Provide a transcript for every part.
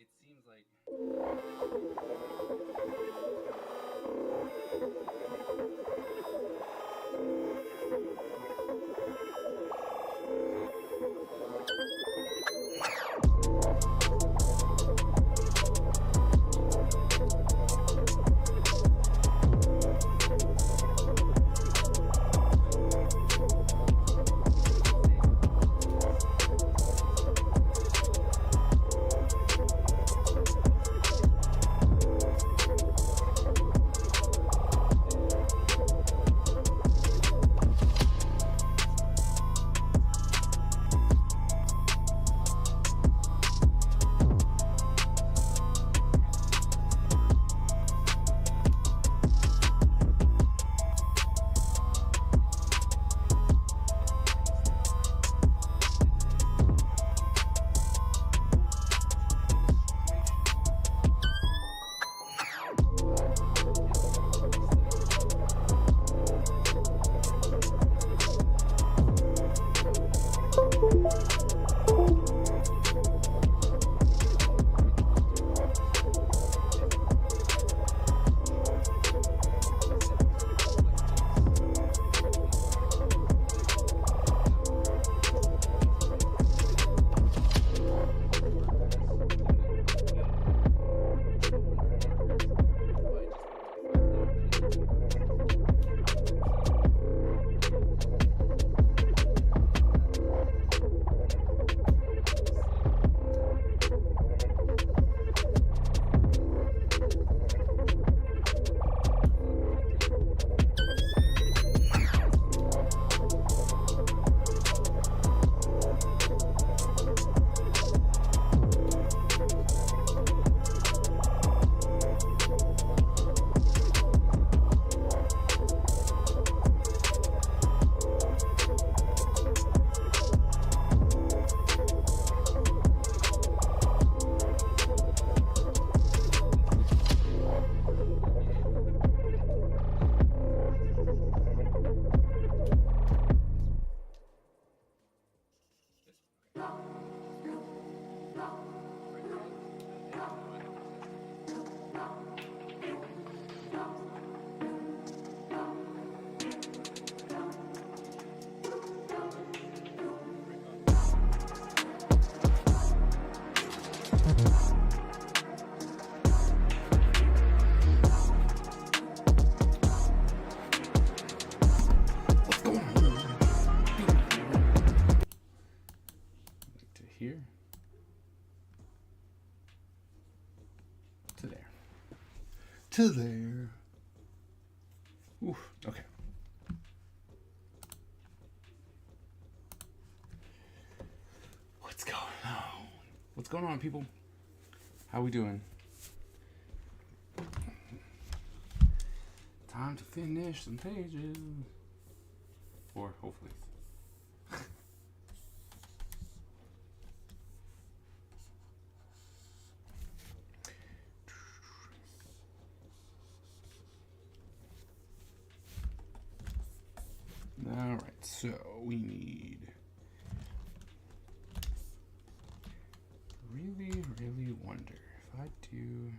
it seems like to here to there to there. Ooh, okay. What's going on? What's going on, people? How we doing? Time to finish some pages. Or hopefully. Alright, so we need really wonder if I do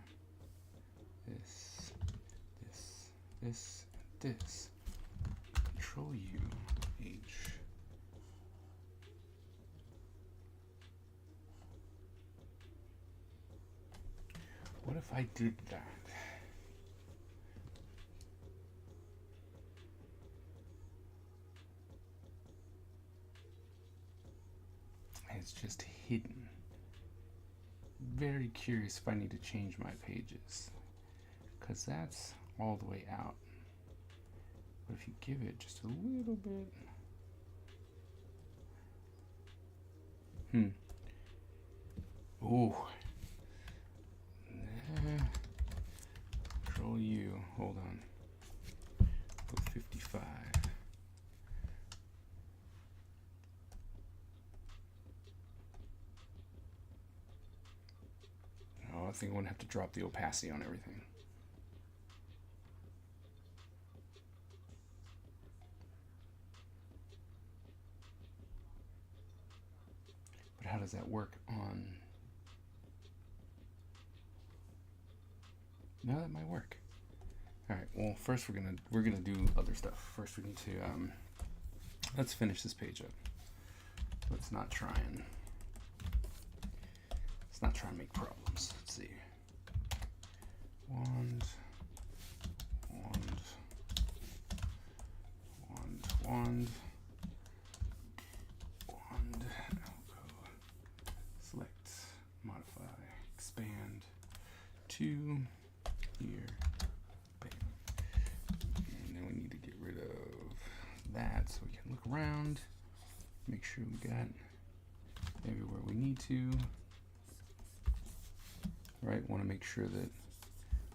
this, this, and this. Control U, H. What if I did that? It's just hidden. Very curious if I need to change my pages, because that's all the way out. But if you give it just a little bit, ooh, Control U. Hold on. Go 55. Oh, I think I'm gonna have to drop the opacity on everything. But how does that work on No, that might work. All right. Well, first we're gonna do other stuff. First, we need to let's finish this page up. Let's not try and make problems. Let's see. Wand, wand, wand, wand, wand. Select, modify, expand to here. Bam. And then we need to get rid of that so we can look around, make sure we got everywhere we need to. Right, want to make sure that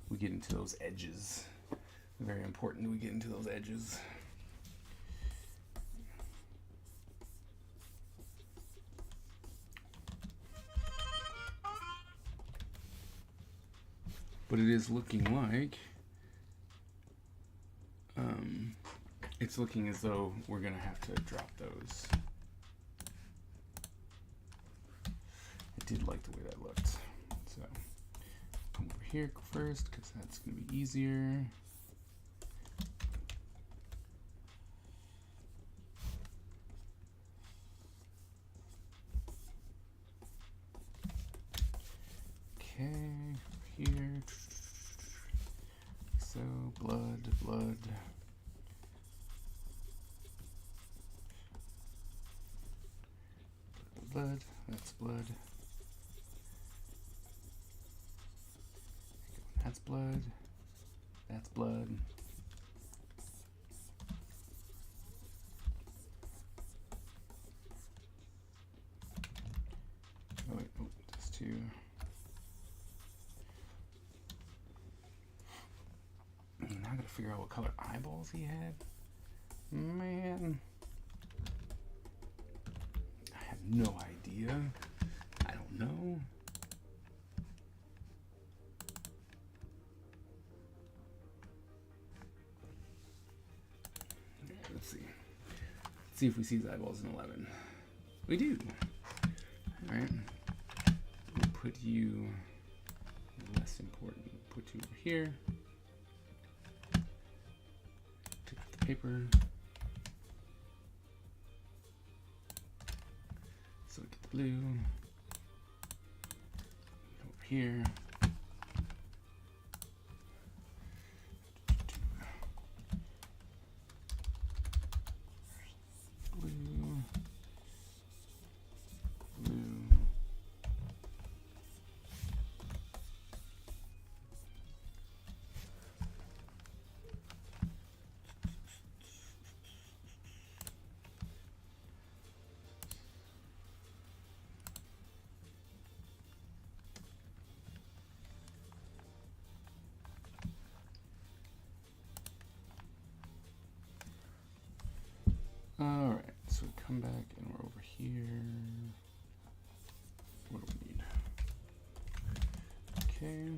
we get into those edges. Very important that we get into those edges. But it is looking like it's looking as though we're gonna have to drop those. I did like the way that looked. So come over here first because that's gonna be easier. Okay, here. So blood. Blood, that's blood. That's blood. That's blood. Oh wait, oh, there's two. Now I gotta figure out what color eyeballs he had. Man. I have no idea. I don't know. Let's see. Let's see if we see his eyeballs in 11. We do. Alright. We'll put you less important. Put you over here. Take out the paper. So we get the blue. Over here. Alright, so we come back and we're over here. What do we need? Okay.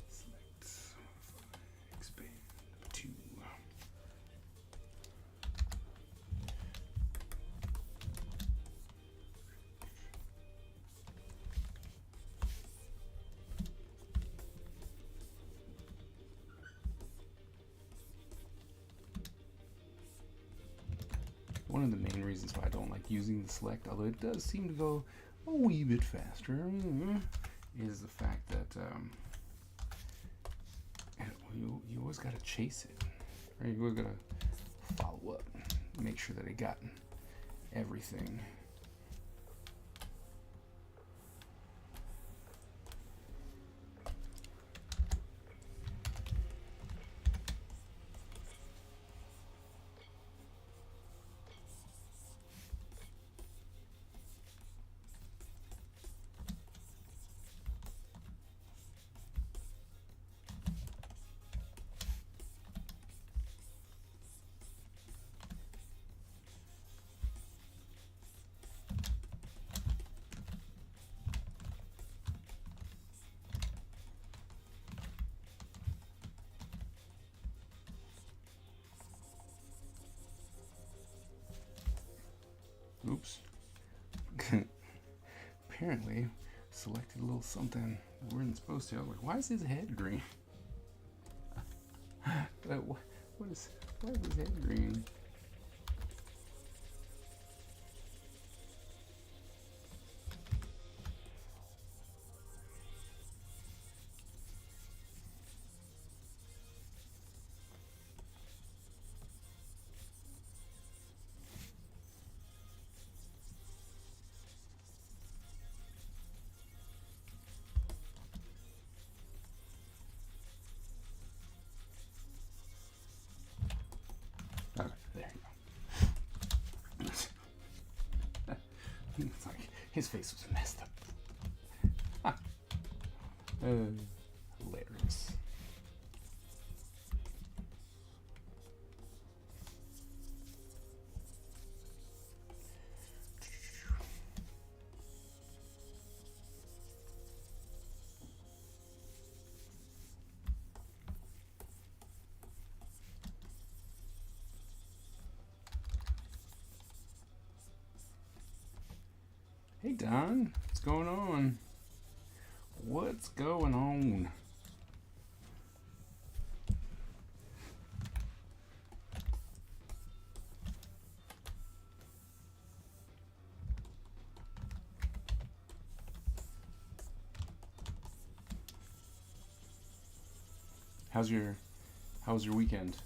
Select, expand to. One of the main reasons why I don't like using the select, although it does seem to go a wee bit faster, is the fact that you always got to chase it, right? You always got to follow up, make sure that it got everything. Oops. Apparently, selected a little something we weren't supposed to. I was like, why is his head green? Why is his head green? Okay, there you go. It's like his face was messed up. Hilarious. Hey Don, what's going on? What's going on? How was your weekend?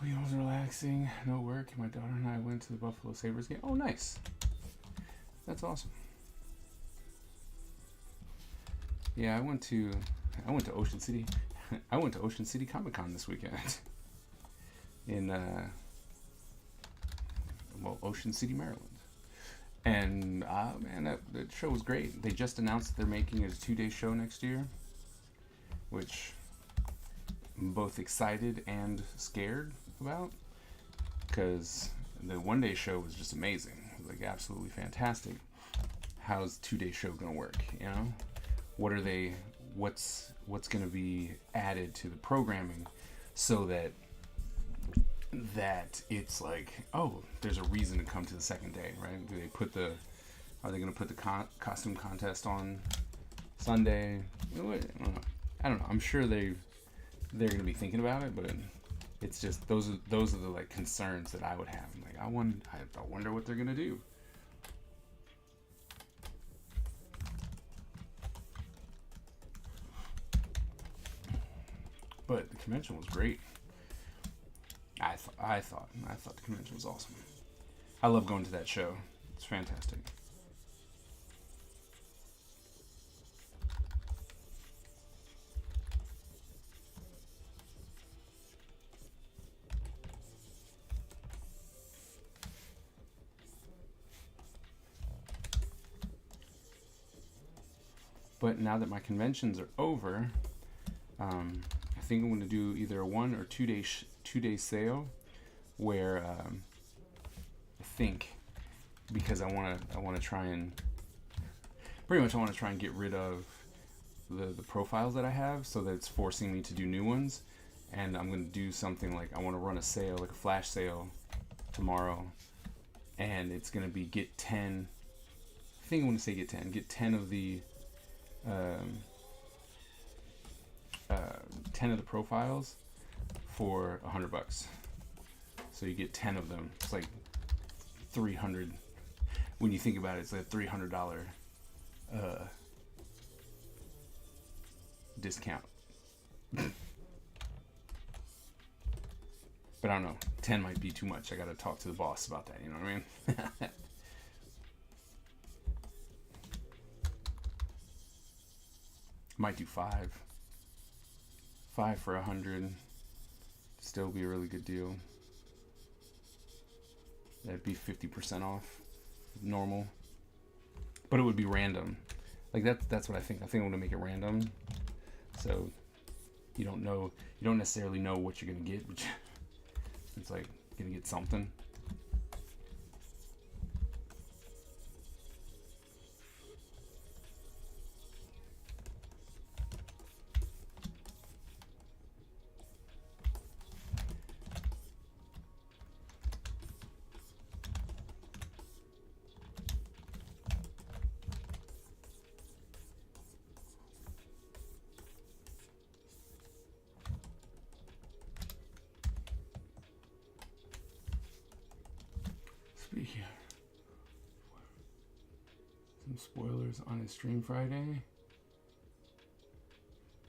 We was relaxing, no work. My daughter and I went to the Buffalo Sabres game. Oh, nice. That's awesome. Yeah, I went to Ocean City. I went to Ocean City Comic Con this weekend in Ocean City, Maryland. And man, that show was great. They just announced that they're making it a 2-day show next year, which I'm both excited and scared about, because the 1-day show was just amazing. It was like absolutely fantastic. How's 2-day show gonna work? You know, what's going to be added to the programming so that it's like, oh, there's a reason to come to the second day, right? Are they going to put the costume contest on Sunday? I don't know. I'm sure they're going to be thinking about it, but it's just those are the like concerns that I would have. I'm like, I wonder what they're going to do. But the convention was great. I thought the convention was awesome. I love going to that show. It's fantastic. But now that my conventions are over, I think I'm going to do either a 1 or 2-day sale, where I think, because I want to try and get rid of the profiles that I have, so that it's forcing me to do new ones. And I'm going to do something like, I want to run a sale, like a flash sale tomorrow, and it's going to be get 10. I think I want to say get 10 of the 10 of the profiles for $100. So you get 10 of them. It's like 300. When you think about it, it's like a $300 discount. But I don't know. 10 might be too much. I got to talk to the boss about that. You know what I mean? Might do 5. 5 for 100. Still be a really good deal. That'd be 50% off normal. But it would be random. Like that's what I think. I think I'm gonna make it random. So you don't necessarily know what you're gonna get, which it's like gonna get something. Speaking of some spoilers on his stream Friday.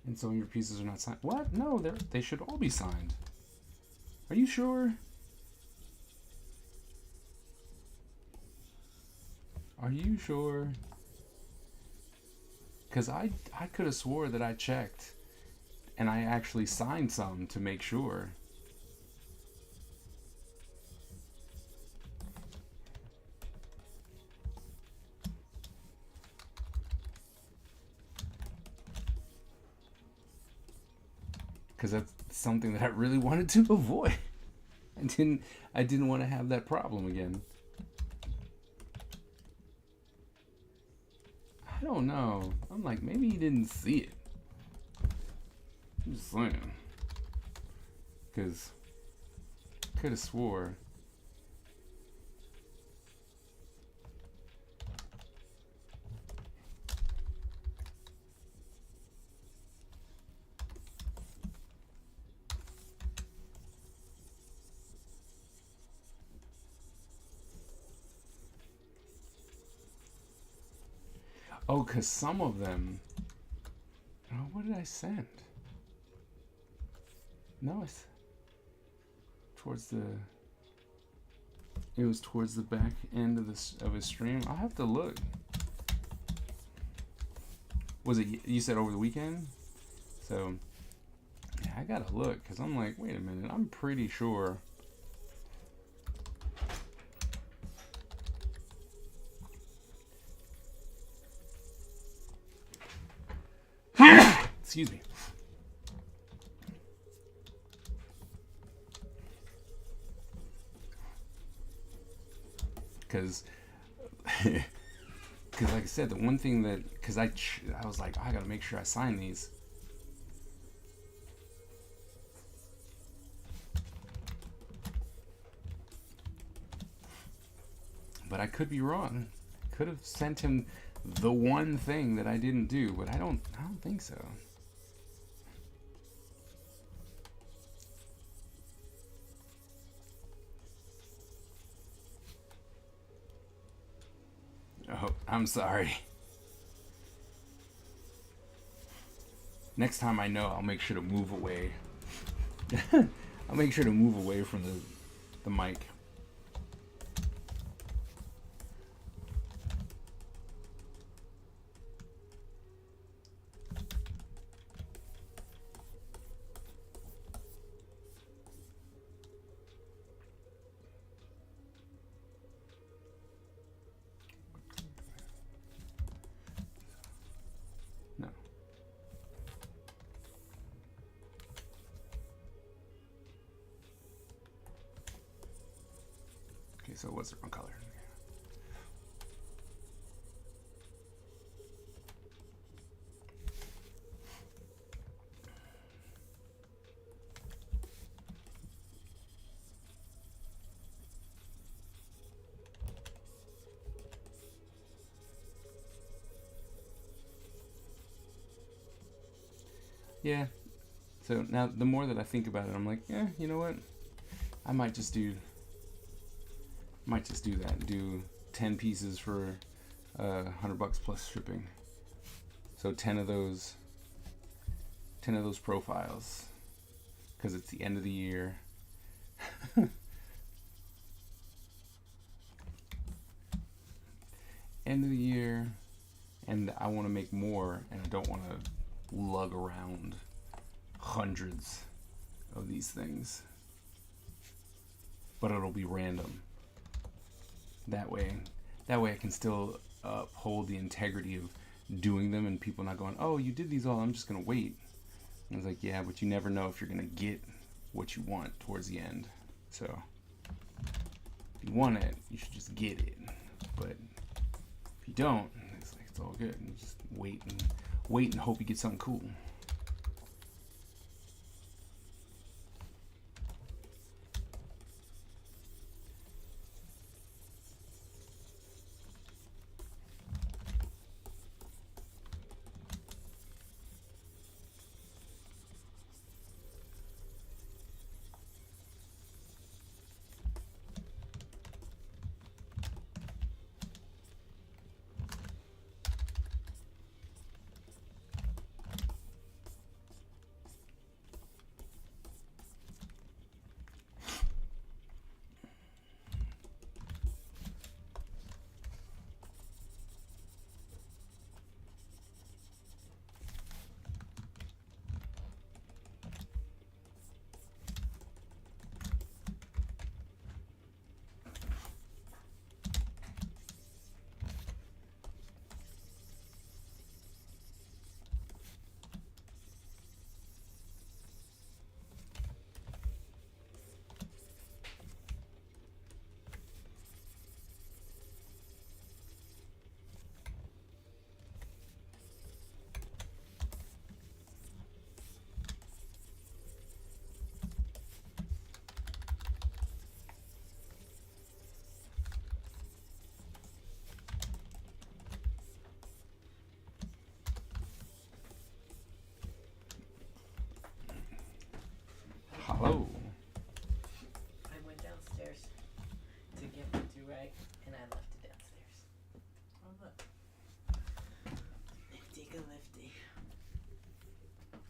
And some of your pieces are not signed. What? No, they should all be signed. Are you sure? Are you sure? Because I could have swore that I checked and I actually signed some to make sure. Because that's something that I really wanted to avoid. I didn't want to have that problem again. I don't know. I'm like, maybe he didn't see it. I'm just saying. Because could have swore. Oh, because some of them... Oh, what did I send? No, it's... Towards the... It was towards the back end of his stream. I'll have to look. Was it... You said over the weekend? So... Yeah, I gotta look, because I'm like, wait a minute. I'm pretty sure... Excuse me. Because like I said, the one thing that, because I was like, I gotta make sure I sign these. But I could be wrong. Could have sent him the one thing that I didn't do, but I don't think so. Oh, I'm sorry. Next time I know, I'll make sure to move away. I'll make sure to move away from the mic. So what's the wrong color? Yeah. So now the more that I think about it, I'm like, yeah, you know what? I might just do that. Do 10 pieces for $100 plus shipping. So 10 of those profiles, because it's the end of the year. End of the year, and I want to make more, and I don't want to lug around hundreds of these things. But it'll be random. That way I can still uphold the integrity of doing them, and people not going, oh, you did these all, I'm just gonna wait. And it's like, yeah, but you never know if you're gonna get what you want towards the end. So if you want it, you should just get it. But if you don't, it's like it's all good. You just wait and hope you get something cool. Hello. I went downstairs to get my do-rag, and I left it downstairs. Oh, look. Lifty lifty.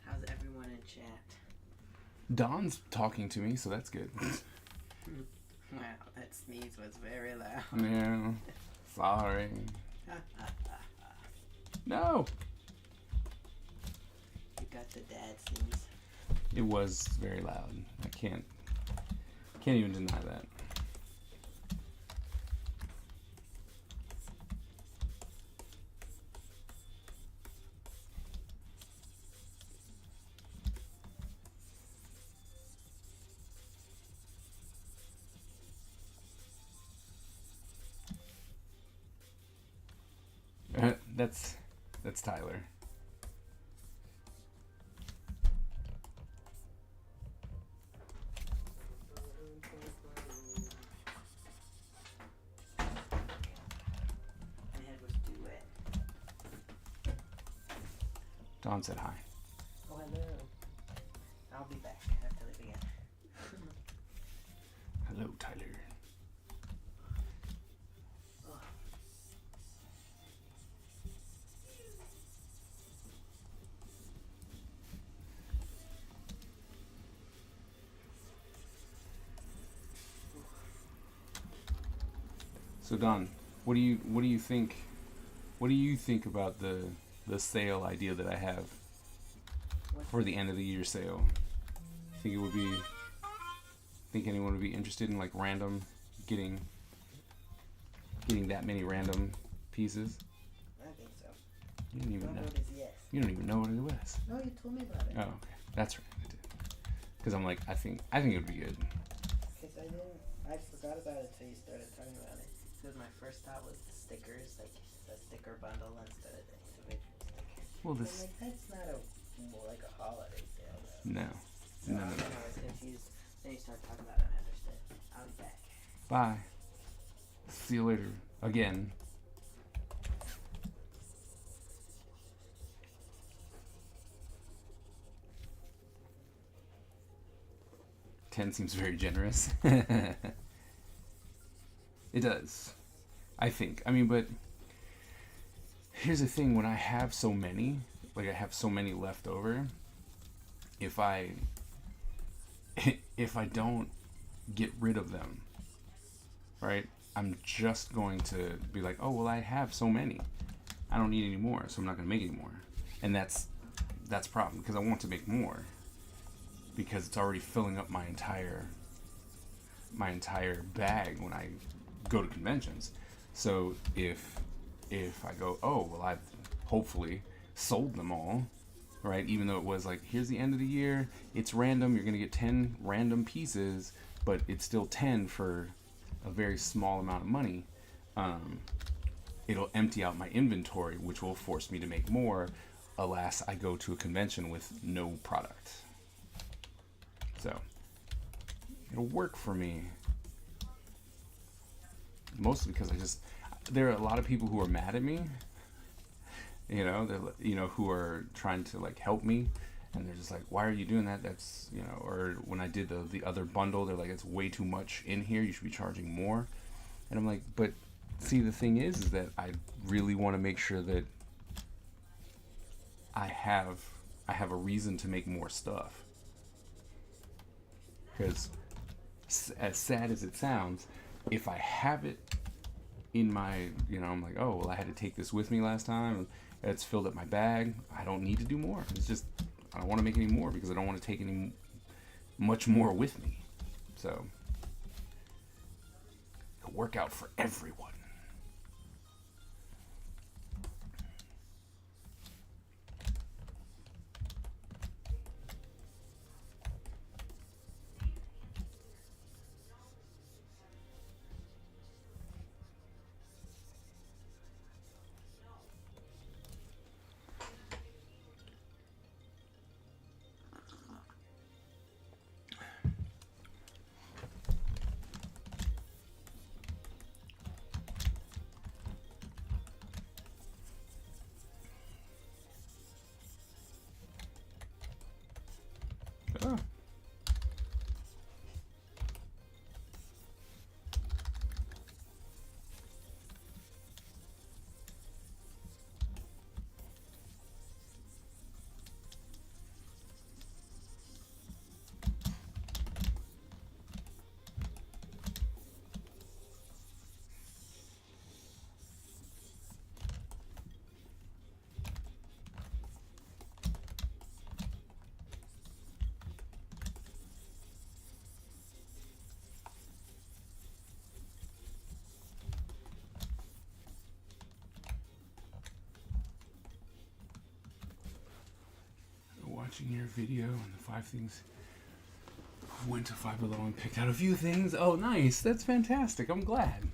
How's everyone in chat? Don's talking to me, so that's good. Wow, that sneeze was very loud. Yeah. Sorry. No. You got the dad sneeze. It was very loud. I can't even deny that. That's Tyler. Don said hi. Oh, hello. I'll be back after they begin. Hello, Tyler. So Don, what do you think? What do you think about the sale idea that I have for the end of the year sale? Think it would be? Think anyone would be interested in like random getting that many random pieces? I think so. You don't even My know. vote is yes. You don't even know what it was. No, you told me about it. Oh, okay. That's right. I did. Because I'm like, I think it would be good. Because I forgot about it till you started talking about it. Because my first thought was the stickers, like a sticker bundle instead of the individual stickers. Well, I'm this like, that's not like a holiday sale, though. no. So No. I was confused. Then you started talking about it and I understood. I'll be back. Bye. See you later. Again. $10 seems very generous. It does. I think. I mean, but here's the thing. When I have so many, like I have so many left over, if I don't get rid of them, right? I'm just going to be like, oh, well, I have so many. I don't need any more, so I'm not going to make any more. And that's a problem, because I want to make more, because it's already filling up my entire bag when I go to conventions. So if I go, oh, well, I've hopefully sold them all, right? Even though it was like, here's the end of the year, it's random, you're going to get 10 random pieces, but it's still 10 for a very small amount of money. It'll empty out my inventory, which will force me to make more. Alas, I go to a convention with no product. So it'll work for me. Mostly because there are a lot of people who are mad at me, who are trying to like help me, and they're just like, why are you doing that? That's, or when I did the other bundle, they're like, it's way too much in here, you should be charging more. And I'm like, but see, the thing is that I really want to make sure that I have a reason to make more stuff. Because as sad as it sounds, if I have it in my, I'm like, oh, well, I had to take this with me last time. It's filled up my bag. I don't need to do more. It's just, I don't want to make any more because I don't want to take any much more with me. So, it'll work out for everyone. Oh. Watching your video and the 5 things. Went to Five Below and picked out a few things. Oh, nice. That's fantastic. I'm glad.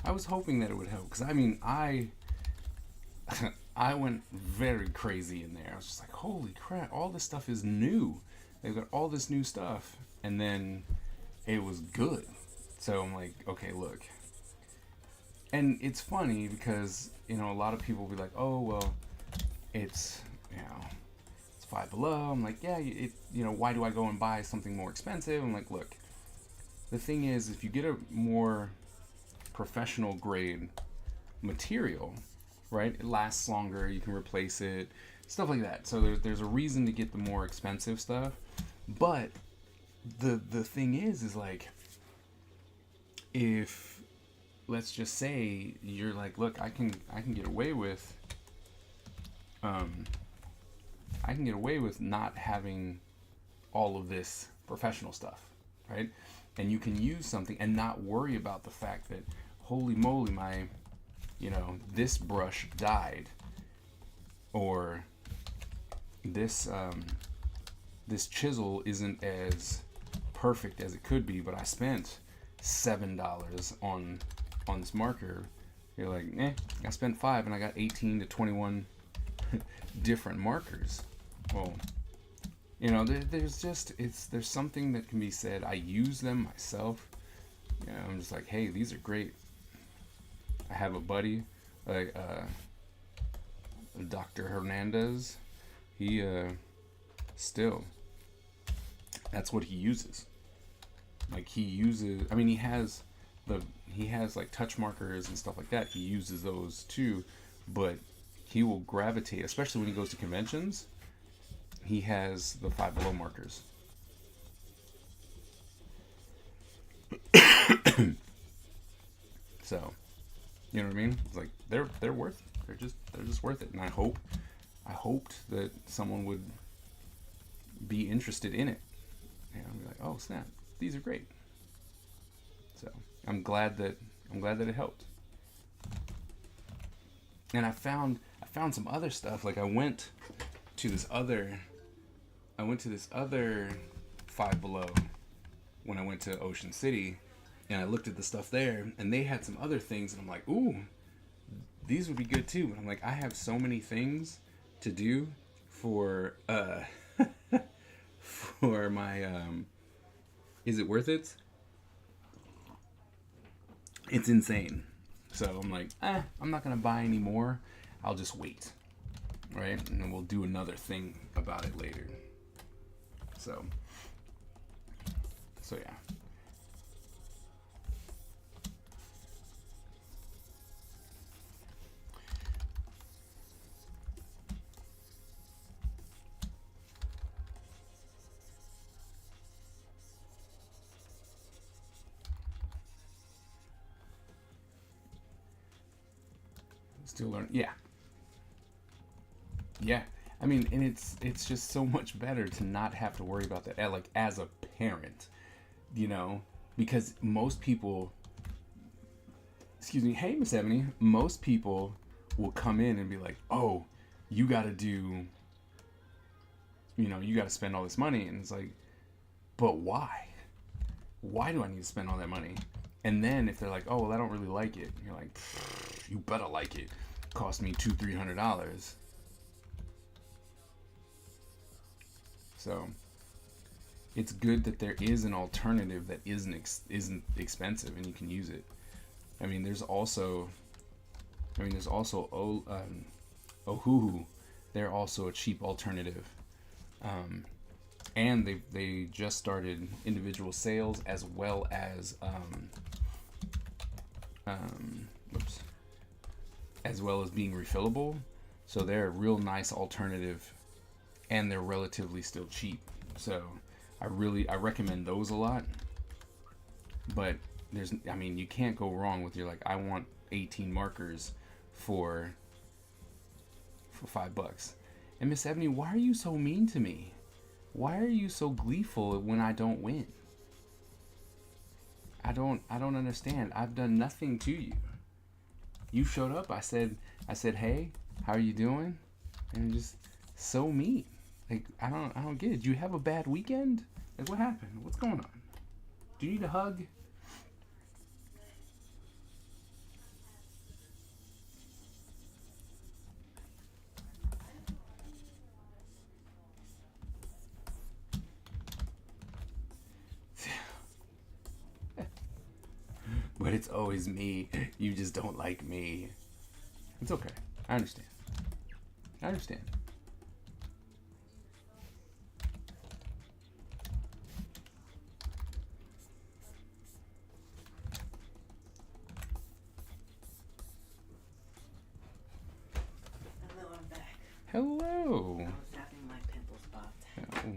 I was hoping that it would help, because I went very crazy in there. I was just like, holy crap, all this stuff is new. They've got all this new stuff, and then it was good. So I'm like, okay, look. And it's funny because, a lot of people will be like, oh, well, it's, it's Five Below. I'm like, yeah, why do I go and buy something more expensive? I'm like, look, the thing is, if you get a more professional grade material, right, it lasts longer, you can replace it, stuff like that. So there's a reason to get the more expensive stuff. But the thing is like, if, let's just say you're like, look, I can get away with not having all of this professional stuff, right? And you can use something and not worry about the fact that, holy moly, my, this brush died, or this chisel isn't as perfect as it could be, but I spent $7 on this marker. You're like, I spent $5 and I got 18 to 21 different markers. Well, there's something that can be said. I use them myself. I'm just like, hey, these are great. I have a buddy, like Dr. Hernandez. He still, that's what he uses. Like, he has like touch markers and stuff like that. He uses those too, but he will gravitate, especially when he goes to conventions. He has the Five Below markers. So, you know what I mean? It's like they're worth it. They're just worth it. And I hoped that someone would be interested in it. And be like, oh snap, these are great. So I'm glad that it helped. And I found some other stuff. Like I went to this other Five Below when I went to Ocean City, and I looked at the stuff there, and they had some other things, and I'm like, ooh, these would be good too. And I'm like, I have so many things to do for for my Is It Worth It? It's insane. So I'm like, I'm not gonna buy any more. I'll just wait, right? And then we'll do another thing about it later. So yeah. Still learning. Yeah. I mean, and it's just so much better to not have to worry about that. Like as a parent, you know, because most people, excuse me, hey Miss Ebony, most people will come in and be like, oh, you got to do, you know, you got to spend all this money, and it's like, but why? Why do I need to spend all that money? And then if they're like, oh well, I don't really like it, you're like, you better like it. Cost me $200-300. So it's good that there is an alternative that isn't expensive and you can use it. I mean, there's also Ohuhu. They're also a cheap alternative. And they just started individual sales as well as as well as being refillable. So they're a real nice alternative, and they're relatively still cheap. So I recommend those a lot. But you can't go wrong with like, I want 18 markers for $5. And Miss Ebony, why are you so mean to me? Why are you so gleeful when I don't win? I don't understand. I've done nothing to you. You showed up. I said, hey, how are you doing? And just so mean. Like, I don't get it. Do you have a bad weekend? Like, what happened? What's going on? Do you need a hug? But it's always me. You just don't like me. It's okay. I understand. Hello, I'm back. Hello. I was having my pimples popped. Oh,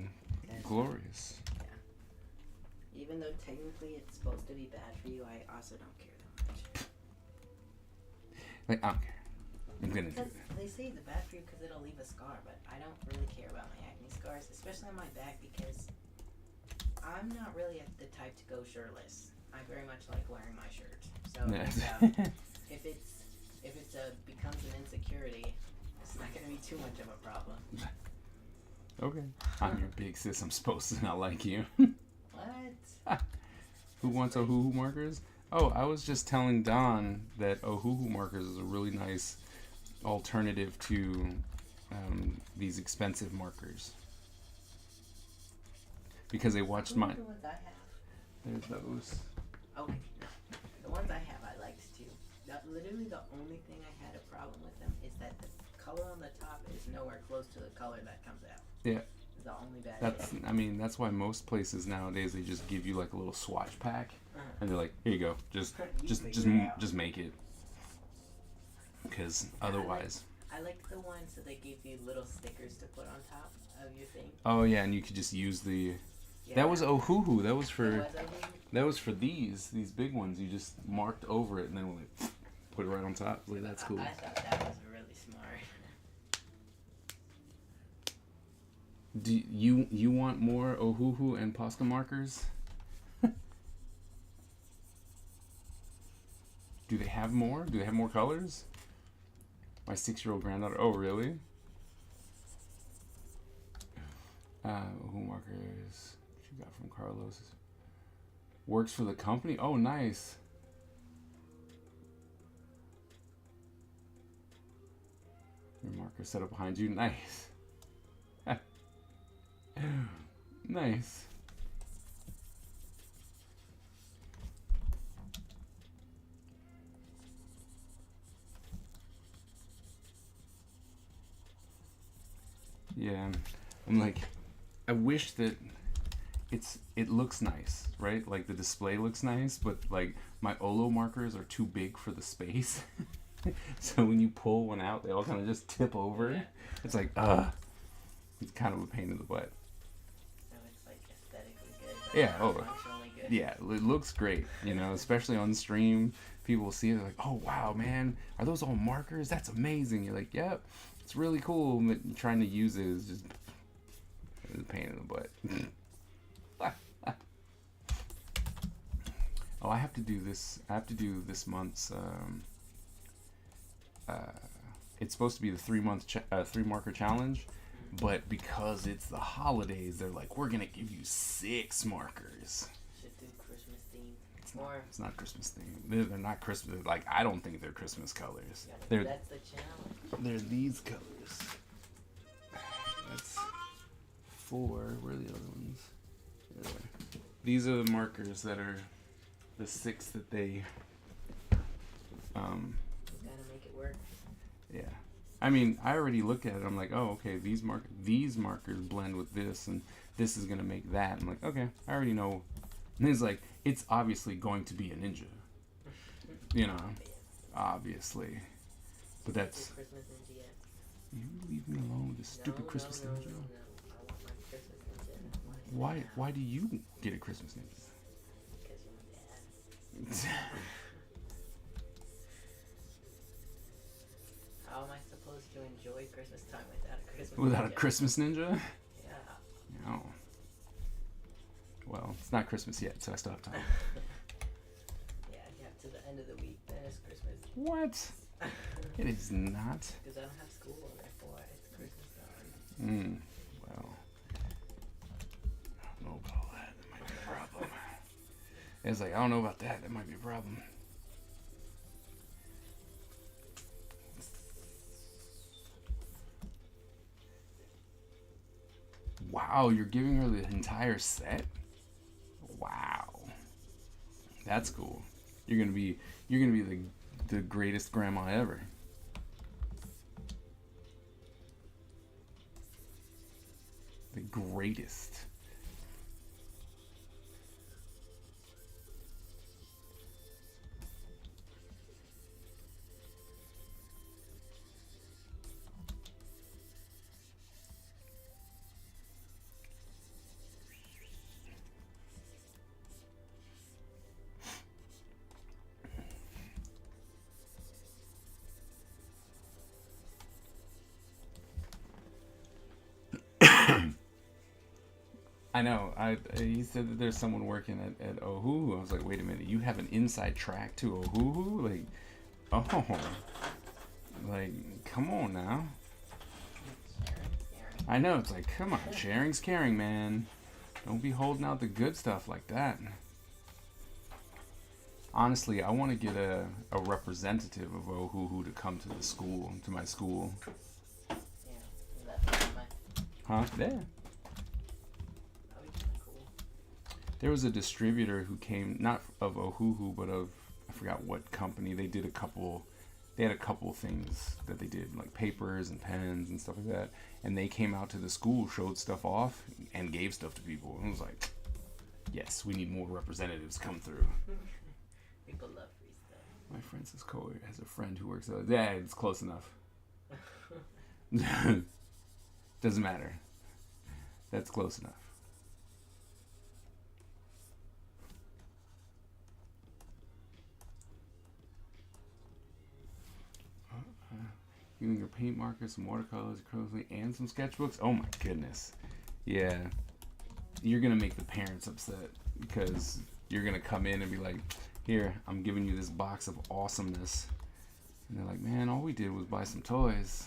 glorious. Yeah. Even though technically it's supposed to be bad for you, I also don't care that much. Like, I don't care. I'm gonna do it. They say it's bad for you because it'll leave a scar, but I don't really care about my acne scars, especially on my back, because I'm not really the type to go shirtless. I very much like wearing my shirt. So if it becomes an insecurity, it's not gonna be too much of a problem. Okay. I'm your big sis. I'm supposed to not like you. What? Who wants Ohuhu markers? Oh, I was just telling Don that Ohuhu markers is a really nice alternative to these expensive markers. Because they watched my... The ones I have. There's those. Okay. The ones I have I liked too. Literally the only thing I had a problem with them is that the color on the top is nowhere close to the color that comes out. Yeah. It's the only bad thing. I mean, that's why most places nowadays, they just give you like a little swatch pack. And they're like, here you go. Just make it. Because otherwise... I liked the ones that they gave you little stickers to put on top of your thing. Oh, yeah, and you could just use the... Yeah. That was Ohuhu. That was for... Was That was for these big ones. You just marked over it and then like put it right on top. Like, that's cool. I thought that was really smart. Do you want more Ohuhu and Posca markers? Do they have more? Do they have more colors? My 6-year-old granddaughter. Oh, really? Ohuhu markers she got from Carlos. Works for the company. Oh, nice. Your marker set up behind you. Nice. Nice. Yeah, I'm like, I wish that it looks nice, right? Like the display looks nice, but like my Olo markers are too big for the space. So when you pull one out, they all kind of just tip over. Yeah. It's like, it's kind of a pain in the butt. So it's like aesthetically good. But Yeah, not oh. functionally good. Yeah, it looks great, you know, especially on stream. People will see it, they're like, oh, wow, man, are those all markers? That's amazing. You're like, yep, it's really cool, but trying to use it is just a pain in the butt. Oh, I have to do this this month's, it's supposed to be the 3 marker challenge, but because it's the holidays, they're like, we're going to give you 6 markers. Should do Christmas theme. It's not Christmas themed. They're not Christmas. Like, I don't think they're Christmas colors. Yeah, They're that's the challenge. they're these colors. That's 4. Where are the other ones? There. These are the markers that are the 6 that they. You gotta make it work. Yeah. I mean, I already looked at it. I'm like, oh, okay. These markers blend with this, and this is gonna make that. I'm like, okay. I already know. And it's like, it's obviously going to be a ninja. You know, obviously. But that's. Christmas Ninja yet? You leave me alone with this stupid Christmas ninja. No. I want my Christmas Ninja. Why do you get a Christmas ninja? Because you're my dad. How am I supposed to enjoy Christmas time without a Christmas Without a Ninja? Christmas ninja? Yeah. No. Well, it's not Christmas yet, so I still have time. Yeah, to the end of the week, then it's Christmas. What? It is not. Because I don't have school, therefore it's Christmas time. Well, I don't know about all that. That might be a problem. It's like, I don't know about that. That might be a problem. Wow, you're giving her the entire set? Wow. That's cool. You're gonna be the greatest grandma ever. The greatest. I know. He said that there's someone working at Ohuhu. I was like, wait a minute, you have an inside track to Ohuhu? Like, oh, like, come on now. I know. It's like, come on, sharing's caring, man. Don't be holding out the good stuff like that. Honestly, I want to get a representative of Ohuhu to come to the school, to my school. Yeah, that's my. Huh? Yeah. That would be kinda cool. There was a distributor who came, not of Ohuhu, but of, I forgot what company. They had a couple things that they did, like papers and pens and stuff like that. And they came out to the school, showed stuff off, and gave stuff to people. And it was like, yes, we need more representatives come through. People love free stuff. My Francis Kohler has a friend who works at, yeah, it's close enough. Doesn't matter. That's close enough. You and your paint markers, some watercolors, acrylic, and some sketchbooks. Oh my goodness. Yeah. You're going to make the parents upset because you're going to come in and be like, here, I'm giving you this box of awesomeness. And they're like, man, all we did was buy some toys.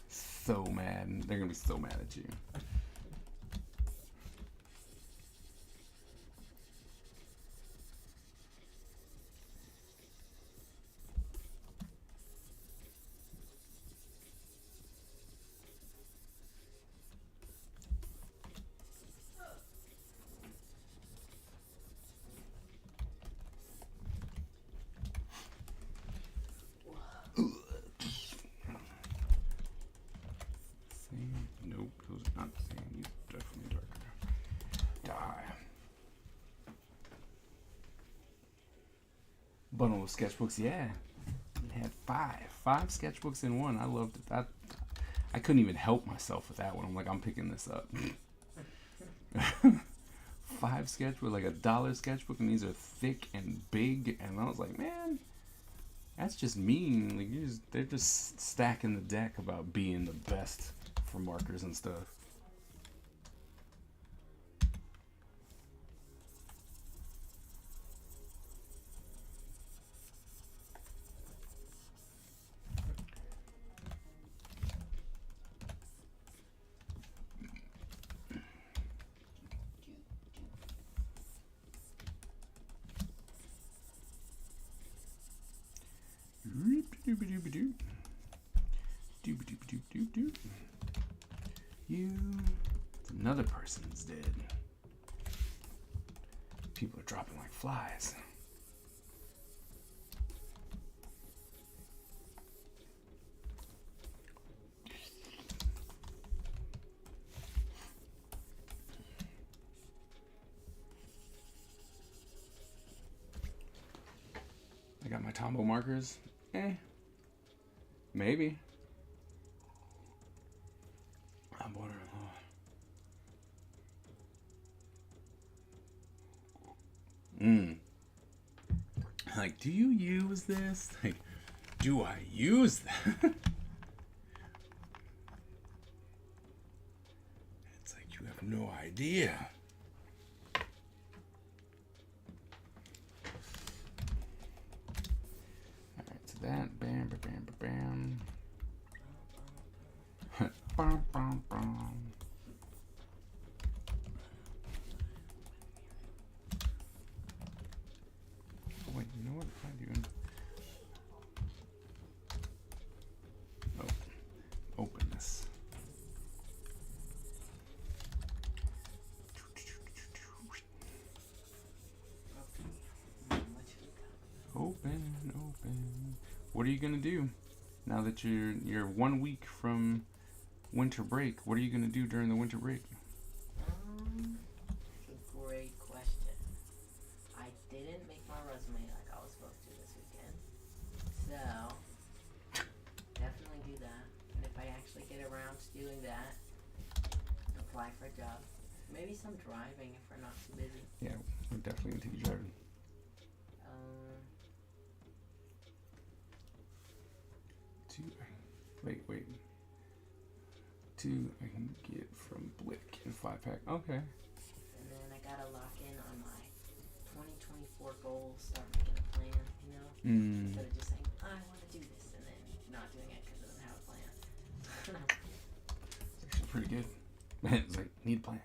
So mad. They're going to be so mad at you. Nope, those are not the same. These are definitely darker. Die. Bundle of sketchbooks, yeah. It had five sketchbooks in one. I loved it. I couldn't even help myself with that one. I'm like, I'm picking this up. 5 sketchbooks, like $1 sketchbook, and these are thick and big. And I was like, man, that's just mean. Like they're just stacking the deck about being the best for markers and stuff. Doop-a-doop-a-doop-a-doop. Doop-a-doop-a-doop-doop-doop. You. It's another person's dead. People are dropping like flies. I got my Tombow markers. Maybe. I bought it. Like, do you use this? Like, do I use that? It's like you have no idea. That bam bam bam bam bam bam bam. Oh, wait, you know what am I doing? Oh, open this. Open. What are you gonna do now that you're 1 week from winter break? What are you gonna do during the winter break? That's a great question. I didn't make my resume like I was supposed to this weekend, so definitely do that. And if I actually get around to doing that, apply for a job. Maybe some driving if we're not too busy. Yeah, we're definitely gonna take you driving. Wait. 2 I can get from Blick in 5-pack. Okay. And then I gotta lock in on my 2024 goals, start making a plan, you know? Instead of just saying, I want to do this, and then not doing it because I don't have a plan. It's actually pretty good. It's like, need a plan.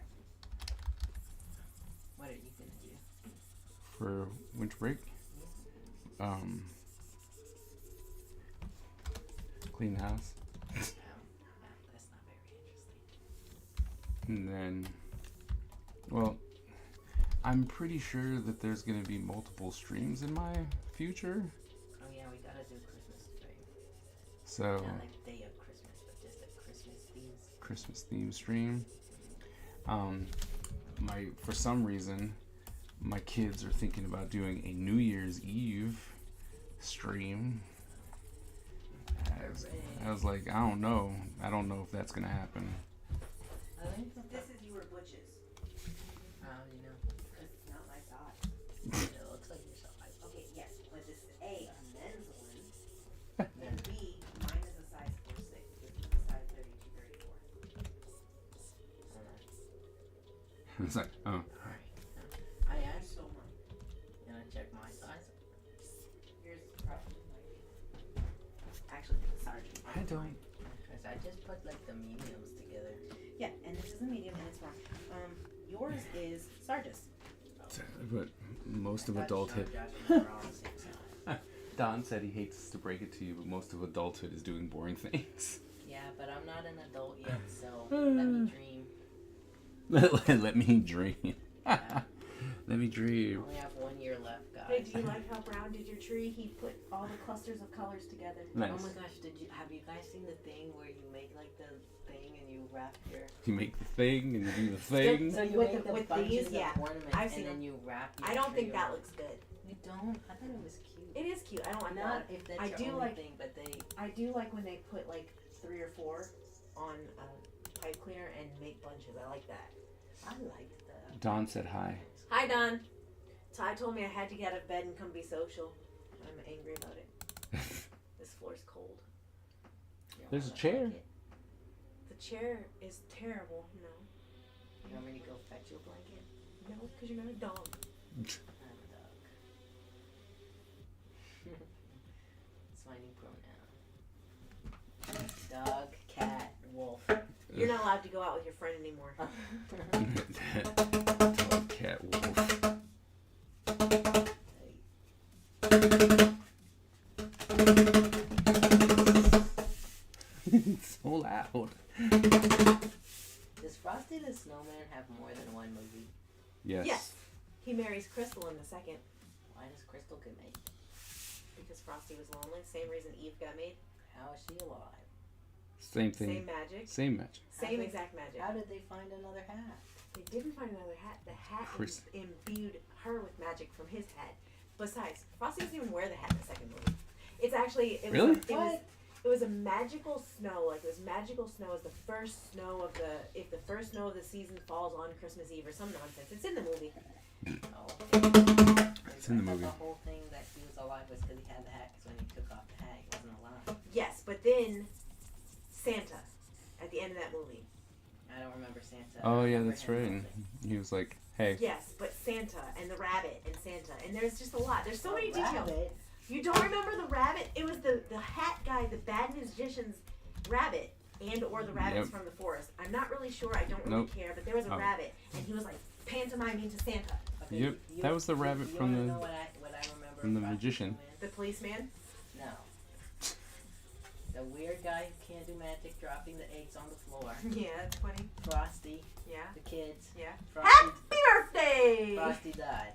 What are you gonna do? For winter break? Clean the house. That's not very interesting. And then, well, I'm pretty sure that there's going to be multiple streams in my future. Oh yeah, we gotta do Christmas stream. So, Not like the day of Christmas, but just a Christmas theme stream. For some reason, my kids are thinking about doing a New Year's Eve stream. I was like, I don't know if that's gonna happen. This is your butches. You know. It's not my thought. was like, oh. Alright. I asked someone. And I checked my size. Here's probably actually the sergeant. I don't. Because I just put like the mediums together. Yeah, and this is a medium and it's wrong. Yours is Sargis. But most of I thought adulthood. Sean Josh and I were all the same size. Don said he hates to break it to you, but most of adulthood is doing boring things. Yeah, but I'm not an adult yet, so let me dream. Let me dream. Let me I dream. only have 1 year left, guys. Hey, do you like how Brown did your tree? He put all the clusters of colors together. Nice. Oh my gosh, have you guys seen the thing where you make like the thing and you wrap your You make the thing and you do the thing. so you With make the- the with bunches these, of yeah. ornaments I've and seen then them. you wrap your I don't tree think that around. looks good. You don't? I thought it was cute. It is cute. I don't like Not that. if that's I your do only like- thing, but they I do like when they put like 3 or 4 on a pipe cleaner and make bunches. I like that. I liked the Don said hi. Hi, Don. Ty told me I had to get out of bed and come be social. I'm angry about it. This floor's cold. you know, There's a I chair. like it. The chair is terrible, you know. You want me to go fetch you a blanket? No, because you're not a dog. I'm a dog. It's my new pronoun. Dog, cat, wolf. You're not allowed to go out with your friend anymore. Dog, cat, wolf. It's so loud. Does Frosty the Snowman have more than one movie? Yes. Yes. He marries Crystal in the second Why does Crystal get made? because Frosty was lonely. Same reason Eve got made. How is she alive? Same thing. Same magic. Same match. Same How exact magic. How did they find another hat? They didn't find another hat. The hat Chris- imbued her with magic from his hat. Besides, Frosty doesn't even wear the hat in the second movie. It's actually it was Really? it was a magical snow. Like it was magical snow as the first snow of the if the first snow of the season falls on Christmas Eve or some nonsense. It's in the movie. Oh, It's in the I thought movie. The whole thing that he was alive was because he had the hat. Because when he took off the hat, he wasn't alive. Yes, but then Santa at the end of that movie. I don't remember Santa. I Oh yeah, remember that's him right. mostly. He was like, "Hey, Yes, but Santa and the rabbit and Santa and there's just a lot. There's so many A details. rabbit? You don't remember the rabbit? It was the hat guy, the bad magician's rabbit, and or the rabbits Yep. from the forest. I'm not really sure. I don't really Nope. care, but there was a Oh. rabbit, and he was like pantomiming to Santa. Okay, Yep, that was the rabbit you from wanna the- know what I remember from the about magician. Snowman? The policeman. No. The weird guy who can't do magic dropping the eggs on the floor. Yeah, that's funny. Frosty, Yeah, the kids. yeah. Frosty, Happy birthday! Frosty died.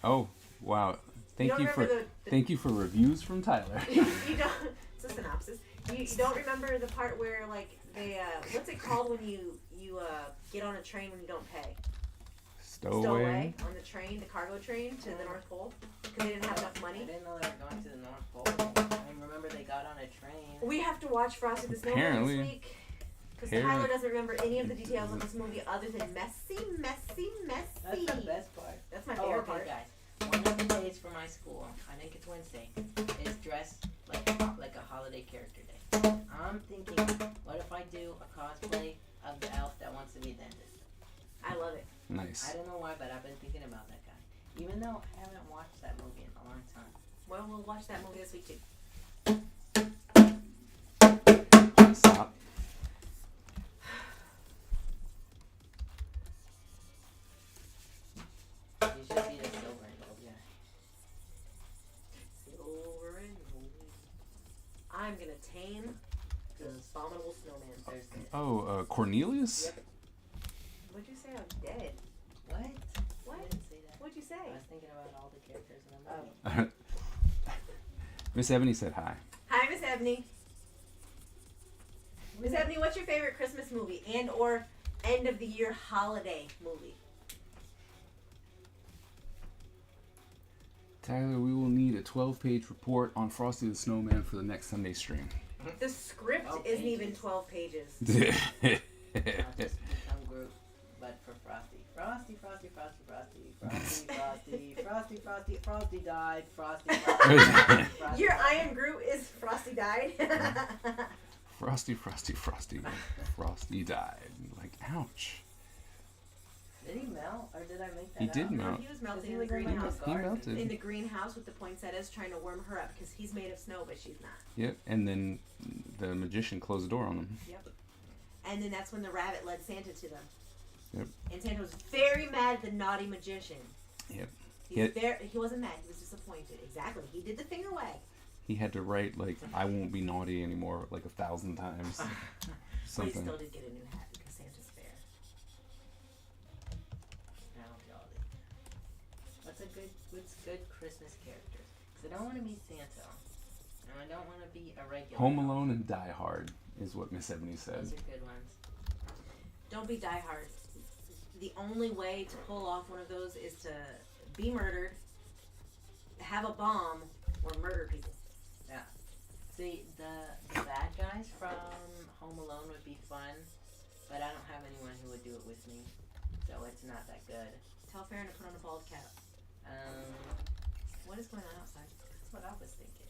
oh wow, thank don't you for remember the thank you for reviews from Tyler." you don't. It's a synopsis. You don't remember the part where like they what's it called when you get on a train when you don't pay? Stowaway. On the train, the cargo train to the North Pole because they didn't have enough I money. didn't know they were going to the North Pole. I remember they got on a train. We have to watch Frosty the Snowman Apparently. this week because Apparently. Tyler doesn't remember any of the details of this movie other than messy, messy, messy. That's the best part. That's my Oh, favorite okay, part. guys. One of the days for my school, I think it's Wednesday, is dressed like a holiday character day. I'm thinking, what if I do a cosplay of the elf that wants to be a dentist? I love it. Nice. I don't know why, but I've been thinking about that guy. Even though I haven't watched that movie in a long time. Well, we'll watch that movie this week too. Stop. You should see the silver and gold guy. Silver and gold. I'm gonna tame the abominable snowman. Thursday. Oh, Cornelius. Yep. What'd you say? I'm dead. What? What? I didn't say that. What'd you say? I was thinking about all the characters in the Oh. movie. Miss Ebony said hi. Hi, Miss Ebony. Miss Ebony, what's your favorite Christmas movie and or end of the year holiday movie? Tyler, we will need a 12-page report on Frosty the Snowman for the next Sunday stream. The script 12 isn't even pages. 12 pages. I'll just become Groot, but for Frosty. Frosty, Frosty, Frosty, Frosty, Frosty, Frosty, Frosty, Frosty, Frosty died, Frosty, Frosty, Frosty. Your I Am Groot is Frosty died. Frosty, Frosty, Frosty, Frosty died. Like, ouch. Did he melt, or did I make that He did up? No, melt. he was Because melting he in the was in my greenhouse. house He garden. melted. In the greenhouse with the poinsettias, trying to warm her up because he's made of snow, but she's not. Yep. And then the magician closed the door on him. And then that's when the rabbit led Santa to them. Yep. And Santa was very mad at the naughty magician. Yep. He wasn't mad. He was disappointed. Exactly. He did the finger wag. He had to write like "I won't be naughty anymore" like 1,000 times. But he Something. still did get a new hat because Santa's fair. I hope y'all did. What's good Christmas characters? Because I don't want to be Santa. And I don't want to be a regular. Home Alone and Die Hard is what Miss Ebony said. Those are good ones. Don't be Die Hard. The only way to pull off one of those is to be murdered, have a bomb, or murder people. See, the bad guys from Home Alone would be fun, but I don't have anyone who would do it with me, so it's not that good. Tell Farron to put on a bald cap. What is going on outside? That's what I was thinking.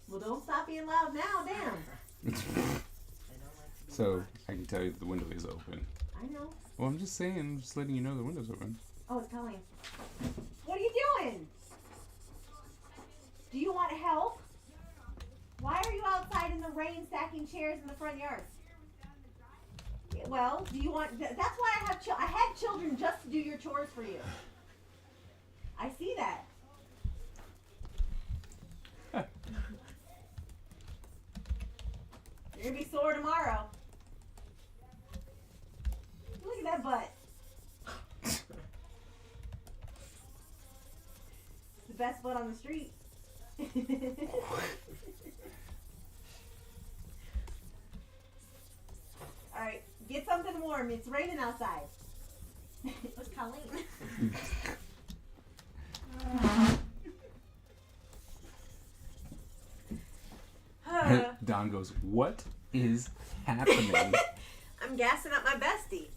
Well, don't stop being loud now, damn. I don't like to be So watched. I can tell you that the window is open. I know. Well, I'm just saying, I'm just letting you know the window's open. Oh, it's Colleen. What are you doing? Do you want help? Why are you outside in the rain stacking chairs in the front yard? Well, do you want? That's why I had children just to do your chores for you. I see that. You're gonna be sore tomorrow. Look at that butt. It's the best butt on the street. Alright, get something warm. It's raining outside. What's Colleen? Don goes, "What is happening?" I'm gassing up my bestie.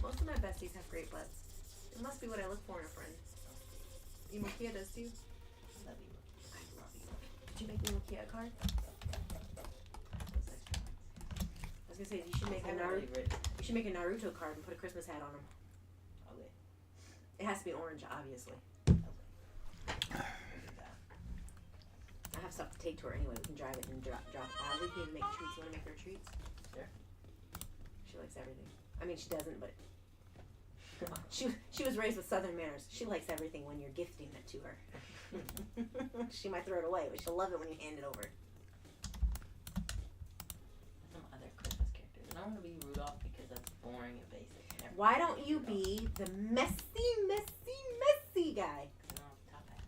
Most of my besties have great butts. It must be what I look for in a friend. You Makia does too? Love you. I love you. Did you make me a Makia card? Those extra ones. I was gonna say you should make a I'm Naruto. really rich. You should make a Naruto card and put a Christmas hat on him. Okay. It has to be orange, obviously. Look at that. I have stuff to take to her anyway. We can drive it and drop. We can even make treats. You want to make her treats? Sure. She likes everything. I mean, she doesn't, but she was raised with Southern manners. She likes everything when you're gifting it to her. She might throw it away, but she'll love it when you hand it over. Some other Christmas characters. And I want to be Rudolph because that's boring and basic. And everybody Why don't knows you Rudolph. be the messy guy? No, top hat.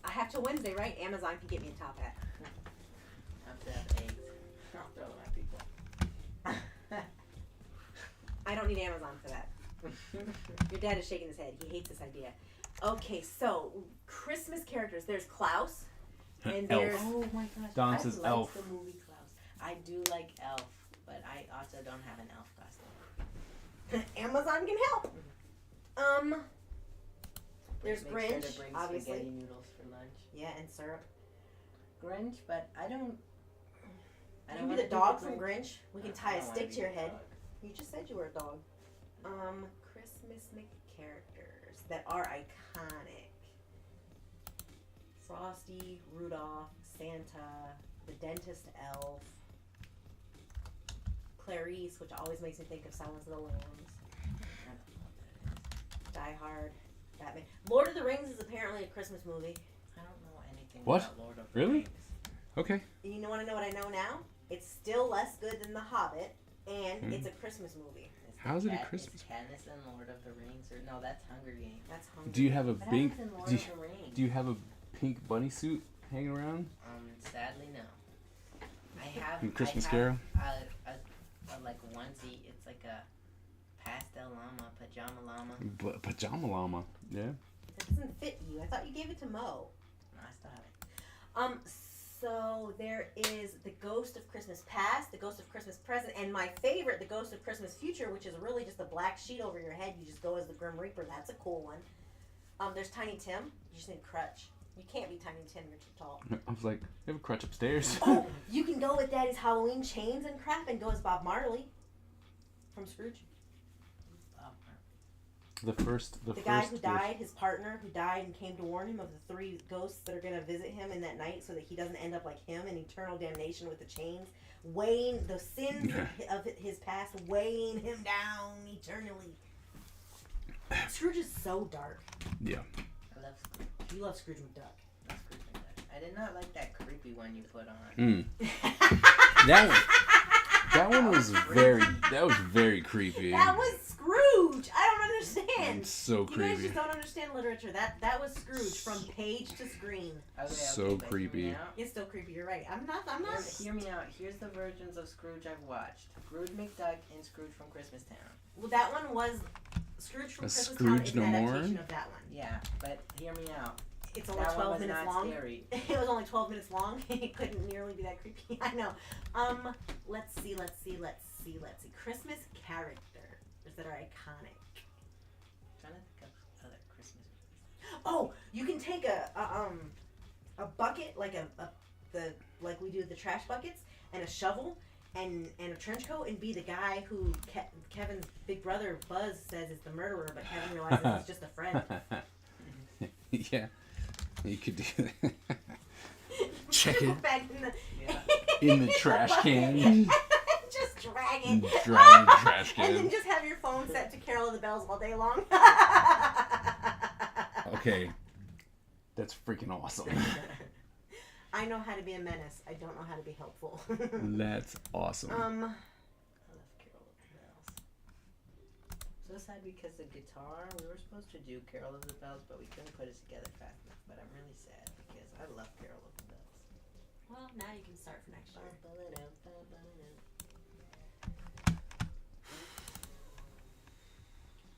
I have till Wednesday, right? Amazon can get me a top hat. I have to have eggs. I'll throw them at people. I don't need Amazon for that. Your dad is shaking his head. He hates this idea. Okay, so Christmas characters. There's Klaus, and there's Oh my gosh. Don I says like Elf. the movie Klaus. I do like Elf, but I also don't have an elf costume. Amazon can help. There's Make sure Grinch, to bring obviously. spaghetti noodles for lunch. Yeah, and syrup. Grinch, but I don't. You can be wanna the do dog from Grinch. We can I tie a don't wanna stick be to your the head. dog. You just said you were a dog. Christmas characters that are iconic. Frosty, Rudolph, Santa, the dentist elf, Clarice, which always makes me think of Silence of the Lambs, I don't know what that is. Die Hard, Batman. Lord of the Rings is apparently a Christmas movie. I don't know anything What? about Lord of the Really? Rings. Okay. You want to know what I know now? It's still less good than The Hobbit, and Hmm. it's a Christmas movie. How's it a Is Christmas? Katniss in Lord of the Rings, or no? That's Hunger Games. That's hungry. Do you have a But I big? was in Lord Do you, of the Rings. do you have a pink bunny suit hanging around? Sadly, no. I have. In Christmas I Carol? have a like onesie. It's like a pastel llama, pajama llama. Pajama llama. Yeah. That doesn't fit you. I thought you gave it to Mo. No, I still have it. So there is the Ghost of Christmas Past, the Ghost of Christmas Present, and my favorite, the Ghost of Christmas Future, which is really just a black sheet over your head. You just go as the Grim Reaper. That's a cool one. There's Tiny Tim. You just need a crutch. You can't be Tiny Tim. You're too tall. I was like, I have a crutch upstairs. Oh, you can go with Daddy's Halloween chains and crap and go as Bob Marley from Scrooge. The guy who died, his partner who died and came to warn him of the 3 ghosts that are going to visit him in that night so that he doesn't end up like him in eternal damnation with the chains, weighing the sins of his past, weighing him down eternally. Scrooge is so dark. Yeah. I love Scrooge. You love Scrooge McDuck. I love Scrooge McDuck. I did not like that creepy one you put on. That one was very creepy. That was Scrooge. I don't understand. It's so You guys creepy. just don't understand literature. That was Scrooge from page to screen. So but creepy. hear me out. It's still creepy. You're right. I'm not. Hear me out. Here's the versions of Scrooge I've watched: Scrooge McDuck and Scrooge from Christmas Town. Well, that one was Scrooge from A Christmas Scrooge Town is an No More? adaptation of that one. Yeah, but hear me out. It's only That 12 one was minutes not long. scary. It was only 12 minutes long. It couldn't nearly be that creepy. I know. Let's see. Christmas characters that are iconic. I'm trying to think of other Christmas movies. Oh, you can take a bucket like like we do the trash buckets and a shovel and a trench coat and be the guy who Kevin's big brother Buzz says is the murderer, but Kevin realizes it's just a friend. Yeah. You could do that. Check Go it back in the in the trash can. Just drag it. Drag the trash And then can. just have your phone set to Carol of the Bells all day long. Okay. That's freaking awesome. I know how to be a menace. I don't know how to be helpful. That's awesome. I love Carol of the Bells. So sad because the guitar, we were supposed to do Carol of the Bells, but we couldn't put it together fast enough. But I'm really sad because I love Carol of the Bells. Well, now you can start for next year.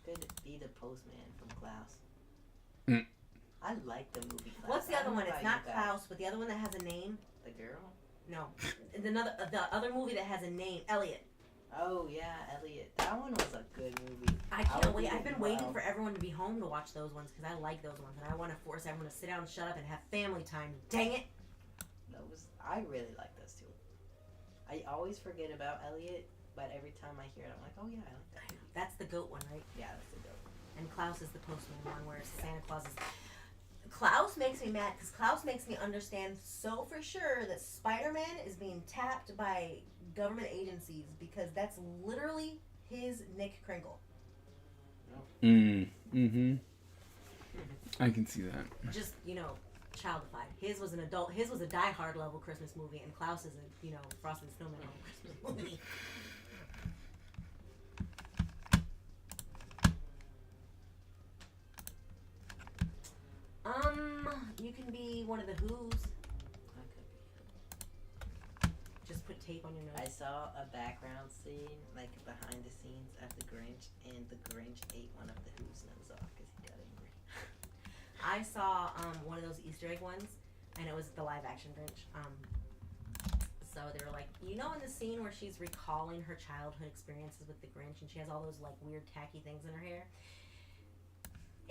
Could be the postman from Klaus. Mm. I like the movie Klaus. What's the I other don't one? know It's about not you guys. Klaus, but the other one that has a name. The girl? No, the other movie that has a name, Elliot. Oh yeah, Elliot. That one was a good movie. I can't would wait. do I've been it waiting well. for everyone to be home to watch those ones because I like those ones and I want to force everyone to sit down, shut up, and have family time. Dang it! I really like those two. I always forget about Elliot, but every time I hear it, I'm like, oh yeah, I like that. That's the goat one, right? Yeah, that's a dope one. And Klaus is the postman one where Santa Claus is. Klaus makes me mad because Klaus makes me understand so for sure that Spider-Man is being tapped by government agencies because that's literally his Nick Kringle. Mm-hmm. I can see that. Just, childified. His was an adult. His was a Die Hard level Christmas movie, and Klaus is a, Frosty the Snowman level Christmas movie. You can be one of the Who's. I could be. Just put tape on your I nose. saw a background scene, like behind the scenes of the Grinch, and the Grinch ate one of the Who's nose off because he got angry. I saw one of those Easter egg ones, and it was the live action Grinch. So they were like, in the scene where she's recalling her childhood experiences with the Grinch, and she has all those like weird tacky things in her hair.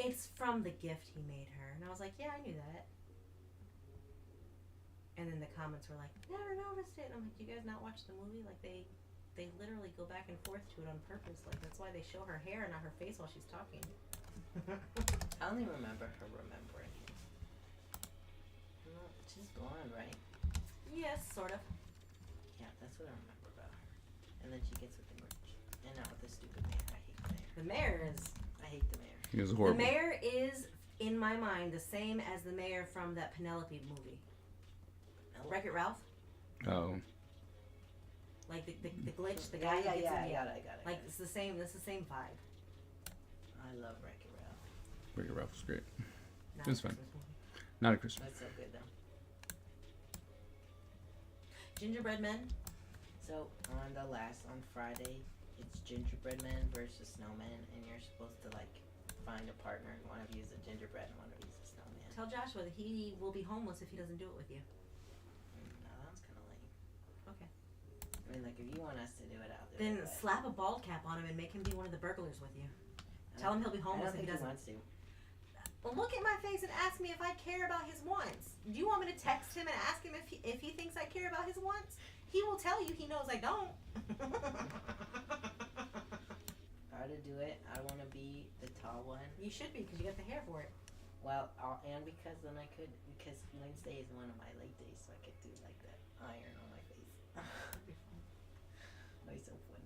It's from the gift he made her, and I was like, yeah, I knew that. And then the comments were like, never noticed it. And I'm like, you guys not watch the movie? Like they literally go back and forth to it on purpose. Like that's why they show her hair and not her face while she's talking. I only remember her remembering. No, she's blonde, right? Yes, sort of. Yeah, that's what I remember about her. And then she gets with the Grinch. And not with the stupid mayor. I hate the mayor. The mayor is. I hate the mayor. It was The horrible. mayor is, in my mind, the same as the mayor from that Penelope movie. Wreck-It Ralph? Oh. Like the glitch, the guy Yeah, who gets in I the got it. Like it's the same vibe. I love Wreck-It Ralph. Wreck-It Ralph was great. Not It was a fun. Christmas movie. Not a Christmas. That's so good though. Gingerbread Men. So on Friday, it's gingerbread men versus snowmen, and you're supposed to like find a partner, and one of you is a gingerbread and one of you is a snowman. Tell Joshua that he will be homeless if he doesn't do it with you. No, that's kind of lame. Okay. I mean, like if you want us to do it, I'll do Then it. but slap a bald cap on him and make him be one of the burglars with you. I Tell him don't- he'll be homeless I if he don't doesn't. think he wants to. Well, look at my face and ask me if I care about his wants. Do you want me to text him and ask him if he thinks I care about his wants? He will tell you he knows I don't. How to do it? I want to be the tall one. You should be, because you got the hair for it. Well, and because then because Wednesday is one of my late days, so I could do like that iron on my face. That'd be so fun.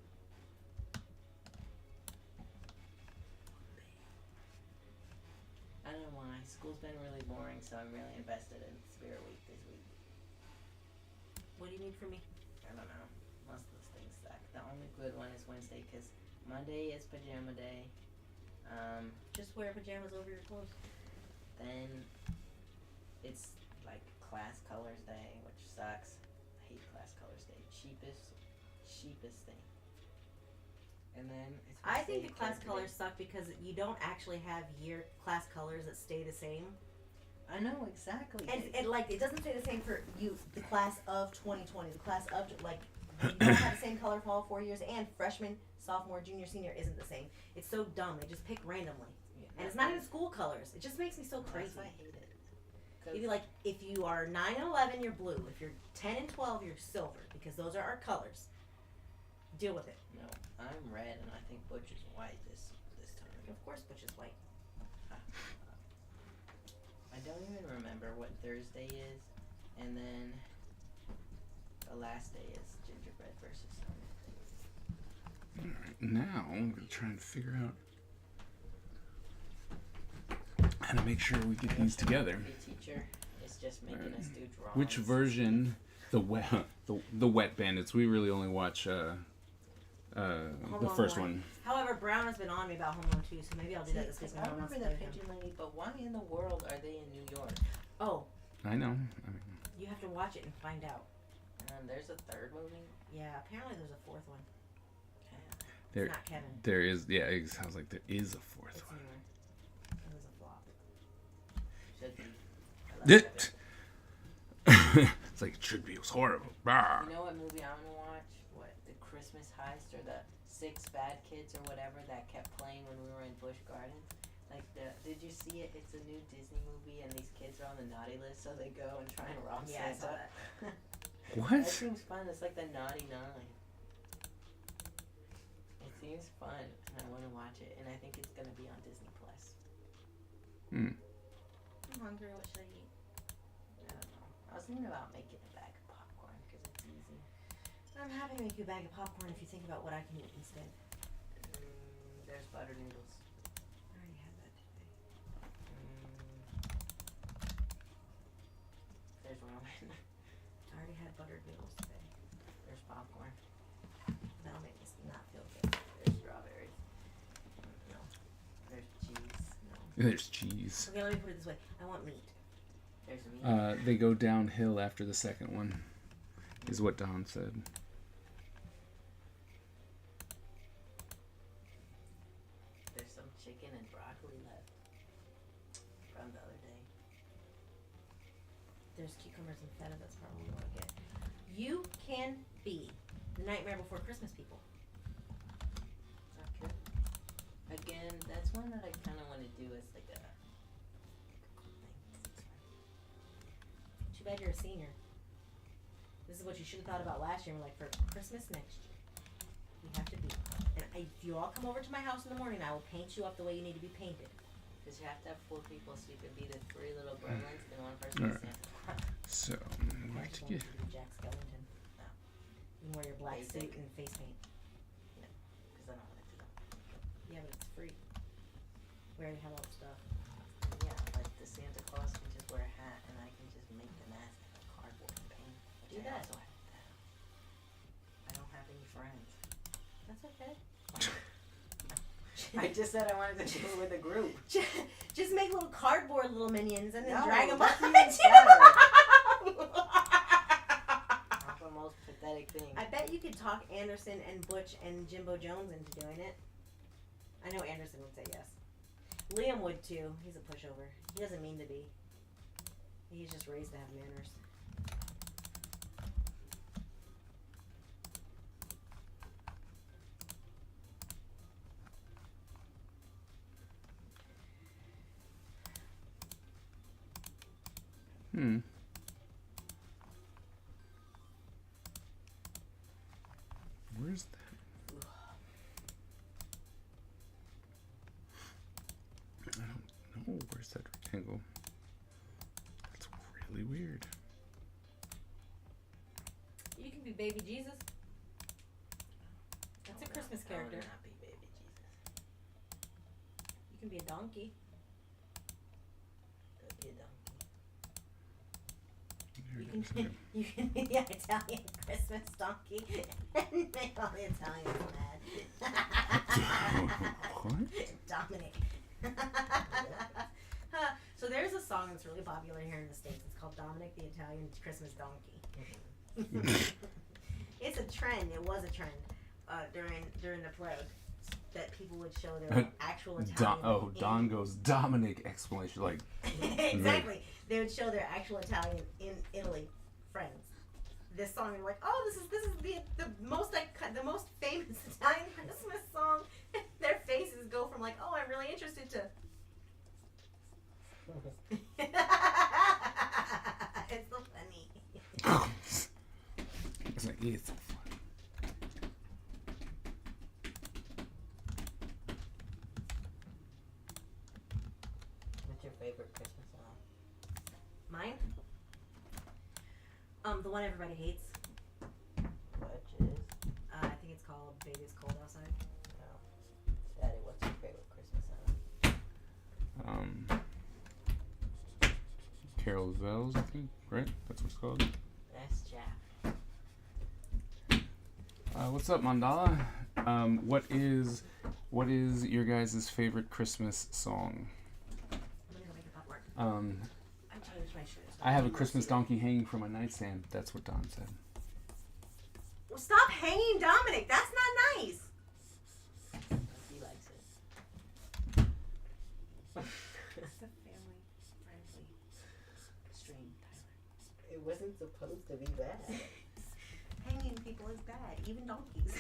I don't know why. School's been really boring, so I'm really invested in Spirit Week this week. What do you need from me? I don't know. Most of those things suck. The only good one is Wednesday, because Monday is pajama day. Just wear pajamas over your clothes. Then it's like class colors day, which sucks. I hate class colors day. Cheapest thing. And then it's I think the Wednesday, class character colors day. suck because you don't actually have year class colors that stay the same. I know exactly. And like it doesn't stay the same for you, the class of 2020, the class of like you don't have the same color for all 4 years, and freshman, sophomore, junior, senior isn't the same. It's so dumb. They just pick randomly, and it's not even school colors. It just makes me so crazy. That's why I hate it. If you like, if you are 9 and 11, you're blue. If you're 10 and 12, you're silver, because those are our colors. Deal with it. No, I'm red, and I think Butch is white this time. Of course, Butch is white. I don't even remember what Thursday is, and then the last day is gingerbread versus Sunday. Alright, now I'm gonna try and figure out how to make sure we get these together. The teacher is just making us do drawings. Which version? The wet bandits. We really only watch the Alone first one. one. However, Brown has been on me about Home Alone 2, so maybe I'll do that this week. I remember the pigeon lady, but why in the world are they in New York? Oh, I know. I mean, you have to watch it and find out. There's a third movie. Yeah, apparently there's a fourth one. There- It's not Kevin. there is. Yeah, it sounds like there is a fourth It's one. newer. It was a flop. Should be. I like It- that. It's like it should be. It was horrible. Bah. You know what movie I want to watch? What, the Christmas Heist or the Six Bad Kids or whatever that kept playing when we were in Busch Gardens? Like did you see it? It's a new Disney movie, and these kids are on the naughty list, so they go and try and rob Yeah, I Santa. saw that. What? That seems fun. It's like the Naughty Nine. It seems fun, and I want to watch it, and I think it's gonna be on Disney Plus. Hmm. I'm hungry. What should I eat? I don't know. I was thinking about making a bag of popcorn because it's easy. I'm happy to make you a bag of popcorn if you think about what I can eat instead. There's butter noodles. I already had that today. There's ramen. I already had buttered noodles today. There's popcorn. That'll make me not feel good. There's strawberries. No. There's cheese. No. There's cheese. Okay, let me put it this way. I want meat. There's meat. They go downhill after the second one, is what Don said. There's some chicken and broccoli left from the other day. There's cucumbers and feta. That's probably what I'll get. You can be the Nightmare Before Christmas people. Okay. Again, that's one that I kind of want to do as like a thing. Too bad you're a senior. This is what you should have thought about last year. We're like, for Christmas next year, you have to be. And if you all come over to my house in the morning, I will paint you up the way you need to be painted. Because you have to have 4 people so you can be the 3 little gremlins and one person is Alright. Santa Claus. So, where I to just want get? you to be Jack Skellington. No. You can wear your black Basic. suit and face paint. Because I don't want to do that. Yeah, but it's free. We already have all the stuff. Yeah, like the Santa Claus can just wear a hat and I can just make the mask out of cardboard and paint. Do Which I that. also have to have. I don't have any friends. That's okay. I just said I wanted to do it with a group. Just make little cardboard little minions and then No, drag them that's up. even better. That's the most pathetic thing. I bet you could talk Anderson and Butch and Jimbo Jones into doing it. I know Anderson would say yes. Liam would too. He's a pushover. He doesn't mean to be. He's just raised to have manners. Mm-mm. Where's that? I don't know. Where's that rectangle? That's really weird. You can be baby Jesus. That's a Christmas I would character. not be baby Jesus. You can be a donkey. Could be a donkey. There You it can is. be, you can be the Italian Christmas donkey and make all the Italians mad. What? Dominic. So there's a song that's really popular here in the States. It's called Dominic the Italian Christmas Donkey. It's a trend. It was a trend during the plague that people would show their actual Italian. Don goes Dominic explanation like Exactly. They would show their actual Italian in Italy friends. This song, they're like, oh, this is the most famous Italian Christmas song. Their faces go from like, oh, I'm really interested to. It's so funny. it's like it's so funny. What's your favorite Christmas song? Mine? The one everybody hates. Which is? I think it's called "Baby It's Cold Outside." No. Daddy, what's your favorite Christmas song? Carol of Bells, I think, right? That's what it's called. That's Jack. What's up, Mandala? What is your guys' favorite Christmas song? I'm gonna go make a popcorn. I changed my shirt. I have a Christmas donkey hanging from my nightstand. That's what Don said. Well, stop hanging, Dominic. That's not nice. He likes it. It's a family-friendly stream, Tyler. It wasn't supposed to be bad. Hanging people is bad, even donkeys.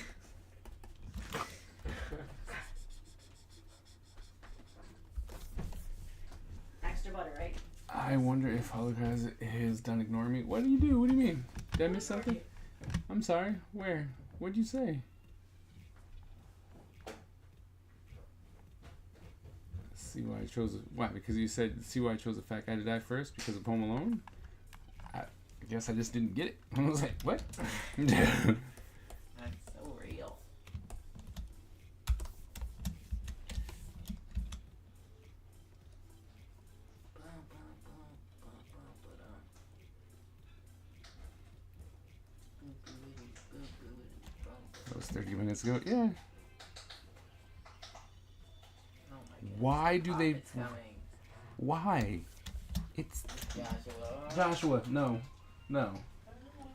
Extra butter, right? I wonder if all the guys is done ignoring me. What do you do? What do you mean? Did I miss something? I'm sorry. Where? What'd you say? See why I chose why? Because you said see why I chose a fat guy to die first because of Home Alone. I guess I just didn't get it. I was like, what? That's so real. That was 30 minutes ago. Yeah. Oh my goodness. Why do they? It's coming. Why? It's Joshua. Joshua. No.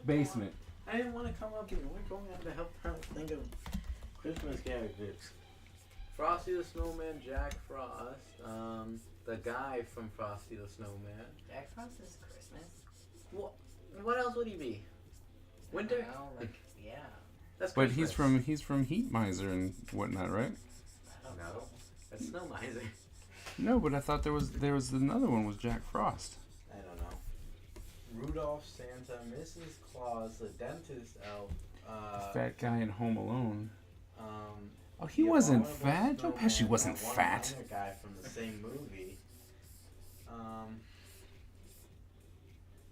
Basement. I didn't want to come up here. We're going out to help her think of Christmas characters. Frosty the Snowman, Jack Frost, the guy from Frosty the Snowman. Jack Frost is Christmas. What else would he be? Winter? No, like, yeah. That's But Christmas. he's from Heat Miser and whatnot, right? I don't No, know. that's Snow Miser. No, but I thought there was another one with Jack Frost. I don't know. Rudolph, Santa, Mrs. Claus, the dentist elf. Fat guy in Home Alone. Um, Oh, he the wasn't Abominable fat. Joe Snowman, Pesci wasn't that one fat. minor guy from the same movie.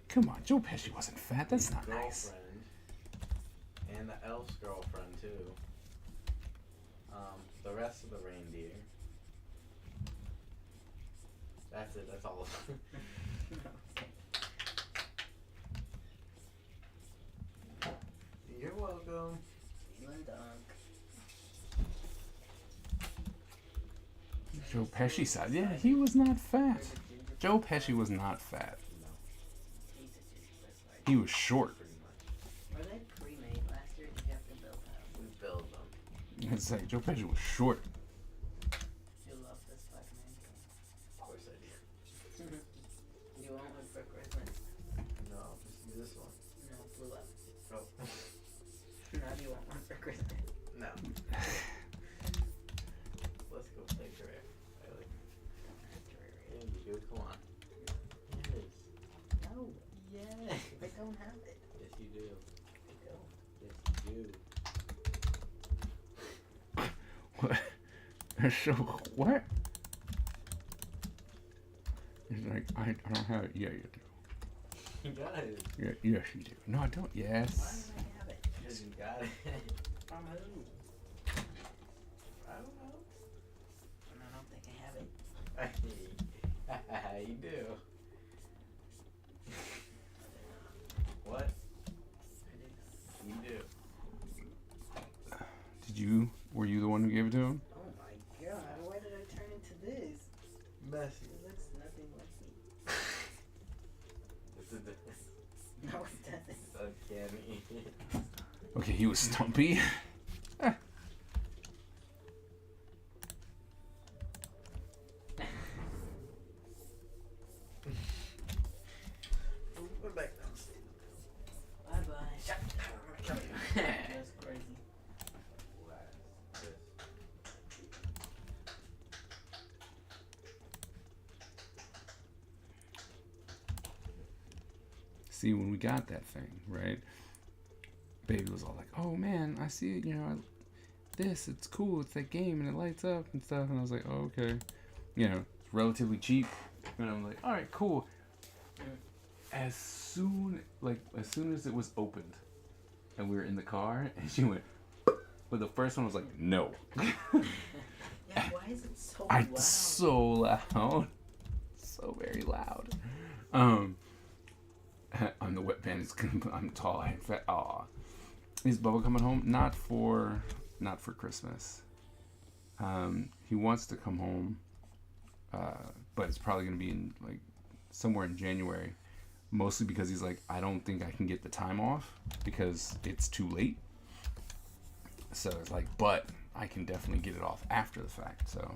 Come on, Joe Pesci wasn't fat. That's not girlfriend, nice. and the elf's girlfriend too. The rest of the reindeer. That's it. That's all of them. You're welcome. Slim dunk. Joe Pesci said, yeah, he was not fat. Joe Pesci was not fat. Jesus, that's like. He was short. Pretty much. Were they pre-made last year? Did you have to build them? We build them. It's like Joe Pesci was short. You love this Spider-Man game. Of course I do. You want one for Christmas? No, just use this one. No, blue up. Oh. Now do you want one for Christmas? No. Let's go play Terraria. I like. There you go. Come on. Yes. No. don't have it. Yes, you do. I don't. Yes, you do. What? So what? He's like, I don't have it. Yeah, you do. You got it. Yeah, yes, you do. No, I don't. Why Yes. don't I have it? Because you got it. From who? I don't know. And I don't think I have it. You do. What? I do not. You do. Did you? Were you the one who gave it to him? Oh my god, why did I turn into this? Messy. It looks nothing like me. It's a difference. No, it doesn't. It's uncanny. Okay, he was Stumpy. We're back downstairs. Bye bye. That's crazy. See, when we got that thing, right? Baby was all like, "Oh man, I see it. You know, it's cool. It's that game, and it lights up and stuff." And I was like, "Oh, okay." You know, it's relatively cheap, and I'm like, "All right, cool." As soon as it was opened, and we were in the car, and she went, but the first one was like, "No." Yeah, why is it so I loud? so loud, so very loud. I'm the wet bandits. I'm tall and fat. Aw. Is Bubba coming home? Not for Christmas. He wants to come home, but it's probably gonna be in like somewhere in January. Mostly because he's like, I don't think I can get the time off because it's too late. So it's like, but I can definitely get it off after the fact. So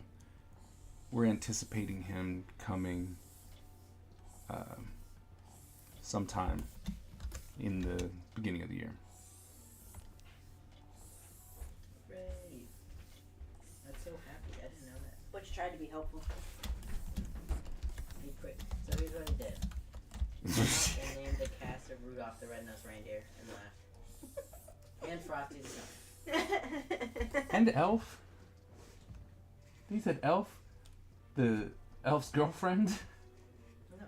we're anticipating him coming sometime in the beginning of the year. Great. I'm so happy. I didn't know that. But you tried to be helpful. He quit. So here's what he did. They named the cast of Rudolph the Red-Nosed Reindeer and laughed. And Frosty the Snowman. And Elf. He said Elf, the elf's girlfriend. No.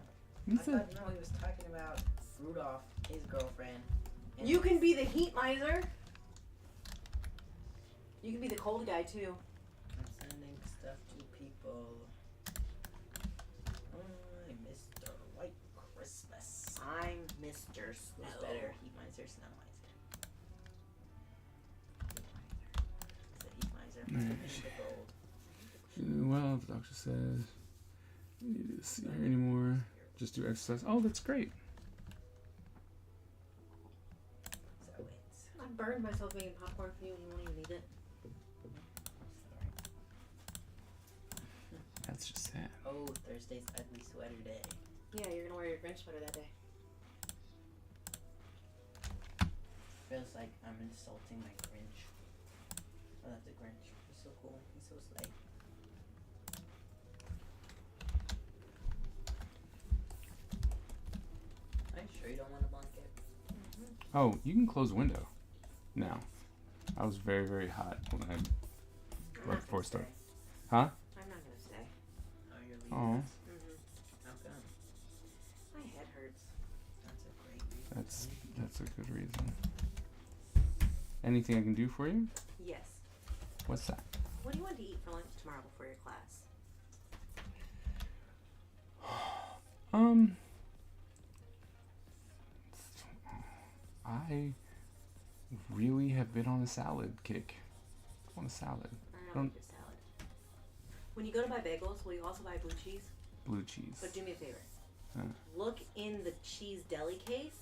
He I said thought, no, he was talking about Rudolph, his girlfriend. And You can be the heat miser. You can be the cold guy too. I'm sending stuff to people. I'm Mr. White Christmas. I'm Mr. Who's Snow. better, Heat Miser, Snow Miser? Heat Miser. Is it Heat Miser? Alright. Give me the gold. well, the doctor says you need to see her anymore. Just do exercise. Oh, that's great. So it's. I burned myself making popcorn for you and you won't even eat it. That's just sad. Oh, Thursday's Ugly Sweater Day. Yeah, you're gonna wear your Grinch sweater that day. Feels like I'm insulting my Grinch. I love the Grinch. He's so cool. He's so slay. Are you sure you don't want a blanket? Oh, you can close the window now. I was very, very hot when I I'm right not before gonna it started. stay. Huh? I'm not gonna stay. Oh, you're leaving Oh, us? Mm-hmm. How come? My head hurts. That's a great reason. that's a good reason. Anything I can do for you? Yes. What's that? What do you want to eat for lunch tomorrow before your class? I really have been on a salad kick. I want a salad. I Don't- don't like your salad. When you go to buy bagels, will you also buy blue cheese? Blue cheese. But do me a favor. Huh. Look in the cheese deli case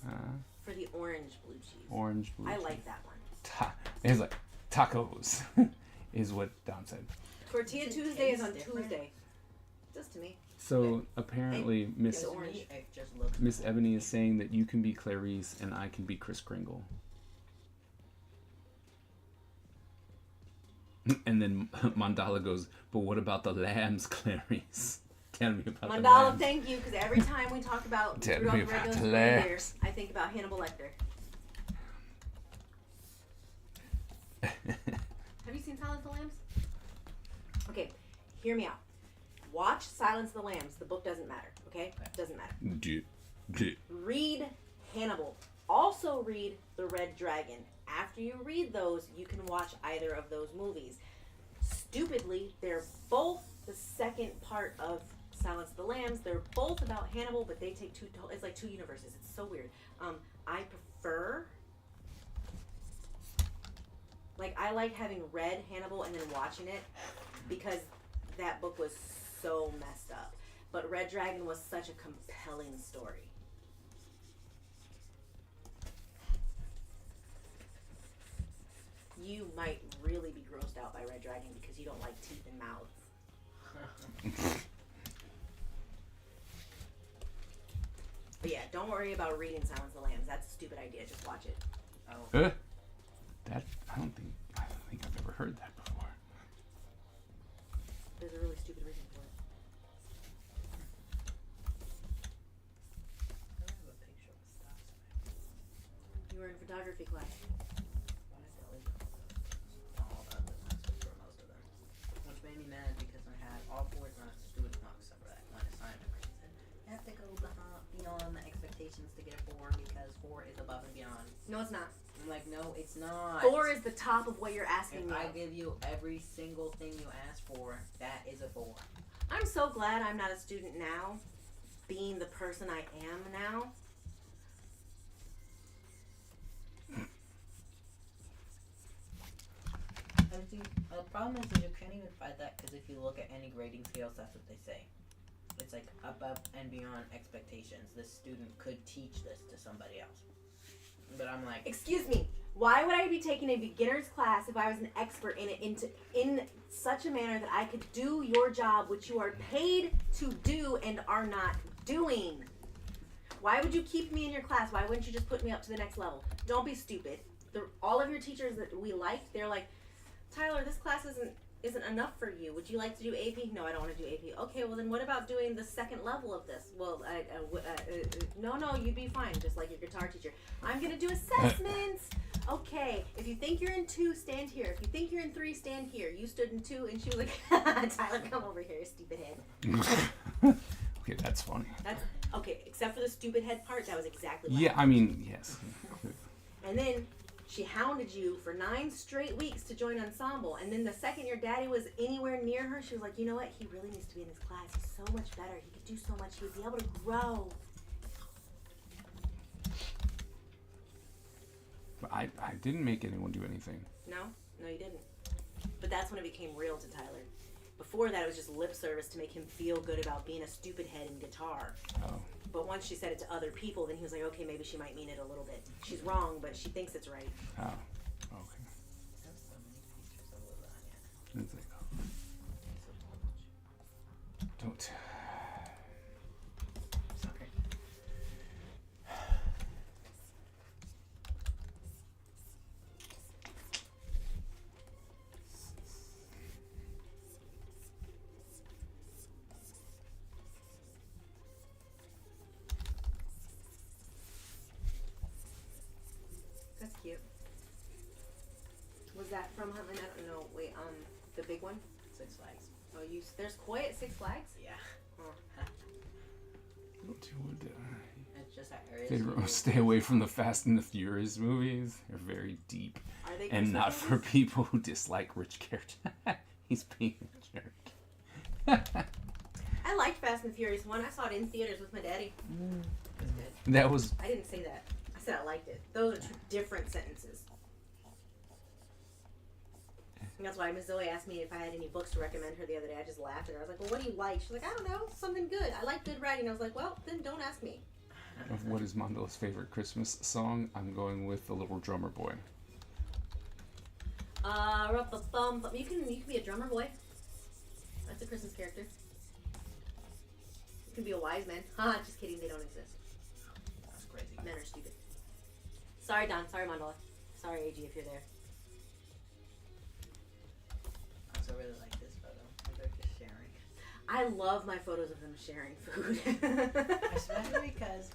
for the orange blue cheese. Orange blue I cheese. like that one. It's like tacos is what Don said. Tortilla Does it Tuesday is on taste different? Tuesday. Just to me. So apparently Miss It's orange. Me, it just looks Miss Ebony is saying that you can be Clarice and I can be Kris Kringle. And then Mandala goes, but what about the lambs, Clarice? Tell me about the Mandala, lambs. thank you, because every time we talk about Tell Rudolph me the about Red-Nosed the Reindeer, lambs. I think about Hannibal Lecter. Have you seen Silence of the Lambs? Okay, hear me out. Watch Silence of the Lambs. The book doesn't matter, okay? Doesn't matter. Read Hannibal. Also read The Red Dragon. After you read those, you can watch either of those movies. Stupidly, they're both the second part of Silence of the Lambs. They're both about Hannibal, but they take it's like two universes. It's so weird. I prefer, like, I like having read Hannibal and then watching it because that book was so messed up. But Red Dragon was such a compelling story. You might really be grossed out by Red Dragon because you don't like teeth and mouths. But yeah, don't worry about reading Silence of the Lambs. That's a stupid idea. Just watch it. Oh. That I don't think I've ever heard that before. There's a really stupid reason for it. I have a picture of a stop sign. You were in photography class. Why did I delete all of them? I switched for most of them. Which made me mad because I had all four students marks except for that one assignment where she said, you have to go beyond the expectations to get a 4 because 4 is above and beyond. No, it's not. I'm like, no, it's not. 4 is the top of what you're asking If me. I give you every single thing you ask for, that is a 4. I'm so glad I'm not a student now, being the person I am now. And see, the problem is that you can't even fight that because if you look at any grading scales, that's what they say. It's like above and beyond expectations. This student could teach this to somebody else. But I'm like, Excuse me. Why would I be taking a beginner's class if I was an expert in it in such a manner that I could do your job, which you are paid to do and are not doing? Why would you keep me in your class? Why wouldn't you just put me up to the next level? Don't be stupid. All of your teachers that we like, they're like, Tyler, this class isn't enough for you. Would you like to do AP? No, I don't want to do AP. Okay, well then what about doing the second level of this? Well, no, you'd be fine, just like your guitar teacher. I'm going to do assessments. Okay, if you think you're in 2, stand here. If you think you're in 3, stand here. You stood in 2, and she was like, Tyler, come over here, stupid head. Okay, that's funny. That's, okay, except for the stupid head part, that was exactly what Yeah, I mean, yes. And then she hounded you for 9 straight weeks to join ensemble. And then the second your daddy was anywhere near her, she was like, you know what? He really needs to be in this class. He's so much better. He could do so much. He would be able to grow. But I didn't make anyone do anything. No, you didn't. But that's when it became real to Tyler. Before that, it was just lip service to make him feel good about being a stupid head in guitar. Oh. But once she said it to other people, then he was like, okay, maybe she might mean it a little bit. She's wrong, but she thinks it's right. Oh. Okay. there's so many pictures of lasagna. It's like, So much. don't. Sorry. That's cute. Was that from Huntland? I don't know. Wait, the big one? 6 Flags. Oh, there's koi at Six Flags? Yeah. Don't you would, It's just that area. they stay away from the Fast and the Furious movies. They're very deep Are they and Christmas not for movies? people who dislike Rich Carrot. He's being a jerk. I liked Fast and the Furious 1. I saw it in theaters with my daddy. It was good. That was I didn't say that. I said I liked it. Those are 2 different sentences. And that's why Miss Zoe asked me if I had any books to recommend her the other day. I just laughed at her. I was like, well, what do you like? She's like, I don't know. Something good. I like good writing. I was like, well, then don't ask me. of what is Mondola's favorite Christmas song. I'm going with The Little Drummer Boy. You can be a drummer boy. That's a Christmas character. You can be a wise man. Haha, just kidding. They don't exist. That's crazy. Men are stupid. Sorry, Don. Sorry, Mondola. Sorry, AG, if you're there. I also really like this photo. They're just sharing. I love my photos of them sharing food. Especially because,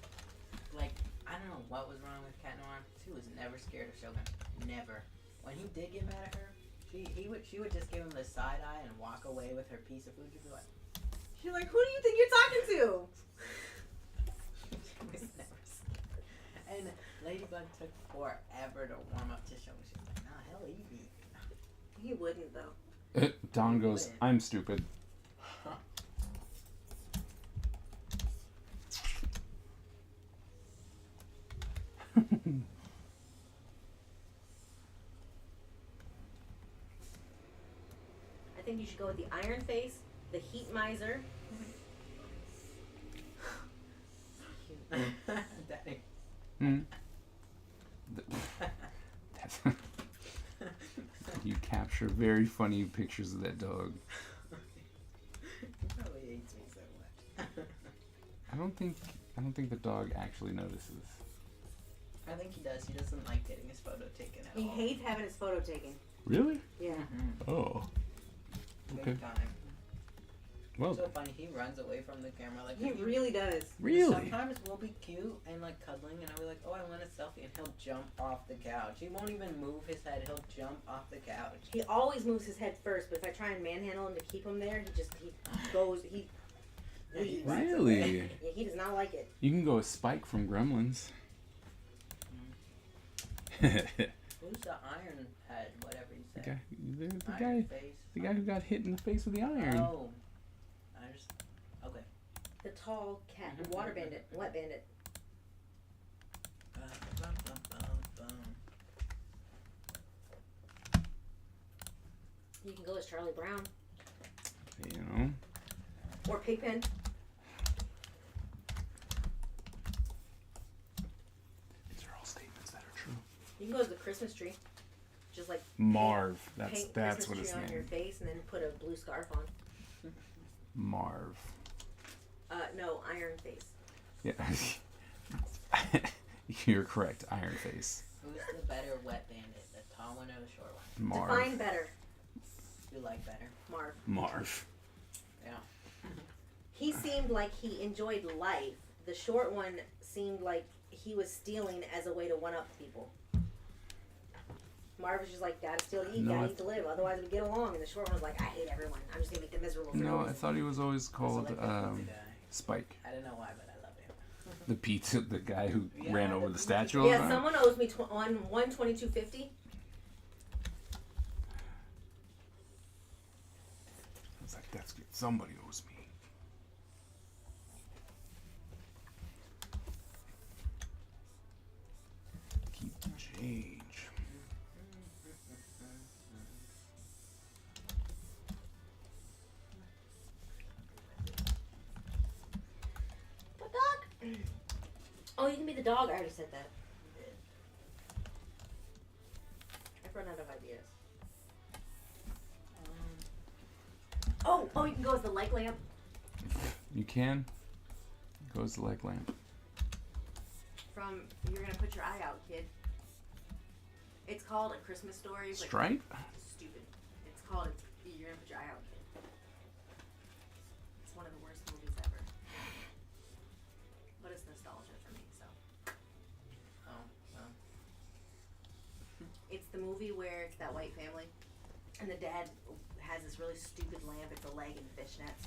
like, I don't know what was wrong with Cat Noir. She was never scared of Shogun. Never. When he did get mad at her, she would just give him the side eye and walk away with her piece of food. She'd be like, She's like, who do you think you're talking to? she was never scared. And Ladybug took forever to warm up to Shogun. She was like, nah, hell, eat me. He wouldn't though. Don goes, I'm stupid. I think you should go with the Iron Face, the Heat Miser. Daddy. Hmm. You capture very funny pictures of that dog. He probably hates me so much. I don't think the dog actually notices. I think he does. He doesn't like getting his photo taken at He all. hates having his photo taken. Really? Yeah. Mm-hmm. Oh. Okay. Big time. Well, So funny. He runs away from the camera like He if really does. really? Sometimes we'll be cute and like cuddling, and I'll be like, "Oh, I want a selfie," and he'll jump off the couch. He won't even move his head. He'll jump off the couch. He always moves his head first, but if I try and manhandle him to keep him there, he goes. He runs Really? away. yeah, he does not like it. You can go with Spike from Gremlins. Who's the Iron Head? Whatever you The said. guy, Iron Face. the guy who got hit in the face with the iron. Oh. I just. Okay. The tall cat, Mhm. water bandit, wet bandit. Bum, bum, bum, bum. You can go as Charlie Brown You know. or Pigpen. These are all statements that are true. You can go as the Christmas tree. Just like Marv. That's paint what Christmas his tree on your name. face and then put a blue scarf on. Marv. No, Iron Face. Yeah. You're correct. Iron Face. Who's the better wet bandit? The tall one or the short one? Marv. Define better, You like better? Marv. Marv. Yeah. He seemed like he enjoyed life. The short one seemed like he was stealing as a way to one-up people. Marv was just like, gotta steal to eat, No, gotta I- eat to live, otherwise we get along. And the short one was like, I hate everyone. I'm just gonna make them miserable for no No, I reason. thought he was always Also called like the pizza guy. Spike. I don't know why, but I love him. The pizza, the guy who Yeah, ran the over the pizza statue. guy. all the Yeah, time? someone owes me on 122.50. I was like, that's good. Somebody owes me. Keep the change. What dog? Oh, you can be the dog. I already said that. I've run out of ideas. Oh, you can go as the light lamp. You can. Goes the leg lamp. From You're Gonna Put Your Eye Out, Kid. It's called A Christmas Story. But Stripe? stupid. It's called You're Gonna Put Your Eye Out, Kid. It's one of the worst movies ever. But it's nostalgia for me, so. Oh, well. It's the movie where it's that white family, and the dad has this really stupid lamp. It's a leg and fishnets.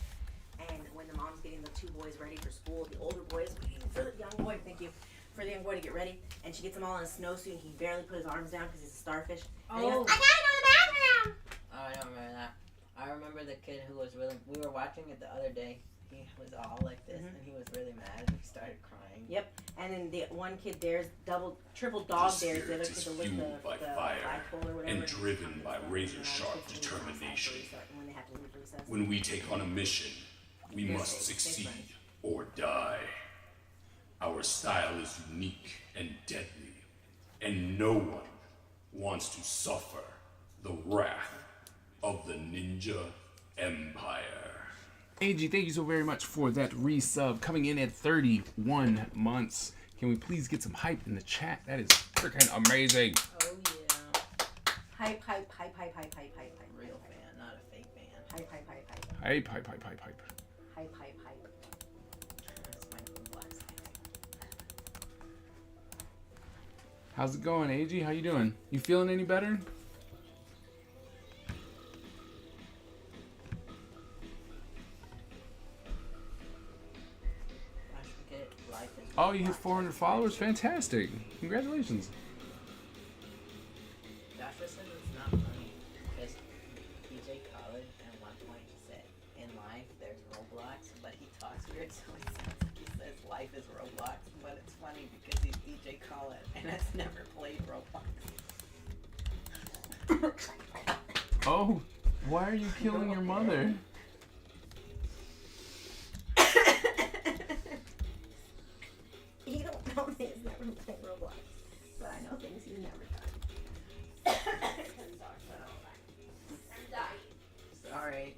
And when the mom's getting the two boys ready for school, the older boy is waiting for the young boy. Thank you. For the young boy to get ready, and she gets him all in a snowsuit. And he barely put his arms down because he's a starfish. And he goes, I gotta go to the bathroom. Oh, I don't remember that. I remember the kid who was really. We were watching it the other day. He was all like this, and he was really mad, and he started crying. Yep. And then the one kid dares triple dog The dares the other spirit kid is to lick the fueled by the fire flagpole or whatever. and driven by razor-sharp determination. When they have to leave recess. When we take on a mission, we must succeed or die. Our style is unique and deadly, and no one wants to suffer the wrath of the Ninja Empire. AG, thank you so very much for that resub. Coming in at 31 months. Can we please get some hype in the chat? That is freaking amazing. Oh yeah. Hype, hype, hype, hype, hype, hype, hype, hype. Real fan, not a fake fan. Hype, hype, hype, hype. Hype. Hype, hype, hype. That's my Roblox. How's it going, AG? How you doing? You feeling any better? I forget life is. Oh, you hit 400 followers? Fantastic. Congratulations. Joshua says it's not funny because DJ Khaled at one point said in life there's Roblox, but he talks weird, so it sounds like he says life is Roblox, but it's funny because he's DJ Khaled and has never played Roblox. Oh, why are you killing your mother? You don't know that he's never played Roblox, but I know things he's never done. I'm dying. Sorry.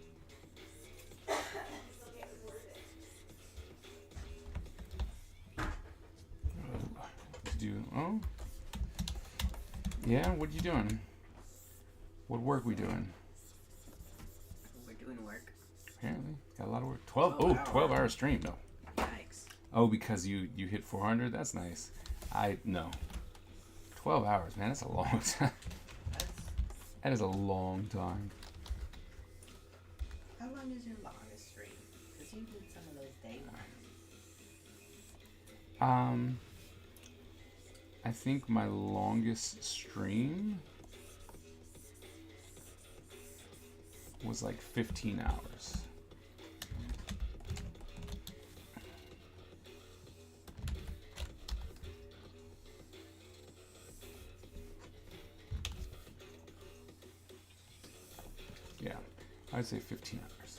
What you do? Oh, yeah. What you doing? What work we doing? We're doing work. Apparently, got a lot of work. 12. 12 Oh, 12-hour stream. No. Yikes. Oh, because you hit 400. That's nice. No. 12 hours, man. That's a long time. That's, That is a long time. how long is your longest stream? Because you did some of those day ones. I think my longest stream was like 15 hours. Yeah, I'd say 15 hours.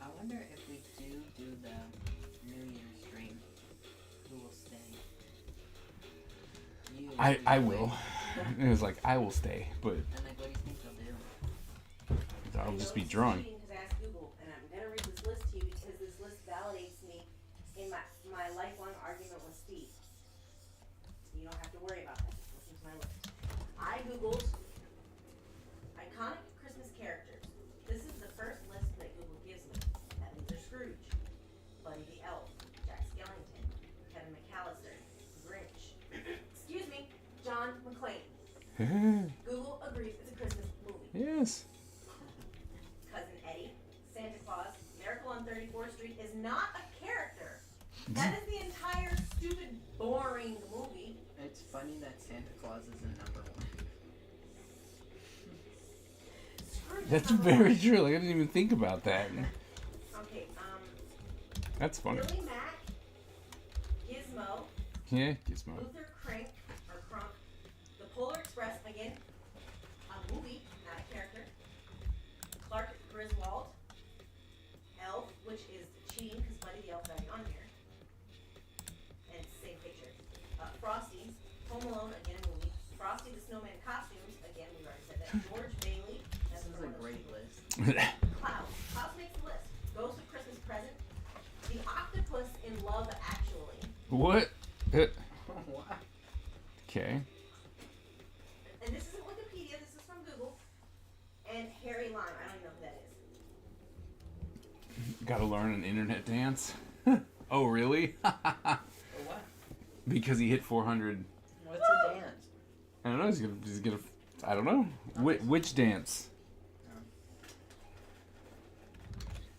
I wonder if we do the New Year's stream, who will stay? You. I will. It was like, I will stay, but And like, what do you think they'll do? I'll just be drunk. Because I asked Google, and I'm gonna read this list to you because this list validates me in my lifelong argument with Steve. You don't have to worry about that. Just listen to my list. I googled iconic Christmas characters. This is the first list that Google gives me. Ebenezer Scrooge, Buddy the Elf, Jack Skellington, Kevin McAllister, Grinch. Excuse me, John McClane. Google agrees it's a Christmas movie. Yes. Cousin Eddie, Santa Claus, Miracle on 34th Street is not a character. That is the entire stupid, boring movie. It's funny that Santa Claus isn't number one. Scrooge is That's number very one. true. Like, I didn't even think about that. Okay, That's funny. Billy Mack, Gizmo, Yeah, Gizmo. Luther Crink, or Crunk, The Polar Express, again, a movie, not a character. Clark Griswold, Elf, which is cheating because Buddy the Elf already on here. And it's the same picture. Frosty, Home Alone, again, a movie. Frosty the Snowman costumes, again, we already said that. George Bailey, This that's is another a one of great those. list. Klaus. Klaus makes the list. Ghost of Christmas Present. The Octopus in Love Actually. What? What? Okay. And this isn't Wikipedia, this is from Google. And Harry Lime. I don't even know who that is. Gotta learn an internet dance. Oh, really? For what? Because he hit 400. What's a dance? I don't know. He's gonna. I don't know. Which dance?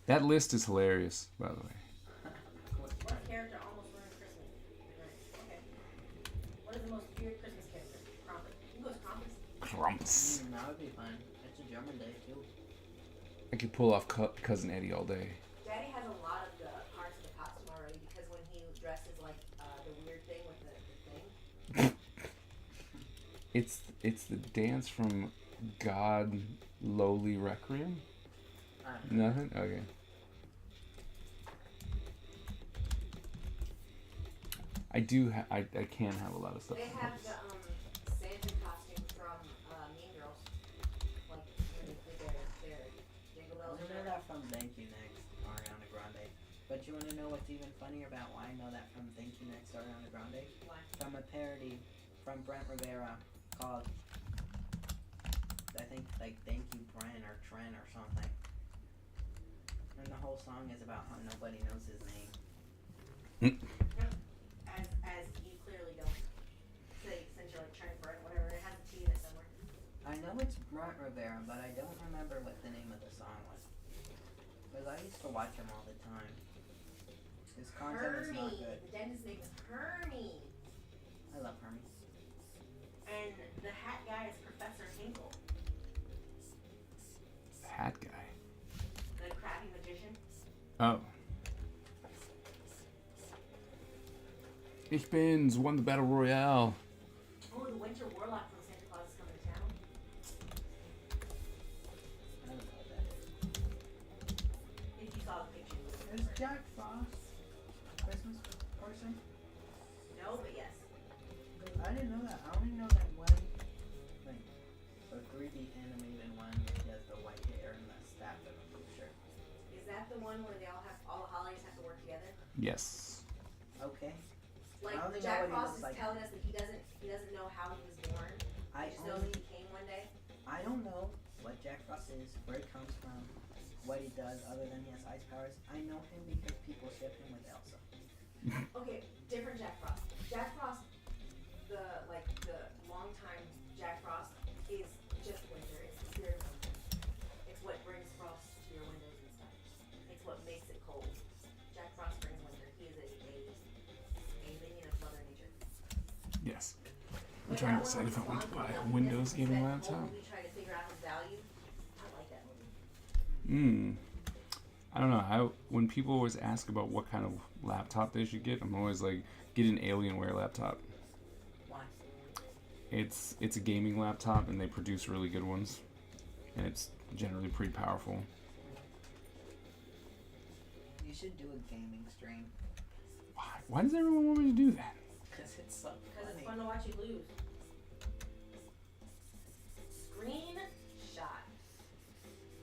That list is hilarious, by the way. What character almost ruined Christmas? Okay. What is the most feared Christmas character? Krampus. Who goes Krampus? Crumps. That would be fun. It's a German day too. I could pull off Cousin Eddie all day. Daddy has a lot of the parts of the costume already because when he dresses like the weird thing with the thing. It's the dance from God Lowly Requiem. Nothing. Okay. I do. I can have a lot of stuff. They have the Santa costume from Mean Girls. Like when they did their Jingle Bells. I know that from Thank You Next, Ariana Grande. But you want to know what's even funnier about why I know that from Thank You Next, Ariana Grande? Why? From a parody from Brent Rivera called, I think, like "Thank You, Brent" or Trent or something. And the whole song is about how nobody knows his name. As you clearly don't say, since you're like Trent Brent, whatever, it has a T in it somewhere. I know it's Brent Rivera, but I don't remember what the name of the song was. Because I used to watch him all the time. His content is not Hermie. good. The dentist's name is Hermie. I love Hermie. And the hat guy is Professor Hinkle, Hat guy. the crabby magician. Oh. Ich bin's won the battle royale. Oh, the Winter Warlock from Santa Claus is coming to town. I don't know what that is. If you saw the picture. Is Jack Frost a Christmas person? No, but yes. I didn't know that. I only know that one, like, a 3D animated one where he has the white hair and the staff and the blue shirt. Is that the one where they all the holidays have to work together? Yes. Okay. Like I only know Jack what he Frost looks is like. telling us that he doesn't know how he was born. I He just knows only, he came one day. I don't know what Jack Frost is, where he comes from, what he does other than he has ice powers. I know him because people ship him with Elsa. Okay, different Jack Frost. Jack Frost, the longtime Jack Frost is just winter. It's the spirit of winter. It's what brings frost to your windows and stuff. It's what makes it cold. Jack Frost brings winter. He is a minion of Mother Nature. Yes. I'm But trying to that decide one if I want to was buy long a enough Windows that gaming that laptop. whole movie tried to figure out his value. I like that movie. I don't know. When people always ask about what kind of laptop they should get, I'm always like, get an Alienware laptop. Why? It's a gaming laptop, and they produce really good ones, and it's generally pretty powerful. You should do a gaming stream. Why does everyone want me to do that? Because it's so Because it's funny. fun to watch you lose. Screen shot.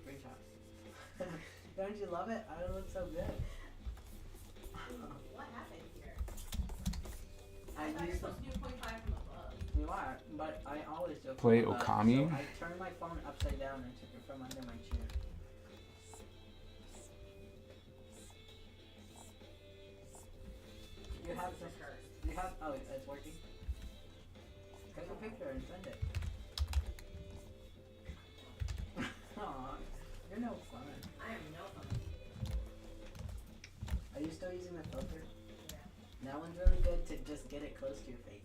Great job. Don't you love it? I look so good. What happened here? I I thought you're used to, supposed to do 0.5 from above. you are, but I always do. Play from above, Okami? So I turned my phone upside down and took it from under my chin. You have This some. is hers. You have. Oh, it's working. Take a picture and send it. Aw, you're no fun. I am no fun. Are you still using the filter? Yeah. That one's really good to just get it close to your face.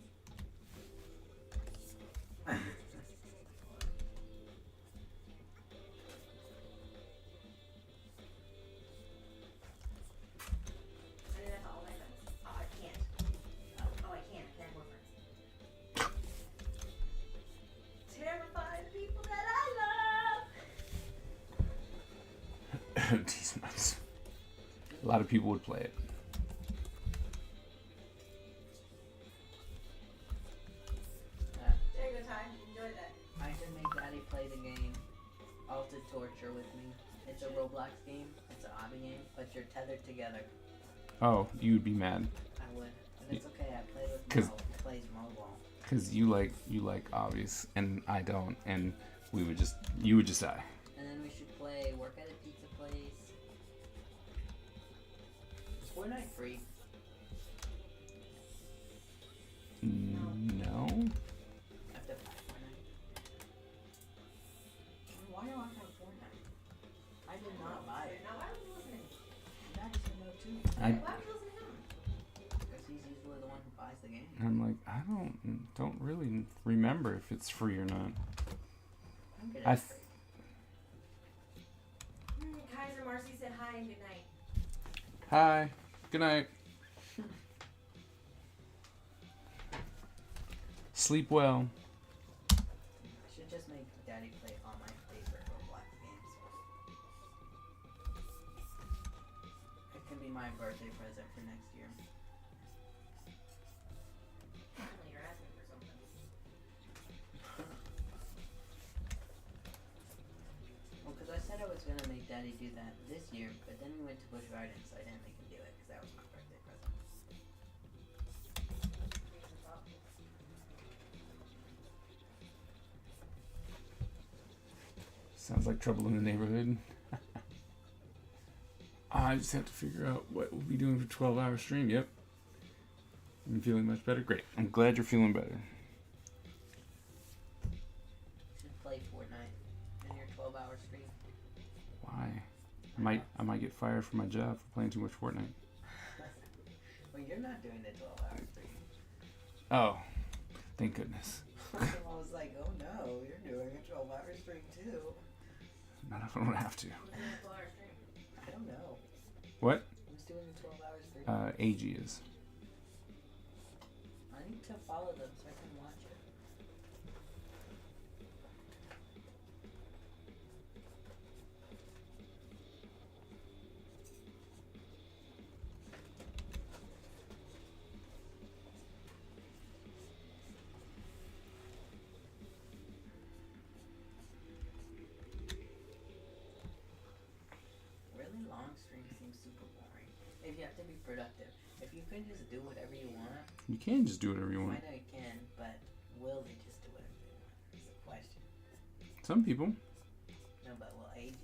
And then that's all my friends. Oh, I can't. Oh, I can't. I can't have more friends. Terrify the people that I love. These nuts. A lot of people would play it. There you go, Ty. Enjoy that. I can make Daddy play the game Altered Torture with me. It's a Roblox game. It's an obby game, but you're tethered together. Oh, you would be mad I would. But it's okay, I play with 'Cause- Mo, who plays mobile. because you like obvious, and I don't, and you would just die. And then we should play Work at a Pizza Place. Is Fortnite free? No. I have to buy Fortnite. Why do I have Fortnite? I did not buy it. Now, why would you listen to me? Daddy said no too. I- Why would you listen to him? Because he's usually the one who buys the game. I'm like, I don't really remember if it's free or not. I'm good I at th- free. Kaiser Marcy said hi and good night. Hi. Good night. Sleep well. I should just make Daddy play all my favorite Roblox games. It can be my birthday present for next year. Finally, you're asking for something. Well, because I said I was gonna make Daddy do that this year, but then we went to Busch Gardens, so I didn't make him do it because that was my birthday present. Reasons up. Sounds like trouble in the neighborhood. I just have to figure out what we'll be doing for 12-hour stream. Yep. I'm feeling much better. Great. I'm glad you're feeling better. Should play Fortnite in your 12-hour stream. Why? I might get fired from my job for playing too much Fortnite. Well, you're not doing the 12-hour stream. Oh, thank goodness. I was like, oh no, you're doing a 12-hour stream too. Not if I don't have to. Who's doing a 12-hour stream? I don't know. What? Who's doing the 12-hour stream? AG is. I need to follow them so I can watch it. Really long streams seem super boring. If you have to be productive. If you can just do whatever you want, You can just do whatever you I want. know you can, but will they just do whatever they want? Is the question. Some people. No, but will AG?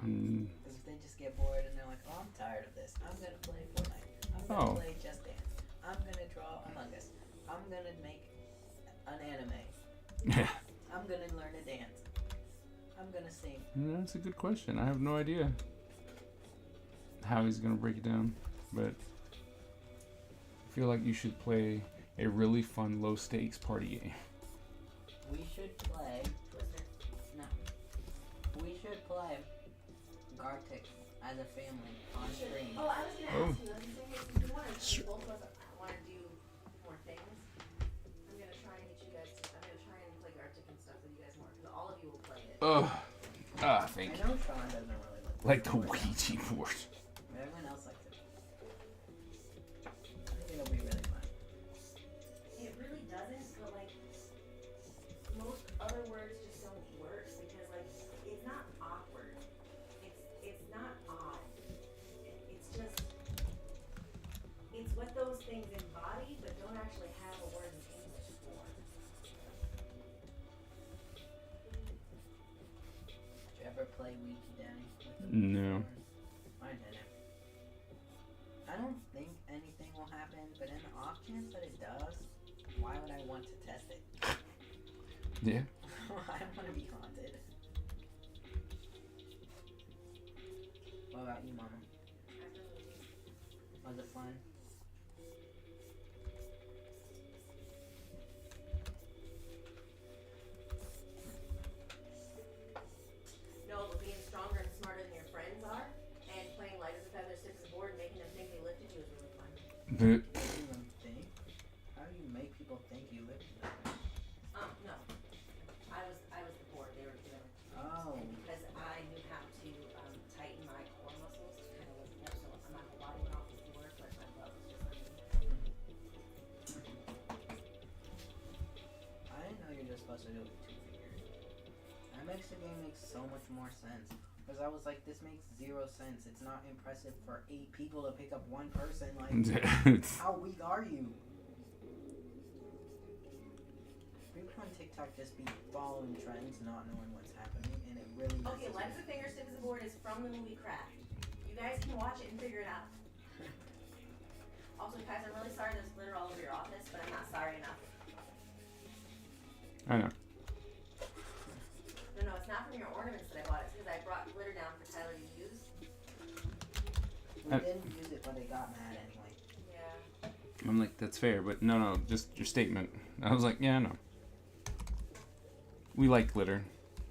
Mm, Because if they just get bored and they're like, oh, I'm tired of this. I'm going to play Fortnite. I'm going to Oh. play Just Dance. I'm going to draw Among Us. I'm going to make an anime. I'm going to learn to dance. I'm going to sing. That's a good question. I have no idea how he's going to break it down, but I feel like you should play a really fun low stakes party game. We should play. Twister. No. We should play Gartic as a family on stream. Oh, I was gonna Oh. ask you. I was saying, if you want to, both of us want to do more things. I'm gonna try and get you guys. I'm gonna try and play Arctic and stuff with you guys more, because all of you will play it. Ugh. Thank I you. know Sean doesn't really Like the Fortnite, Ouija board. but everyone else likes it. I think it'll be really fun. It really doesn't, but like most other words just don't work because like it's not awkward. It's not odd. It's just it's what those things embody, but don't actually have a word in English for. Did you ever play Ouija, Danny? No. I didn't. I don't think anything will happen, but in the off chance that it does, why would I want to test it? Yeah. I don't want to be haunted. What about you, Mama? Was it fun? No, but being stronger and smarter than your friends are, and playing light as a feather, stiff as a board, and making them think they lifted you is really fun. But Even think? How do you make people think you live? No. I was the board. They were Oh. and because I knew how to tighten my core muscles to kind of lift me up, so I'm not my body went off the floor, but my butt was just underneath. I didn't know you're just supposed to do it with 2 fingers. That makes the game make so much more sense. Because I was like, this makes 0 sense. It's not impressive for 8 people to pick up 1 person. Like, how weak are you? People on TikTok just be following trends, not knowing what's happening, and it really Okay, messes light with as a finger, stiff as a board is from the movie Crash. You guys can watch it and figure it out. Also, guys, I'm really sorry there's glitter all over your office, but I'm not sorry enough. I know. No, it's not from your ornaments that I bought. It's because I brought glitter down for Tyler to use. We didn't use it, but it got mad anyway. Yeah. I'm like, that's fair, but no, just your statement. I was like, yeah, no. We like glitter.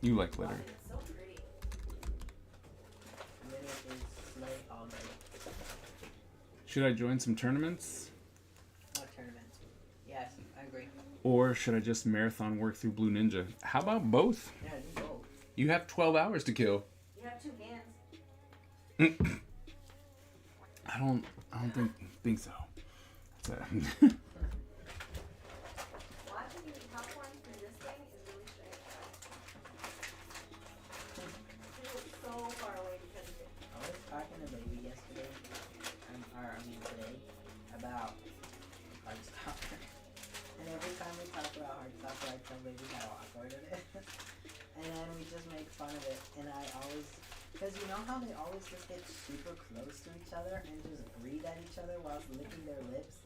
You like glitter. Oh, it's so pretty. Glitter is slay all day. Should I join some tournaments? What tournaments? Yes, I agree. Or should I just marathon work through Blue Ninja? How about both? Yeah, do both. You have 12 hours to kill. You have 2 hands. I don't think so. That's Watching you eat popcorn through this thing is really strange. I feel so far away because of it. I was talking to Baby yesterday, today, about Heartstopper. And every time we talk about Heartstopper, I tell Baby how awkward it is. And and then we just make fun of it. And I always, because you know how they always just get super close to each other and just breathe at each other while licking their lips?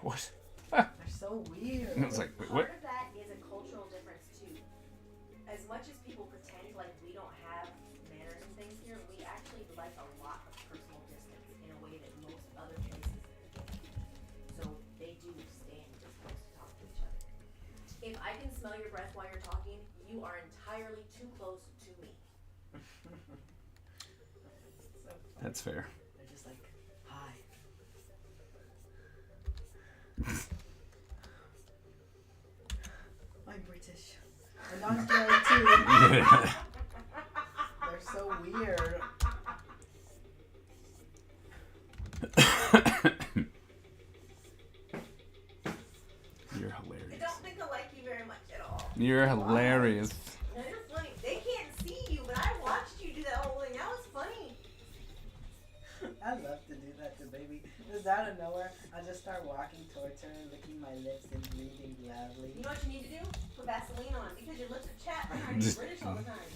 What? They're so weird. I was like, wait, what? Part of that is a cultural difference too. As much as people pretend like we don't have manners and things here, we actually like a lot of personal distance in a way that most other places don't. So they do stand just close to talk to each other. If I can smell your breath while you're talking, you are entirely too close to me. So That's fair. they're just like, hi. I'm British. And I'm gay too. They're so weird. You're I hilarious. don't think I like you very much at all. You're hilarious. No, you're funny. They can't see you, but I watched you do that whole thing. That was funny. I love to do that to baby. Just out of nowhere, I just start walking towards her and licking my lips and breathing loudly. You know what you need to do? Put Vaseline on because your lips are chapped. You're Just- British all the time.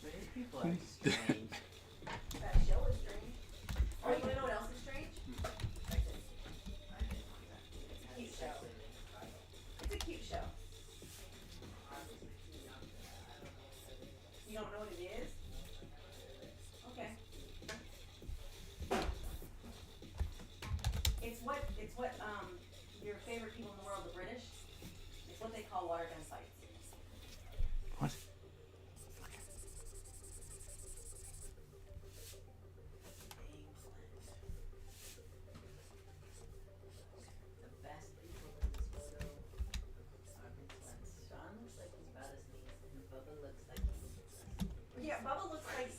British people are strange. That show is strange. Oh, you wanna know what else is strange? Cute show. It's a cute show. You don't know what it is? Okay. It's what your favorite people in the world, the British, it's what they call water gun sites. What? The best people in this photo are Vincent. Sean looks like he's about his knees, and Bubba looks like he's. Yeah, Bubba looks like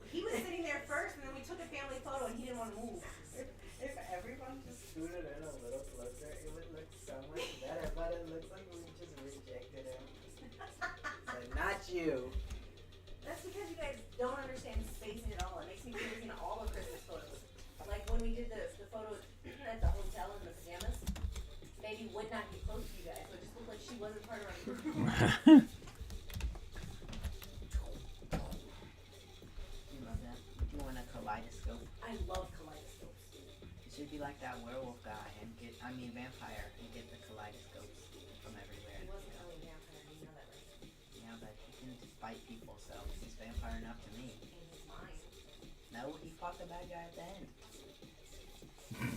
he was sitting there first, and then we took a family photo, and he didn't want to move. If everyone just scooted in a little closer, it would look so much better. But it looks like we just rejected him. Like, not you. That's because you guys don't understand spacing at all. It makes me feel like in all the Christmas photos. Like when we did the photo at the hotel in the pajamas, maybe would not get close to you guys, so it just looked like she wasn't part of our group. You love that? You want a kaleidoscope? I love kaleidoscopes. You should be like that werewolf guy and vampire and get the kaleidoscopes from everywhere. He wasn't really a vampire, you know that, right? Yeah, but he can fight people, so he's vampire enough to me. In his mind. No, he fought the bad guy at the end. Yes.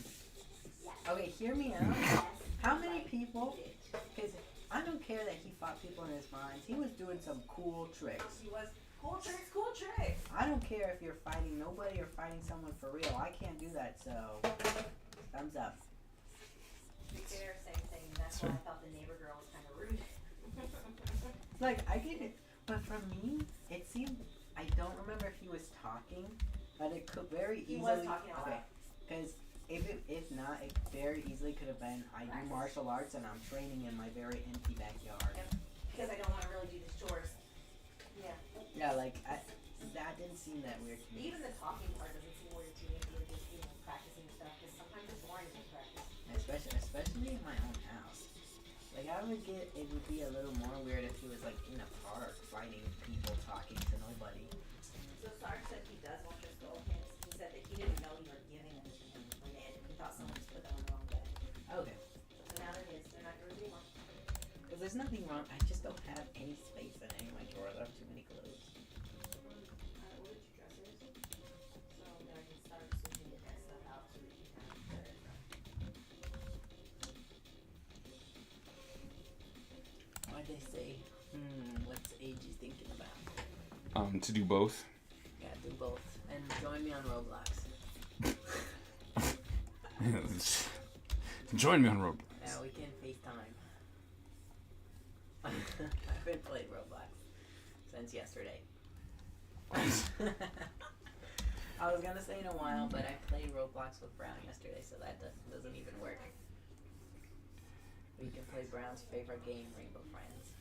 Okay, hear me out. Yes. How many people? He did. Because I don't care that he fought people in his mind. He was doing some cool tricks. He was cool tricks, cool tricks. I don't care if you're fighting nobody or fighting someone for real. I can't do that, so thumbs up. To be fair, same thing. That's why I thought the neighbor girl was kind of rude. Like, I get it. But for me, it seemed, I don't remember if he was talking, but it could very He easily. was talking out loud. Because if not, it very easily could have been, I do martial arts and I'm training in my very empty backyard. Yep. Because I don't want to really do the chores. Yeah. Yeah, like, that didn't seem that weird to me. Even the talking part doesn't seem weird to me if you're just, practicing stuff, because sometimes it's boring to practice. Especially in my own house. Like, it would be a little more weird if he was, like, in a park fighting people talking to nobody. So Sarge said he does want your skull pins. He said that he didn't know you were giving them to him when he thought someone just put them on the wrong bed. Okay. So now they're his. They're not yours anymore. Because there's nothing wrong. I just don't have any space in any of my drawers. I have too many clothes. I ordered you dressers. So that I can start switching that stuff out so that you can have better stuff. Why'd they say, what's AG thinking about? To do both. Yeah, do both. And join me on Roblox. Join me on Roblox. Yeah, we can FaceTime. I haven't played Roblox since yesterday. I was gonna say in a while, but I played Roblox with Brown yesterday, so that doesn't even work. We can play Brown's favorite game, Rainbow Friends.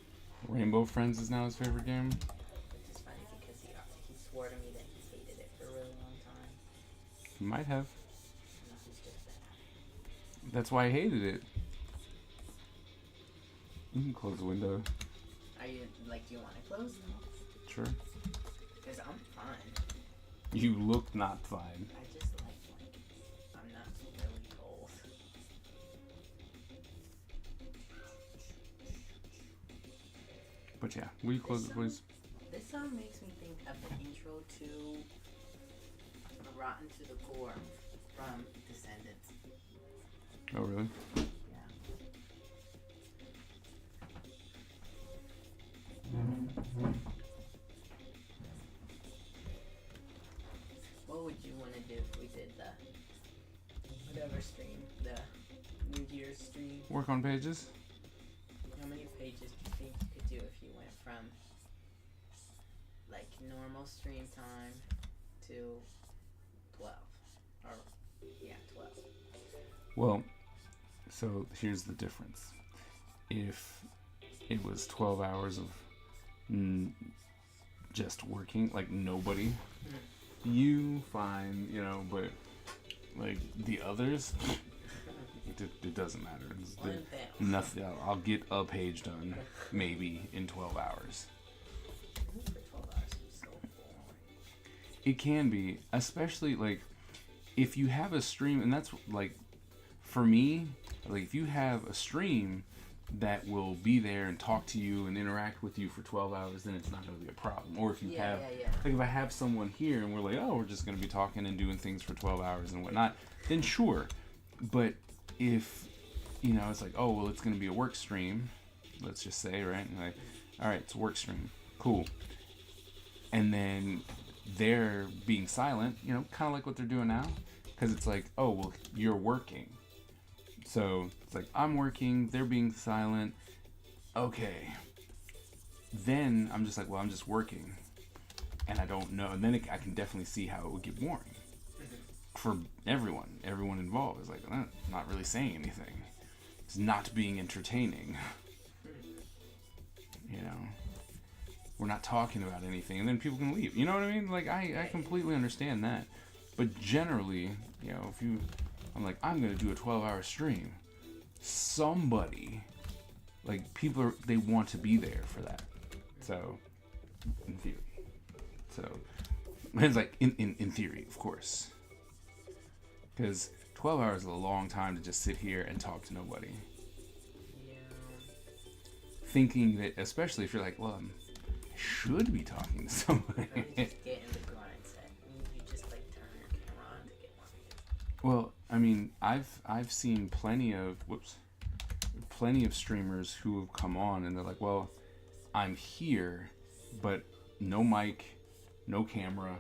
Rainbow Friends is now his favorite game. Which is funny because he swore to me that he hated it for a really long time. He might have. And he's just bad. That's why I hated it. You can close the window. Are you Like, do you want to close? Sure. Because I'm fine. You look not fine. I just like I'm not really cold. But yeah, will you close it, please? This song makes me think of the intro to Rotten to the Core from Descendants. Oh, really? Yeah. What would you want to do if we did the whatever stream, the New Year's stream? Work on pages? How many pages do you think you could do if you went from like normal stream time to 12? Or yeah, 12. Well, so here's the difference. If it was 12 hours of just working, like nobody, you fine, you know, but like the others, it doesn't matter. Nothing. I'll get a page done maybe in 12 hours. For 12 hours is so boring. It can be, especially like if you have a stream, and that's like for me, like if you have a stream that will be there and talk to you and interact with you for 12 hours, then it's not going to be a problem. Or if you have, like if I have someone here and we're like, oh, we're just going to be talking and doing things for 12 hours and whatnot, then sure. But if, you know, it's like, oh, well, it's going to be a work stream, let's just say, right? And like, all right, it's a work stream. Cool. And then they're being silent, you know, kind of like what they're doing now. Because it's like, oh, well, you're working. So it's like, I'm working, they're being silent. Okay. Then I'm just like, well, I'm just working. And I don't know. And then I can definitely see how it would get boring. For everyone involved. It's like, not really saying anything. It's not being entertaining. You know? We're not talking about anything. And then people can leave. You know what I mean? Like, I completely understand that. But generally, you know, I'm like, I'm going to do a 12-hour stream. Somebody, like, people they want to be there for that. So, in theory. So, it's like, in theory, of course. Because 12 hours is a long time to just sit here and talk to nobody. Yeah. Thinking that, especially if you're like, well, I should be talking to somebody. Or you just get in the grind set. You just like turn your camera on to get one. Well, I mean, I've seen plenty of streamers who have come on and they're like, well, I'm here, but no mic, no camera.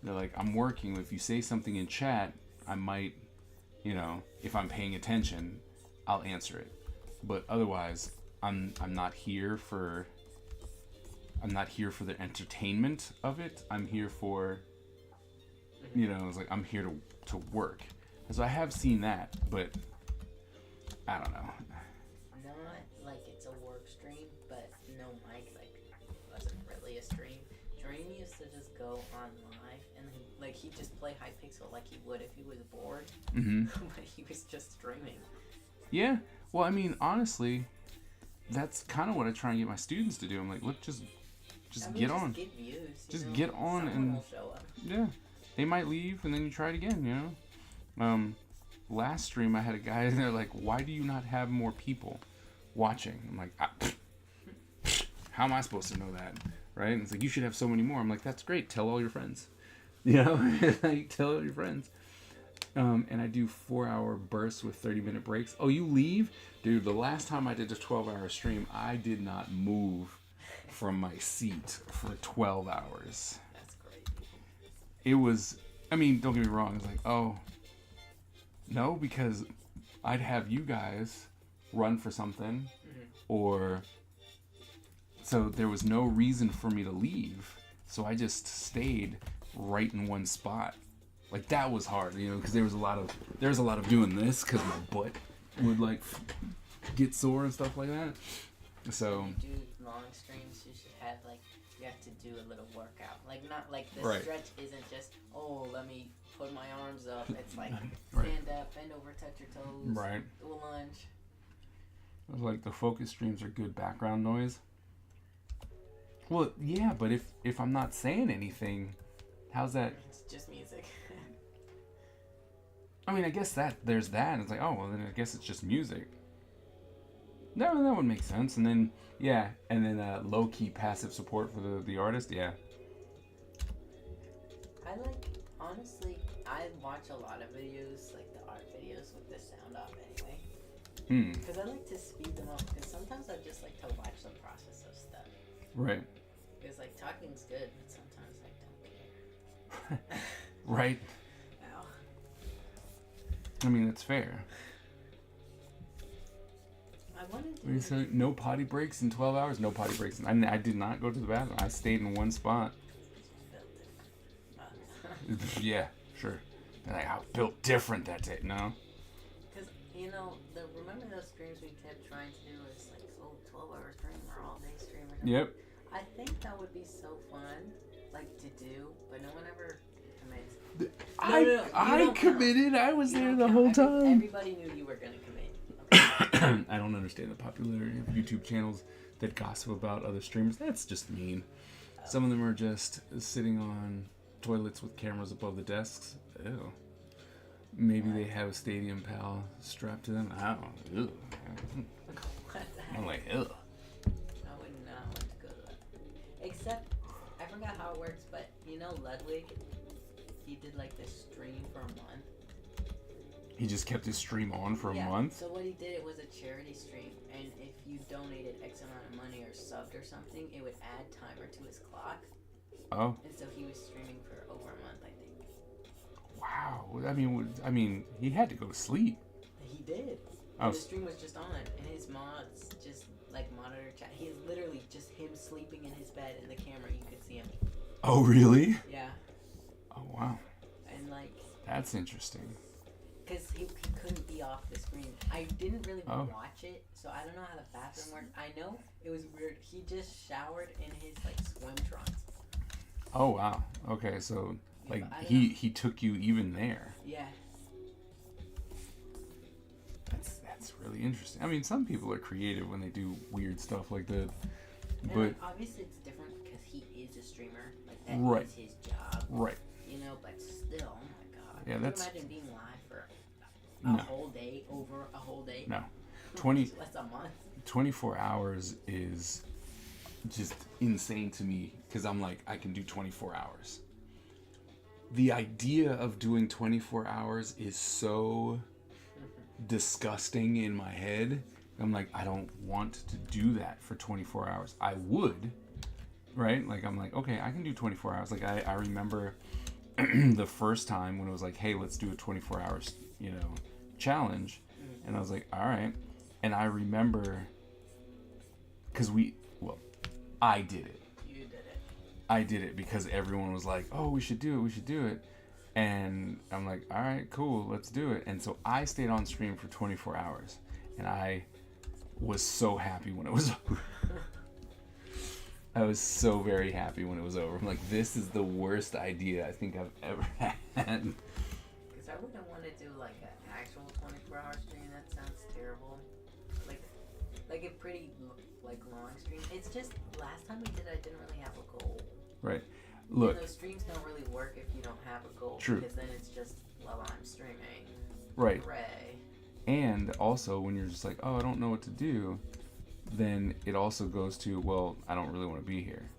They're like, I'm working. If you say something in chat, I might, you know, if I'm paying attention, I'll answer it. But otherwise, I'm not here for the entertainment of it. I'm here for, you know, it's like I'm here to work. So I have seen that, but I don't know. Not like it's a work stream, but no mic, like, wasn't really a stream. Dream used to just go on live, and then, like, he'd just play Hypixel like he would if he was bored. Mm-hmm. But he was just streaming. Yeah. Well, I mean, honestly, that's kind of what I try and get my students to do. I'm like, look, just get on. Get views, just get on. Someone And will show up. yeah, they might leave and then you try it again, you know. Last stream I had a guy and they're like, why do you not have more people watching? I'm like, how am I supposed to know that, right? And it's like, you should have so many more. I'm like, that's great, tell all your friends, you know. Like, tell all your friends. And I do 4-hour bursts with 30-minute breaks. Oh, you leave? Dude, the last time I did a 12-hour stream, I did not move from my seat for 12 hours. That's great. It was, I mean, don't get me wrong. It's like, oh, no, because I'd have you guys run for something, or, so there was no reason for me to leave. So I just stayed right in one spot. Like, that was hard, you know, because there was a lot of doing this because my butt would like get sore and stuff like that. So When you do long streams, you should have like, you have to do a little workout. Like, not like the Right. stretch isn't just, oh, let me put my arms up. It's like Right. stand up, bend over, touch your toes, right. do a lunge. I was like, the focus streams are good background noise. Well, yeah, but if I'm not saying anything, how's that? It's just music. I mean, I guess there's that, and it's like, oh, well, then I guess it's just music. No, that would make sense. And then, yeah, and then low-key passive support for the artist, yeah. Honestly, I watch a lot of videos, like the art videos with the sound off anyway. Because I like to speed them up, because sometimes I just like to watch the process of stuff. Right. Because, like, talking's good, but sometimes I don't care. Right. Ow. I mean, that's fair. I wanted What do you to... say? No potty breaks in 12 hours? No potty breaks. I did not go to the bathroom. I stayed in one spot. Yeah, sure. And I built different that day. No? Because, remember those streams we kept trying to do? It's like, 12-hour stream or all-day stream or something? Yep. I think that would be so fun, like, to do, but no one ever commits. I committed. I was there the whole time. Everybody knew you were going to commit. Okay. I don't understand the popularity of YouTube channels that gossip about other streamers. That's just mean. Some of them are just sitting on toilets with cameras above the desks. Ew. Maybe they have a Stadium Pal strapped to them. I don't know. Ew. What the heck? I'm like, ew. I would not want to go to that. Except, I forgot how it works, but Ludwig, he did like this stream for a month. He just kept his stream on for a month? So what he did, it was a charity stream, and if you donated X amount of money or subbed or something, it would add timer to his clock. Oh. And so he was streaming for over a month, I think. Wow. I mean, he had to go to sleep. He did. Oh. The stream was just on, and his mods just like monitor chat. He is literally just him sleeping in his bed, and the camera, you could see him. Oh, really? Yeah. Oh, wow. And like, That's interesting. because he couldn't be off the screen. I didn't really Oh. watch it, so I don't know how the bathroom worked. I know it was weird. He just showered in his like swim trunks. Oh, wow. Okay, so like but I don't he took you even there. Yeah. That's really interesting. I mean, some people are creative when they do weird stuff like that. And But like, obviously it's different because he is a streamer. Like that Right. is his job. right. But still, oh my god. Yeah, Can that's- you imagine being live for a No. whole day, over a whole day? No. 20 That's a month. 24 hours is just insane to me because I'm like, I can do 24 hours. The idea of doing 24 hours is so disgusting in my head. I'm like, I don't want to do that for 24 hours. I would, right? Like, I'm like, okay, I can do 24 hours. Like, I remember the first time when it was like, hey, let's do a 24 hours, challenge. And I was like, all right. And I remember, because I did it. You did it. I did it because everyone was like, oh, we should do it. And I'm like, all right, cool, let's do it. And so I stayed on stream for 24 hours. And I was so happy when it was over. I was so very happy when it was over. I'm like, this is the worst idea I think I've ever had. Because I wouldn't want to do like an actual 24-hour stream. That sounds terrible. Like a pretty long stream. It's just last time we did, I didn't really have a goal. Right. Look. And those streams don't really work if you don't have a goal. True. Because then it's just, well, I'm streaming. Right. Hooray. And also, when you're just like, oh, I don't know what to do, then it also goes to, well, I don't really want to be here.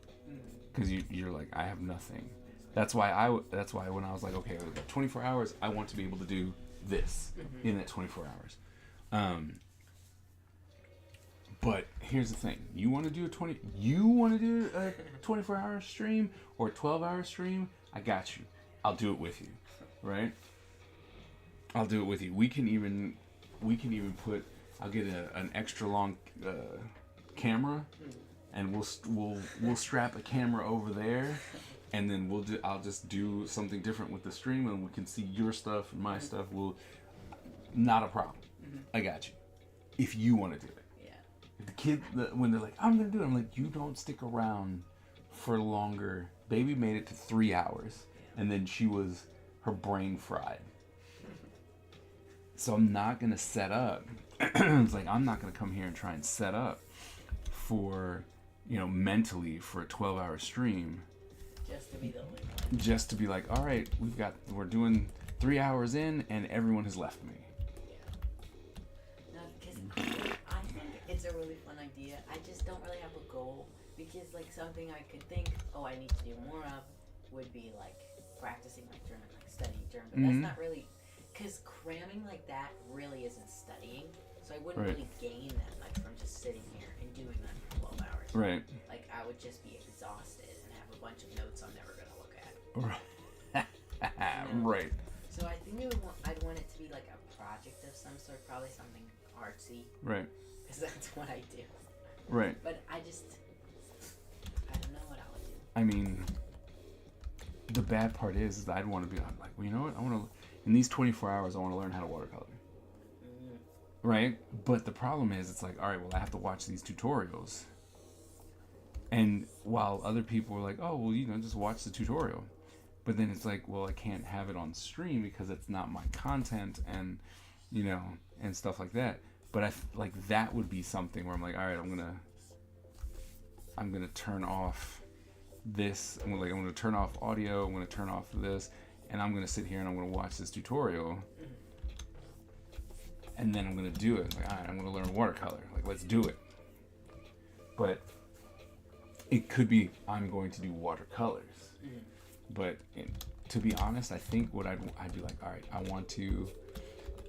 Because you're like, I have nothing. That's why when I was like, okay, 24 hours, I want to be able to do this in that 24 hours. But here's the thing: you want to do a 24-hour stream or a 12-hour stream? I got you. I'll do it with you, right? I'll do it with you. We can even put. I'll get an extra long camera, and we'll strap a camera over there, and then I'll just do something different with the stream, and we can see your stuff and my stuff. Not a problem. I got you. If you want to do it. The kid, when they're like, I'm gonna do it, I'm like, you don't stick around for longer. Baby made it to 3 hours, and then her brain fried. So I'm not gonna set up. It's like, I'm not gonna come here and try and set up for mentally for a 12-hour stream, Just to be the only one. just to be like, all right, we're doing 3 hours in and everyone has left me. No, because I think it's a really fun idea. I just don't really have a goal, because like something I could think, oh, I need to do more of, would be like practicing like German, like studying German. But Mhm. that's not really, because cramming like that really isn't studying. So I wouldn't Right. really gain that much from just sitting here and doing that for 12 hours. Right. Like I would just be exhausted and have a bunch of notes I'm never gonna look at. Right. So I think I'd want it to be like a project of some sort, probably something artsy, Right. because that's what I do. Right. But I don't know what I would do. I mean, the bad part is that I'd want to be like, well, you know what? I want to, in these 24 hours, I want to learn how to watercolor. Mm. Right? But the problem is, it's like, all right, well, I have to watch these tutorials. And while other people are like, oh, well, just watch the tutorial. But then it's like, well, I can't have it on stream because it's not my content and, and stuff like that. But that would be something where I'm like, all right, I'm going to turn off this. I'm going to turn off audio. I'm going to turn off this. And I'm going to sit here and I'm going to watch this tutorial. And then I'm going to do it. Like, all right, I'm going to learn watercolor. Like, let's do it. But it could be I'm going to do watercolors. But to be honest, I think what I'd be like, all right, I want to,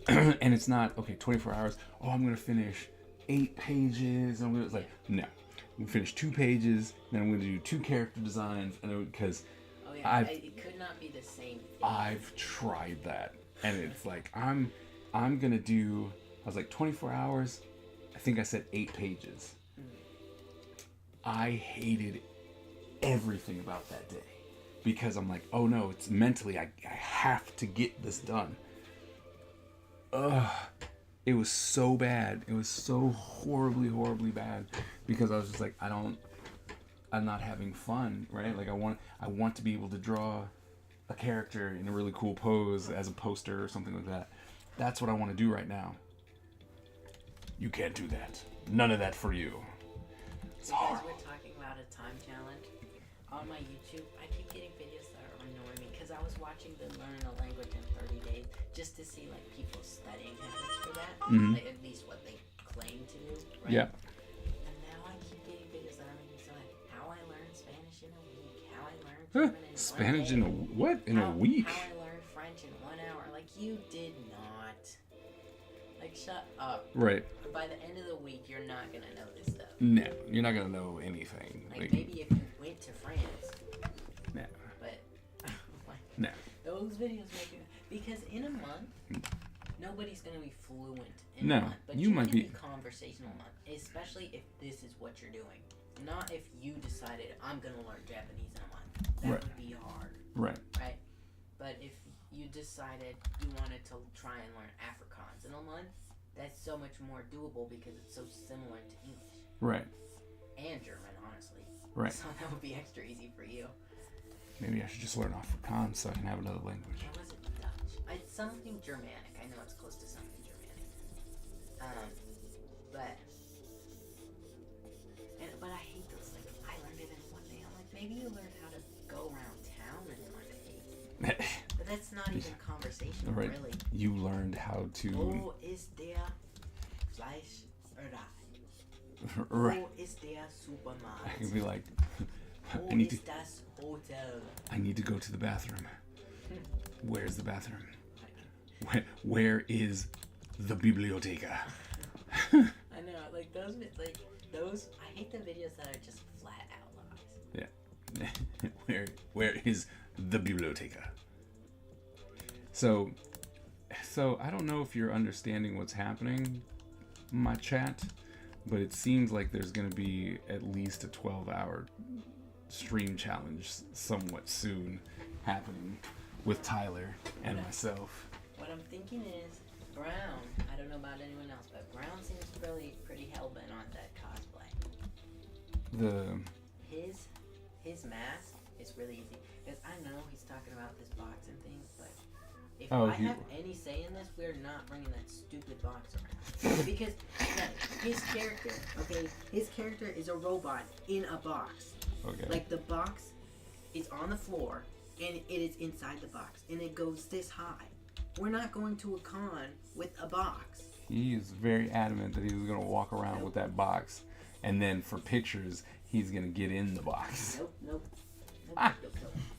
and it's not, okay, 24 hours, oh, I'm going to finish 8 pages. It's like, no, I'm going to finish 2 pages, then I'm going to do 2 character designs, and because Oh yeah, it could not be the same thing. I've tried that, and it's like, I'm going to do, I was like, 24 hours, I think I said 8 pages. I hated everything about that day. Because I'm like, oh no, it's mentally, I have to get this done. Ugh. It was so bad. It was so horribly, horribly bad. Because I was just like, I'm not having fun, right? Like I want to be able to draw a character in a really cool pose as a poster or something like that. That's what I want to do right now. You can't do that. None of that for you. It's Because horrible. we're talking about a time challenge on my YouTube, I keep getting videos that are annoying me because I was watching them learn a language in 30 days just to see like people's studying habits for that, like, at least what they claim to do. Right? Yeah. And now I keep getting videos that are making me so like how I learned Spanish in a week, how I learned German in Spanish 1 in day, a week? how I learned French in 1 hour. Like you did not. Like shut up. Right. By the end of the week, you're not gonna know this stuff. No, you're not gonna know anything. Like maybe if you went to France, no, but like, no. those videos make you, because in a month, nobody's gonna be fluent in No, a month, but you might can be- conversational month, especially if this is what you're doing. Not if you decided I'm gonna learn Japanese in a month. That Right. would be hard, Right. right? But if you decided you wanted to try and learn Afrikaans in a month, that's so much more doable because it's so similar to English Right. and German, honestly. Right. So that would be extra easy for you. Maybe I should just learn Afrikaans so I can have another language. Or was it Dutch? It's something Germanic. I know it's close to something Germanic. But I hate those. Like I learned it in 1 day. I'm like, maybe you learned how to go around town in 1 day. But that's not even conversational, Right. really. You learned how to. Wo ist der Fleischbereit? Right. Wo ist der I Supermarkt? can be like, Wo I need to. ist das Hotel? I need to go to the bathroom. Where's the bathroom? Where is the biblioteca? I know, like those. I hate the videos that are just flat out lies. Where is the biblioteca? So I don't know if you're understanding what's happening, my chat, but it seems like there's going to be at least a 12-hour stream challenge somewhat soon happening with Tyler and myself. What I'm thinking is Brown. I don't know about anyone else, but Brown seems pretty hellbent on that cosplay. His mask is really easy because I know he's talking about this boxing thing, but If Oh, I he- have any say in this, we're not bringing that stupid box around. Because his character is a robot in a box. Okay. Like the box is on the floor and it is inside the box and it goes this high. We're not going to a con with a box. He is very adamant that he was gonna walk around with that box, and then for pictures, he's gonna get in the box. Nope. Ah.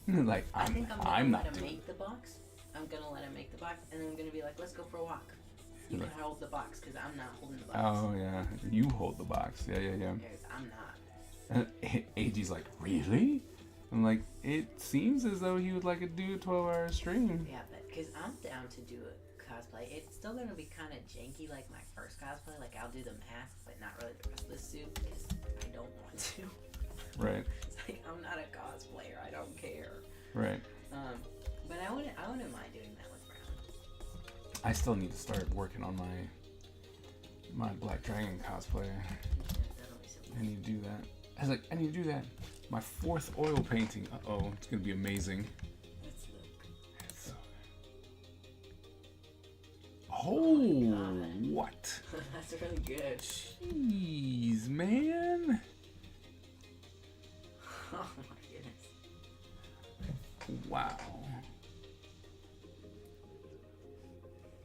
Nope. Like I I'm think I'm gonna not let him doing. make the box. I'm gonna let him make the box, and then I'm gonna be like, let's go for a walk. You can hold the box because I'm not holding the box. Oh yeah, you hold the box. Yeah. Because I'm not. AG's like, really? I'm like, it seems as though he would like to do a 12-hour stream. Yeah, but because I'm down to do a cosplay. It's still gonna be kind of janky, like my first cosplay. Like I'll do the mask, but not really the rest of the suit because I don't want to. Right. It's like I'm not a cosplayer. I don't care. Right. But I wouldn't mind doing that with Brown. I still need to start working on my Black Dragon cosplay. That'll be so I need to do that. I was like, I need to do that. My 4th oil painting. Uh-oh, it's gonna be amazing. Let's look. It's oh, God. what? That's really good. Jeez, man. Oh my goodness. Wow.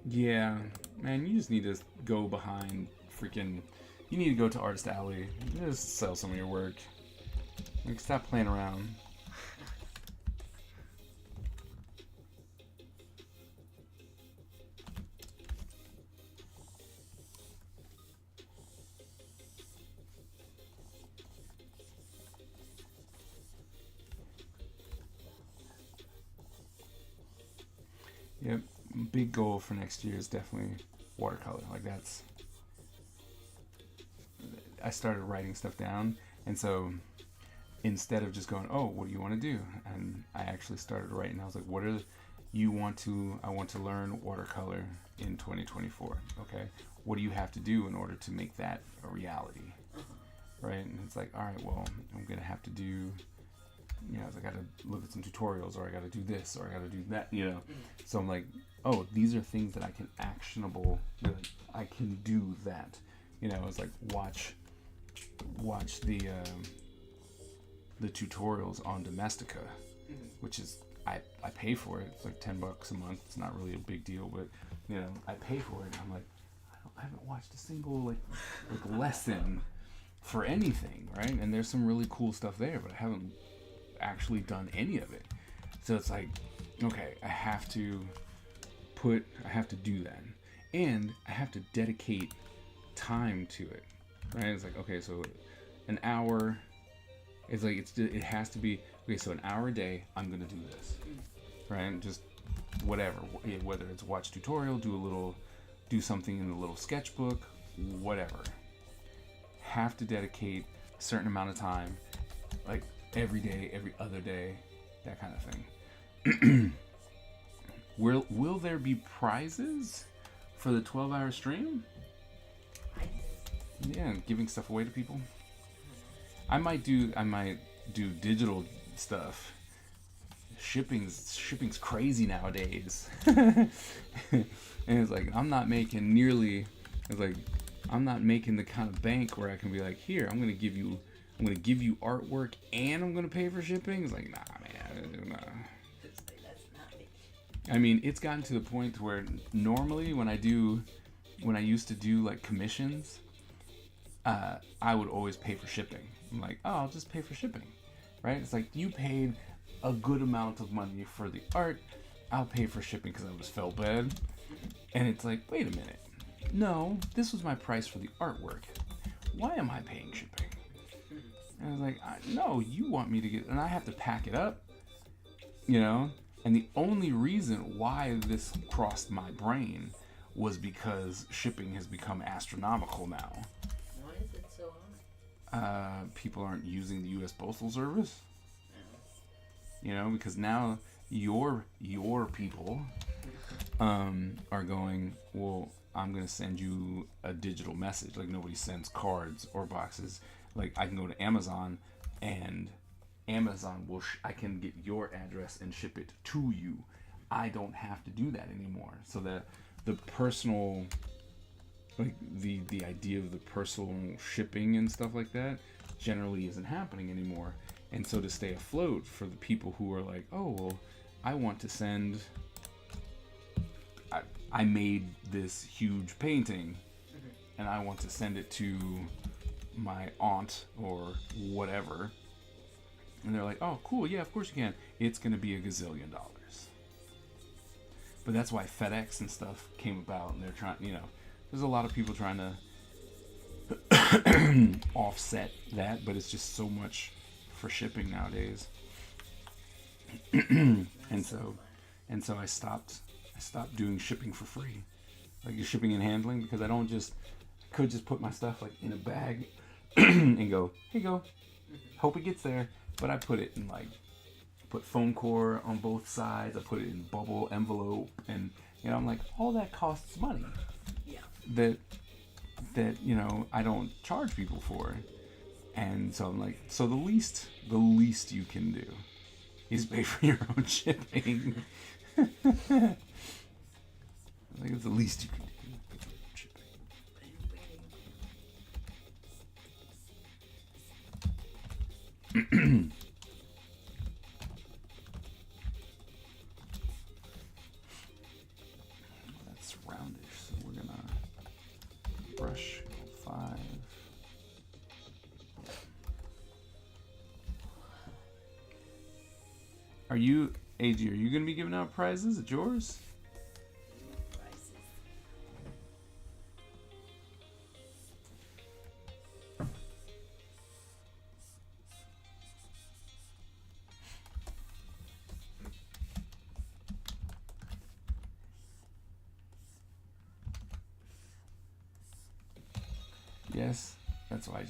Yeah, man, you just need to go behind freaking. You need to go to Artist Alley. Just sell some of your work. Like, stop playing around. Yep, big goal for next year is definitely watercolor. Like that's. I started writing stuff down, and so instead of just going, "Oh, what do you want to do?" and I actually started writing. I was like, "What are you want to? I want to learn watercolor in 2024. Okay, what do you have to do in order to make that a reality?" Right? And it's like, all right, well, I'm gonna have to do. You know, I got to look at some tutorials, or I got to do this, or I got to do that. You know, so I'm like, oh, these are things that I can actionable. That I can do that. You know, it's like watch the tutorials on Domestika, which is I pay for it. It's like $10 a month. It's not really a big deal, but you know, I pay for it. And I'm like, I haven't watched a single like lesson for anything, right? And there's some really cool stuff there, but I haven't actually done any of it. So it's like, okay, I have to do that, and I have to dedicate time to it, right? It's like, okay, so an hour. It's like it has to be okay. So an hour a day, I'm gonna do this, right? Just whatever, whether it's watch tutorial, do something in the little sketchbook, whatever. Have to dedicate a certain amount of time, like every day, every other day, that kind of thing. Will there be prizes for the 12-hour stream? Yeah, giving stuff away to people. I might do digital stuff. Shipping's crazy nowadays. And it's like I'm not making the kind of bank where I can be like, here, I'm gonna give you artwork and I'm gonna pay for shipping. It's like, nah, man, nah. That's not it. I mean, it's gotten to the point where normally when I used to do like commissions, I would always pay for shipping. I'm like, oh, I'll just pay for shipping, right? It's like, you paid a good amount of money for the art, I'll pay for shipping because I just felt bad. And it's like, wait a minute, no, this was my price for the artwork. Why am I paying shipping? And I was like, no, you want me to get, and I have to pack it up, you know? And the only reason why this crossed my brain was because shipping has become astronomical now. Why is it so high? People aren't using the U.S. Postal Service, you know, because now your people are going, well, I'm going to send you a digital message. Like, nobody sends cards or boxes. Like, I can go to Amazon, and Amazon will I can get your address and ship it to you. I don't have to do that anymore. So the personal, like the idea of the personal shipping and stuff like that generally isn't happening anymore. And so to stay afloat for the people who are like, oh, well, I want to send, I made this huge painting and I want to send it to my aunt or whatever. And they're like, oh, cool, yeah, of course you can. It's going to be $1 gazillion. But that's why FedEx and stuff came about, and they're trying, there's a lot of people trying to offset that, but it's just so much for shipping nowadays. and so I stopped doing shipping for free, like your shipping and handling, because I could just put my stuff like in a bag and go, here you go, hope it gets there. But I put it in put foam core on both sides. I put it in bubble envelope, and I'm like, all that costs money. Yeah. That I don't charge people for, and so I'm like, so the least you can do is pay for your own shipping. I think it's the least you can do. Pay for your own shipping. That's roundish, so we're gonna brush 5. Are you, AG, are you gonna be giving out prizes at yours? Prices. Yes, that's what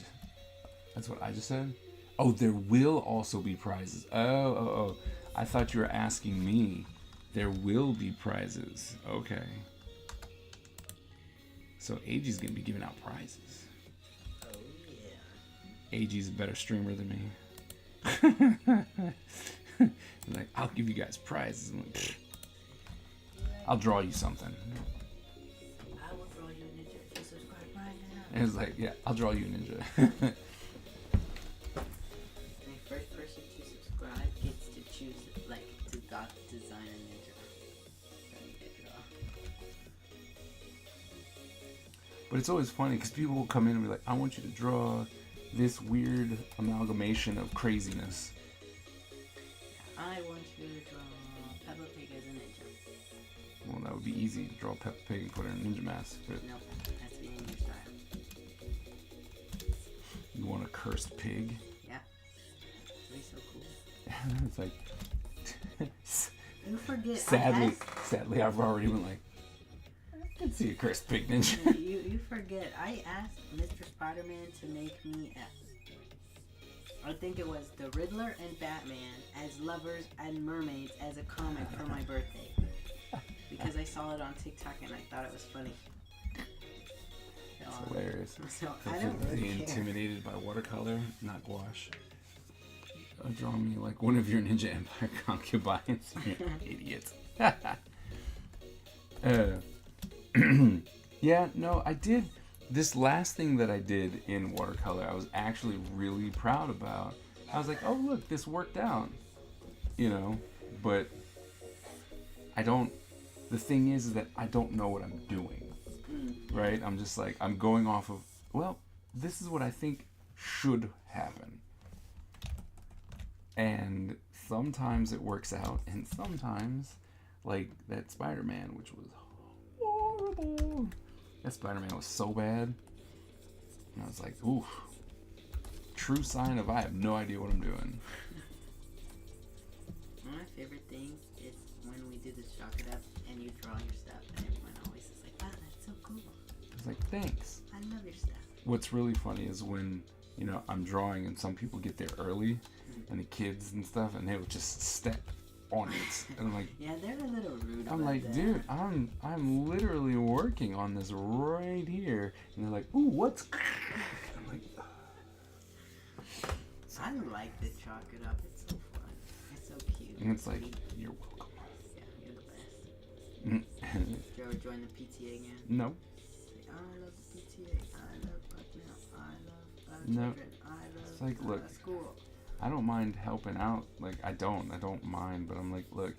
I just said. Oh, there will also be prizes. Oh. I thought you were asking me. There will be prizes. Okay. So AG's gonna be giving out prizes. Oh yeah. AG's a better streamer than me. Like, I'll give you guys prizes. I'm like, pfft. I'll draw you something. I will draw you a ninja if you subscribe right now. And it's like, yeah, I'll draw you a ninja. The first person to subscribe gets to choose, to design a ninja. So you get to draw. But it's always funny because people will come in and be like, I want you to draw this weird amalgamation of craziness. I want you to draw Peppa Pig as a ninja. Well, that would be easy to draw Peppa Pig and put her in a ninja mask. But Nope, has to be in your style. you want a cursed pig? Yeah. It'd be so cool. It's like, You forget. sadly, I've already been like, I can see a cursed pig ninja. You forget. I asked Mr. Spider-Man to make me I think it was the Riddler and Batman as lovers and mermaids as a comic for my birthday. Because I saw it on TikTok and I thought it was funny. So, It's hilarious. So I don't Be really care. intimidated by watercolor, not gouache. Draw me like one of your Ninja Empire concubines. You idiot. Yeah, no, I did. This last thing that I did in watercolor, I was actually really proud about. I was like, oh, look, this worked out. But the thing is that I don't know what I'm doing. Right? I'm just like, I'm going off of, well, this is what I think should happen. And sometimes it works out, and sometimes, like that Spider-Man, which was horrible. That Spider-Man was so bad. And I was like, ooh. True sign of I have no idea what I'm doing. One of my favorite things is when we do the chalk it up and you draw your stuff and everyone always is like, wow, that's so cool. I was like, thanks. I love your stuff. What's really funny is when, I'm drawing and some people get there early, and the kids and stuff, and they will just step on it. And I'm like, Yeah, they're a little rude. I'm about like, that. dude, I'm literally working on this right here. And they're like, ooh, what's... I'm like, I like the chalk it up. It's so fun. It's so cute. and it's like, you're welcome. Yeah, you're the best. Mm. Did you ever join the PTA again? No. Say, I love the PTA. I love Bucknell. I love No. children. I love It's like, look, school. I don't mind helping out. Like, I don't mind, but I'm like, look,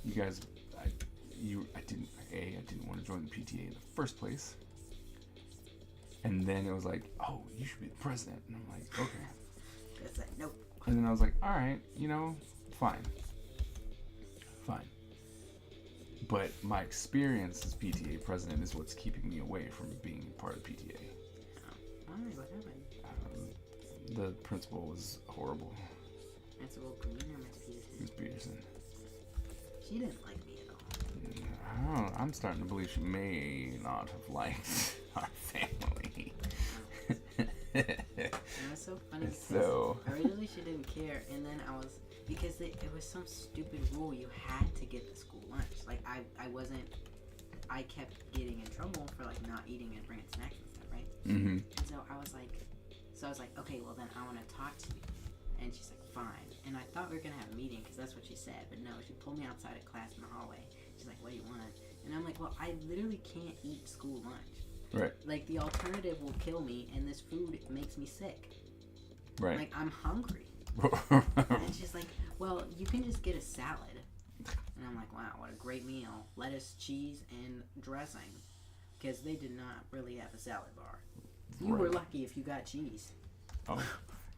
you guys, I didn't want to join the PTA in the first place. And then it was like, oh, you should be the president. And I'm like, okay. It's like, nope. And then I was like, all right, fine. But my experience as PTA president is what's keeping me away from being part of the PTA. Why? What happened? The principal was horrible. Principal Green or Miss Peterson? Miss Peterson. She didn't like me at all. I'm starting to believe she may not have liked our family. It was so funny because So- originally she didn't care, and then because it was some stupid rule you had to get the school lunch. Like I kept getting in trouble for like not eating and bringing snacks and stuff, right? Mm-hmm. And so I was like, okay, well then I want to talk to you. And she's like, fine. And I thought we were gonna have a meeting because that's what she said, but no, she pulled me outside of class in the hallway. She's like, what do you want? And I'm like, well, I literally can't eat school lunch. Right. Like the alternative will kill me, and this food makes me sick. Right. Like I'm hungry. And she's like, well, you can just get a salad. And I'm like, wow, what a great meal. Lettuce, cheese, and dressing. Because they did not really have a salad bar. You were Right. lucky if you got cheese. Oh,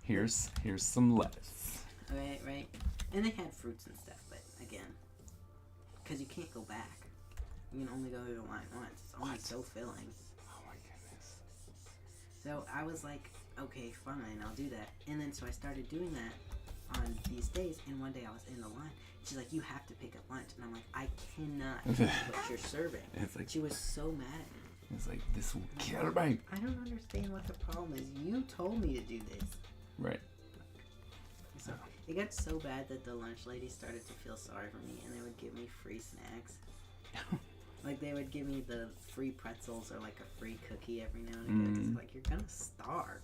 here's some lettuce. Right. And they had fruits and stuff, but again, because you can't go back. You can only go through the line once. It's only What? so filling. Oh my goodness. So I was like, okay, fine, I'll do that. And then so I started doing that on these days, and one day I was in the line. She's like, you have to pick up lunch. And I'm like, I cannot eat what you're serving. It's like She was so mad at me. it's like this will kill me. I don't understand what the problem is. You told me to do this. Right. So it got so bad that the lunch lady started to feel sorry for me, and they would give me free snacks. Like they would give me the free pretzels or like a free cookie every now and again. It's like, you're gonna starve.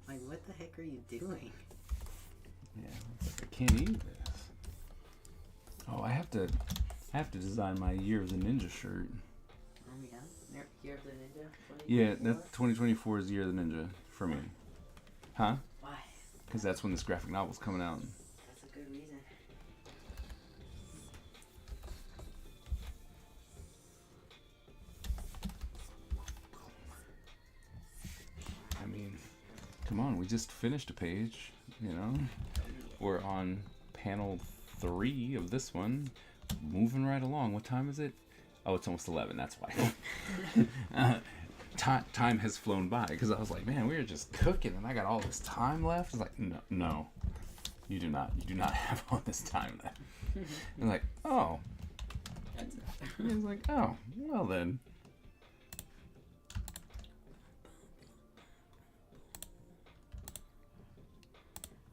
Like, what the heck are you doing? Yeah. It's like, I can't eat this. Oh, I have to design my Year of the Ninja shirt. Oh yeah, Year of the Ninja. Yeah, 2024? that 2024 is Year of the Ninja for me. Huh? Why? Because that's when this graphic novel's coming out. That's a good reason. I mean, come on, we just finished a page, We're on panel 3 of this one. Moving right along. What time is it? Oh, it's almost 11, that's why. Time has flown by, because I was like, man, we were just cooking and I got all this time left. It's like, no, you do not have all this time left. I'm like, oh. That's It's like, oh, well then.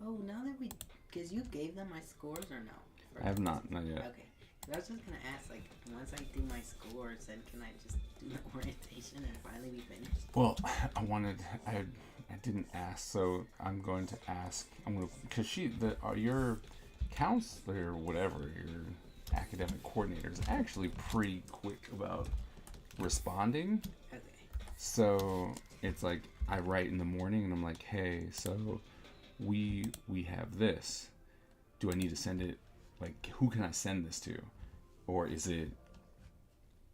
Oh, now that because you gave them my scores or no? I have not yet. Okay. 'Cause I was just gonna ask, like, once I do my scores, then can I just do the orientation and finally be finished? Well, I didn't ask, so I'm going to ask. Because your counselor, or whatever, your academic coordinator is actually pretty quick about responding. Okay. So it's like I write in the morning and I'm like, hey, so we have this. Do I need to send it? Like, who can I send this to? Or is it,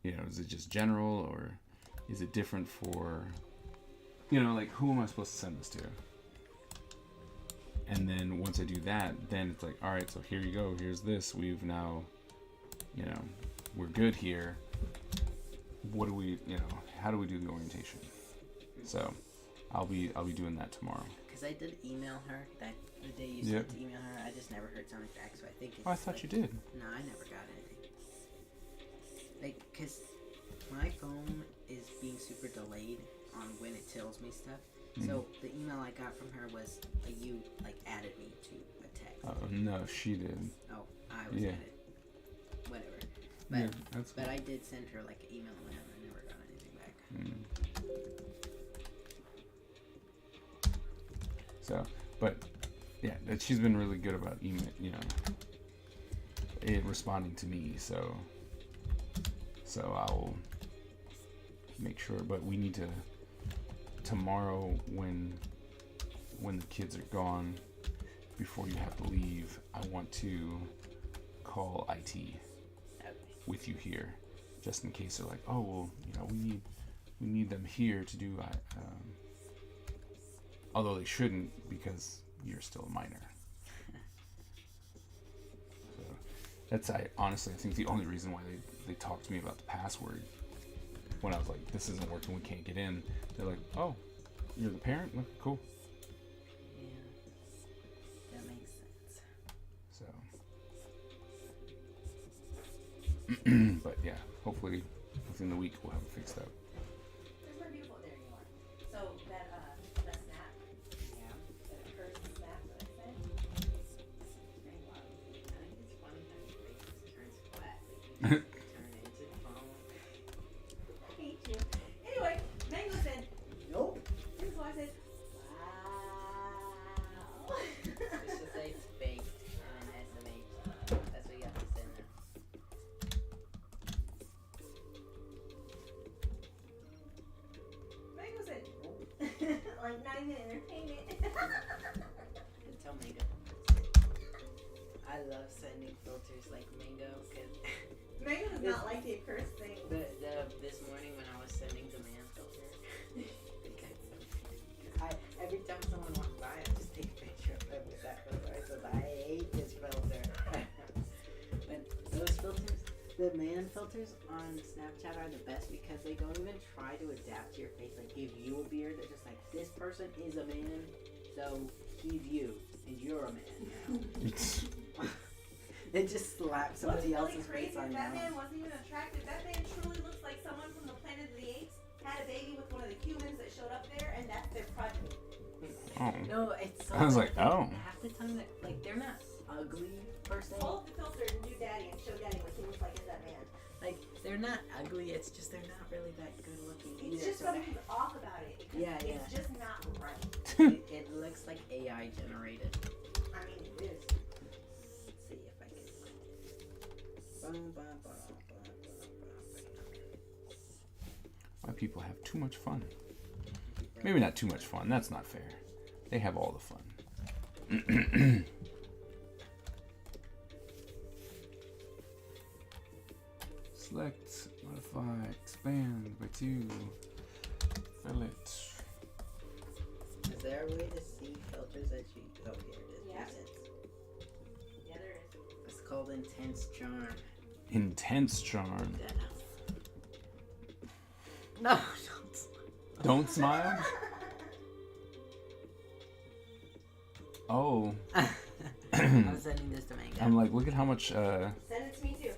is it just general, or is it different for, like, who am I supposed to send this to? And then once I do that, then it's like, all right, so here you go. Here's this. We've now, we're good here. What do we, how do we do the orientation? So I'll be doing that tomorrow. Because I did email her the day you Yep. said to email her. I just never heard something back, so I think it's. Oh, I thought you did. No, I never got anything. Like, because my phone is being super delayed on when it tells me stuff. So the email I got from her was you added me to a text. Oh, no, she did. Oh, I was Yeah. added. Whatever. But Yeah, that's but I did send her an email and I never got anything back. So, but yeah, she's been really good about email, it responding to me. So So I'll make sure. But we need to tomorrow when the kids are gone, before you have to leave, I want to call IT with you here, just in case they're like, oh well, we need them here to do. Although they shouldn't, because you're still a minor. So that's honestly I think the only reason why they talked to me about the password when I was like, this isn't working, we can't get in. They're like, oh, you're the parent? Cool. Yeah, that makes sense. So, but yeah, hopefully within the week we'll have it fixed up. There's more beautiful. There you are. So that snap, Yeah. that first snap that I sent. Very wild. I think it's funny how your face just turns flat. Like you just turn into foam. I hate you. Anyway, Mango said, nope. And so I said, wow. Let's just say it's baked and an SMH. That's what you have to send there. Mango said, nope. Like 9-minute entertainment. And tell Mango. I love sending filters like Mango because Mango does not like the accursed thing. this morning when I was sending the man filter, because every time someone walks by, I just take a picture of them with that filter. I said, I hate this filter. But those filters, the man filters on Snapchat are the best because they don't even try to adapt to your face. Like give you a beard, they're just like, this person is a man, so he's you, and you're a man now. They just slap somebody else's face on you. That man wasn't even attractive. That man truly looks like someone from the Planet of the Apes had a baby with one of the humans that showed up there, and that's their progeny. Oh. No, it's so I was like, oh. half the time that like they're not ugly per se. Pull up the filter and do Daddy and show Daddy what he looks like as that man. Like they're not ugly. It's just they're not really that good looking It's either. just So something's off about it. Because Yeah, It's just not right. it looks like AI generated. I mean, it is. Let's see if I can find it. My people have too much fun. Maybe not too much fun. That's not fair. They have all the fun. Select, modify, expand by 2. Fill it. Is there a way to see filters that you? Oh, here it is. Yeah. Presets. Yeah, there is. It's called Intense Charm. Intense charm. No, Don't smile. Oh. I'm sending this to Mango. I'm like, look at how much Send it to me too.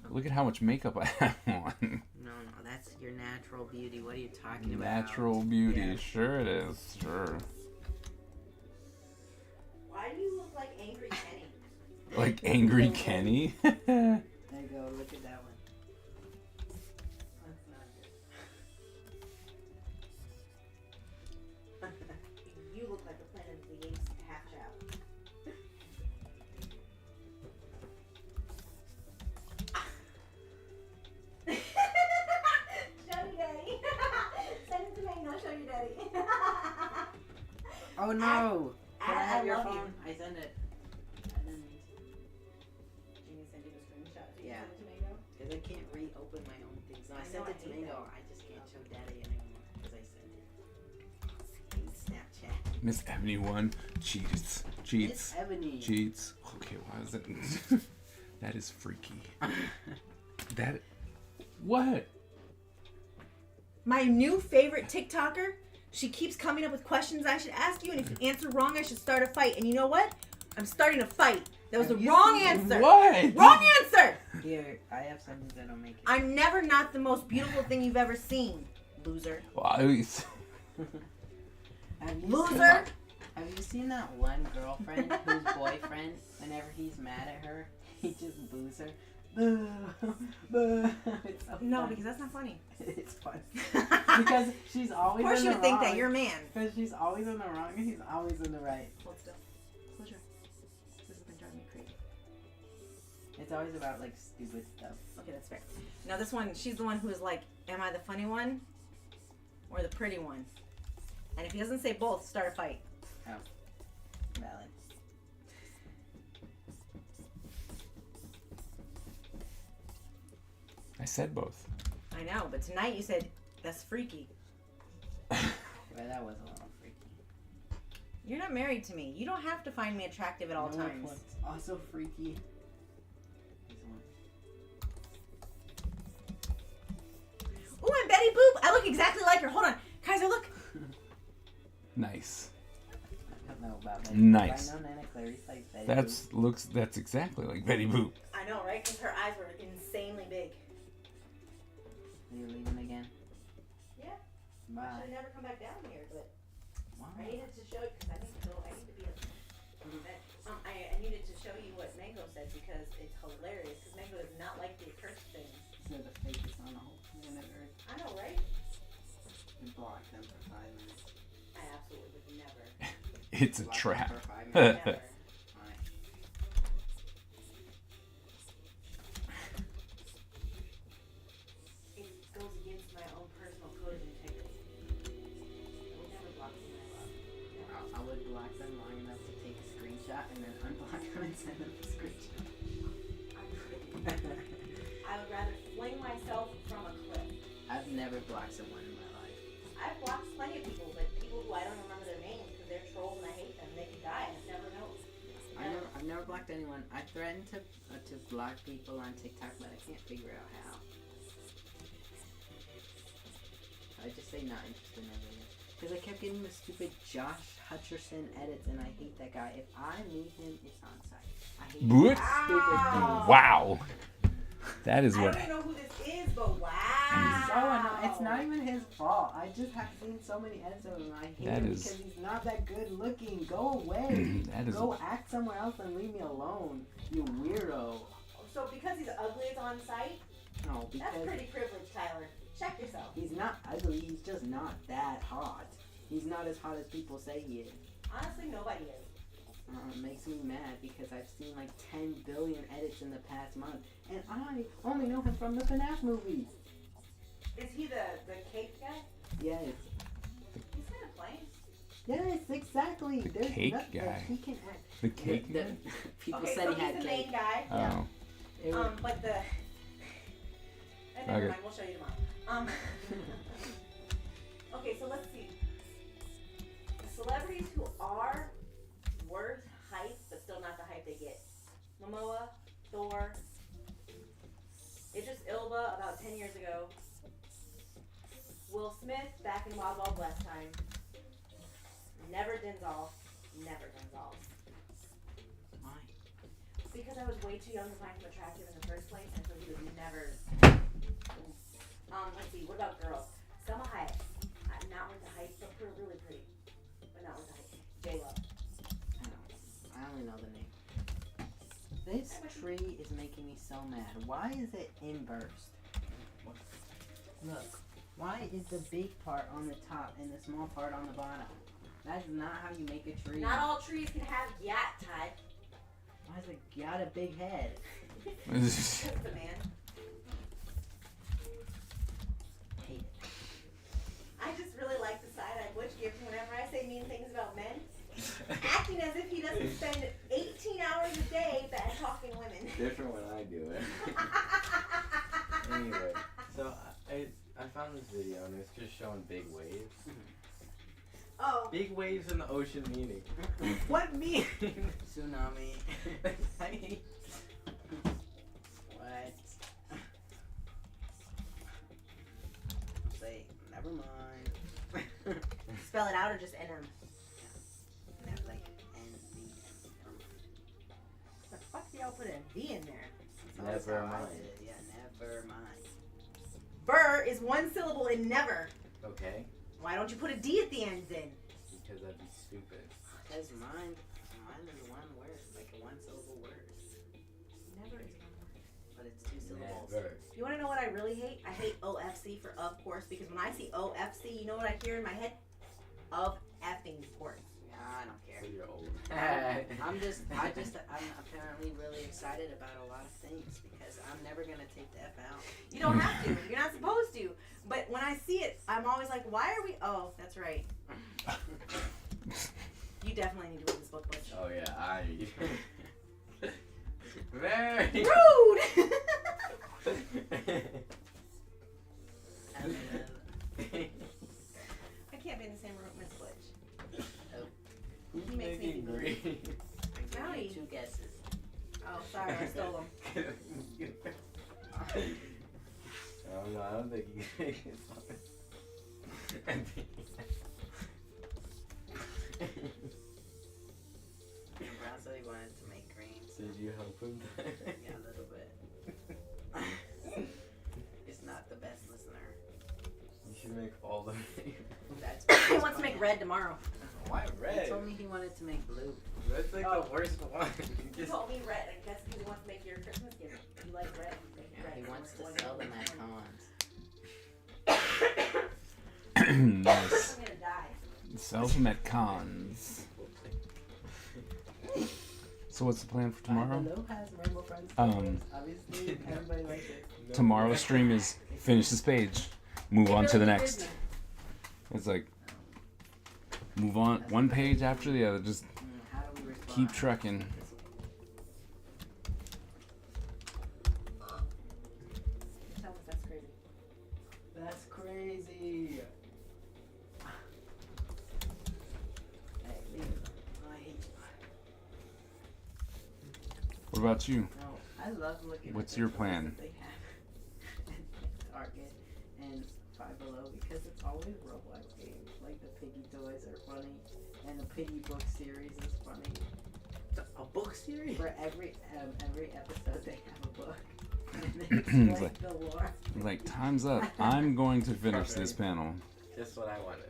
look at how much makeup I have on. No, that's your natural beauty. What are you talking about? Natural beauty. Yeah. Sure it is. Sure. Why do you look like Angry Kenny? Like Angry Kenny. There you go. Look at that one. That's not good. You look like a Planet of the Apes half child. Show your daddy. Send it to me and I'll show your daddy. Oh no! Can I have your love you. phone? I send it. I didn't mean to. Do you need to send you the screenshot? Do you Yeah. send it to Mango? Because I can't reopen my own things. No, I I sent know, it to I hate Mango. that. I just can't show Daddy anymore because I sent it. I hate Snapchat. Miss Ebony 1 cheats. It's Ebony. Cheats. Okay, why is it? That is freaky. That. What? My new favorite TikToker. She keeps coming up with questions I should ask you, and if you answer wrong, I should start a fight. And you know what? I'm starting a fight. That was the Have you wrong seen- answer. What? Wrong answer. Here, I have something that'll make it. I'm never not the most beautiful thing you've ever seen, loser. Well, at least. Have you Loser. Have you seen that one girlfriend whose boyfriend, whenever he's mad at her, he just boos her? Boo, boo. It's so No, funny. because that's not funny. It's fun. Because she's always Of course in you the would think wrong. that. You're a man. Because she's always in the wrong and he's always in the right. Hold still. Close your eyes. This has been driving me crazy. It's always about like stupid stuff. Okay, that's fair. Now this one, she's the one who is like, am I the funny one or the pretty one? And if he doesn't say both, start a fight. Valid. I said both. I know, but tonight you said that's freaky. Well, that was a little freaky. You're not married to me. You don't have to find me attractive at all You know times. what's also freaky? This one. Ooh, I'm Betty Boop. I look exactly like her. Hold on. Kaiser, look. Nice. I don't know about that. Nice. I know Nana Clarice like Betty That's exactly like Betty Boop. I know, right? Because her eyes were insanely big. Boop. Are you leaving again? Yeah. Bye. I should never come back down here, but Wow. I needed to show you because I need to go. I need to be a. I needed to show you what Mango said because it's hilarious. Because Mango does not like the accursed things. So the fakest on the whole planet Earth. I know, right? You block them for 5 minutes. I absolutely would never. It's a Block them trap. for 5 minutes. Never. Fine. It goes against my own personal code of integrity. I would never block someone I love. Never. I would block them long enough to take a screenshot and then unblock them and send them a screenshot. I'm kidding. I would rather fling myself from a cliff. I've never blocked someone in my life. I've blocked plenty of people, but people who I don't remember their names because they're trolls and I hate them. They can die and I never know. I've never blocked anyone. I threatened to block people on TikTok, but I can't figure out how. I just say not interested in everything. Because I kept getting the stupid Josh Hutcherson edits, and I hate that guy. If I meet him, it's on site. I hate What? stupid things. Wow. That is I what. don't even know who this is, but wow. So annoying. It's not even his fault. I just have seen so many edits of him. I hate That him is- because he's not that good looking. Go away. That is. Go act somewhere else and leave me alone. You weirdo. So because he's ugly, it's on site? No, That's because pretty privileged, Tyler. Check yourself. he's not ugly. He's just not that hot. He's not as hot as people say he is. Honestly, nobody is. It makes me mad because I've seen like 10 billion edits in the past month, and I only know him from the FNAF movies. Is he the cake guy? Yes, He's kind of plain. yes, exactly. The There's cake nothing guy. he can act. The cake. The- people Okay, said so he had he's the cake. main guy. Oh. It was- But the. Never Okay. mind, we'll show you tomorrow. Okay, so let's see. The celebrities who are worth hype, but still not the hype they get. Momoa, Thor, Idris Elba about 10 years ago. Will Smith back in Wild Wild West time. Never Denzel. Never Denzel. Why? Because I was way too young to find him attractive in the first place, and so he was never. Let's see. What about girls? Selma Hayek. Not with the hype, but really pretty, but not with the hype. J-Lo. I only know the name. This tree is making me so mad. Why is it inversed? Look, why is the big part on the top and the small part on the bottom? That's not how you make a tree. Not all trees can have yat, Ty. Why has it got a big head? That's the man. Hate it. I just really like the side eye Butch gives whenever I say mean things about men. Acting as if he doesn't spend 18 hours a day bad talking women. Different when I do it. Anyway, so I found this video and it's just showing big waves. Oh, Big waves in the ocean meaning. What mean? Tsunami. What? Say, never mind. spell it out or just NM? Never like NV. The fuck do y'all put a V in there? That's Never how I mind. did it. Yeah, never mind. Burr is one syllable in never. Okay? Why don't you put a D at the end then? Because that'd be stupid. Because mine is one word, like a one syllable word. Never is one word. But it's 2 syllables. Never. You want to know what I really hate? I hate OFC for of course because when I see OFC, you know what I hear in my head? Of effing course. Yeah, I don't care. So you're old. I'm apparently really excited about a lot of things because I'm never gonna take the F out. You don't have to. You're not supposed to. But when I see it, I'm always like, why are we? Oh, that's right. You definitely need to read this book, Butch. Oh yeah, I. Very Rude. I love I can't be in the same room with Butch. Who's He makes me making be green? I give Maui. you 2 guesses. Oh, sorry, I stole them. Oh no, I don't think you can make it. Brown said he wanted to make green. So Did you help him? yeah, a little bit. It's not the best listener. You should make all the. That's He wants to make red tomorrow. Why He red? told me he wanted to make blue. Red's like Oh. the worst one. You He just told me red. I guess he wants to make your Christmas gift. You like red. Make Yeah, red. he wants to sell them at cons. Nice. I'm gonna die. Sell them at cons. So what's the plan for tomorrow? Below has Rainbow Friends. Obviously, everybody likes it. Tomorrow's stream is finish this page, move on to the next. It's like move on one page after the other, just How do we respond? keep trucking. Tell us that's crazy. That's crazy. Hey, leave it alone. I hate you. What about you? No, I love looking What's at the your toys plan? that they have at Target and Five Below because it's always Roblox games. Like the Piggy toys are funny, and the Piggy book series is funny. a book series. For every episode, they have a book. And they It's explain like- the lore. Like time's up. I'm going to finish this panel. Just what I wanted.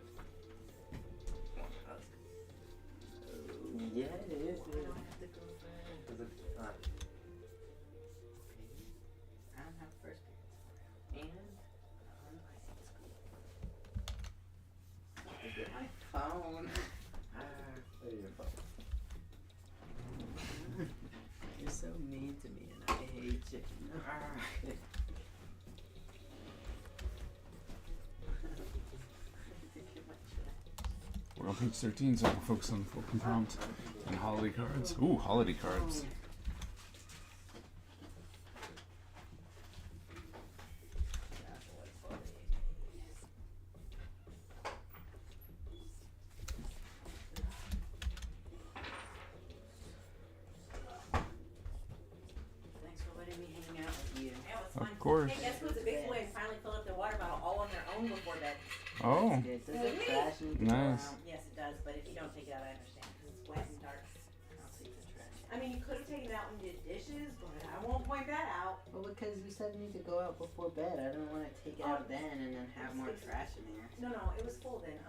Yeah, it is. I don't have to go first. Is it, I don't have first period. And I'm on my school. Look at my phone. there you go. You're so mean to me, and I hate you. We're on page 13, so we'll focus on Fulcrum Prompt and holiday cards. Ooh, holiday cards. Thanks for letting me hang out with you. Yeah, it was Of fun. course. Hey, guess who's a big boy and finally filled up their water bottle all on their own before bed? Oh, That's good. Does it trash need to go Nice. out? Yes, it does, but if you don't take it out, I understand because it's wet and dark. I'll take the trash. I mean, you could have taken it out and did dishes, but I won't point that out. Well, because we said we need to go out before bed. I don't want to take it out then and then have more trash in there. No, no, it was full then.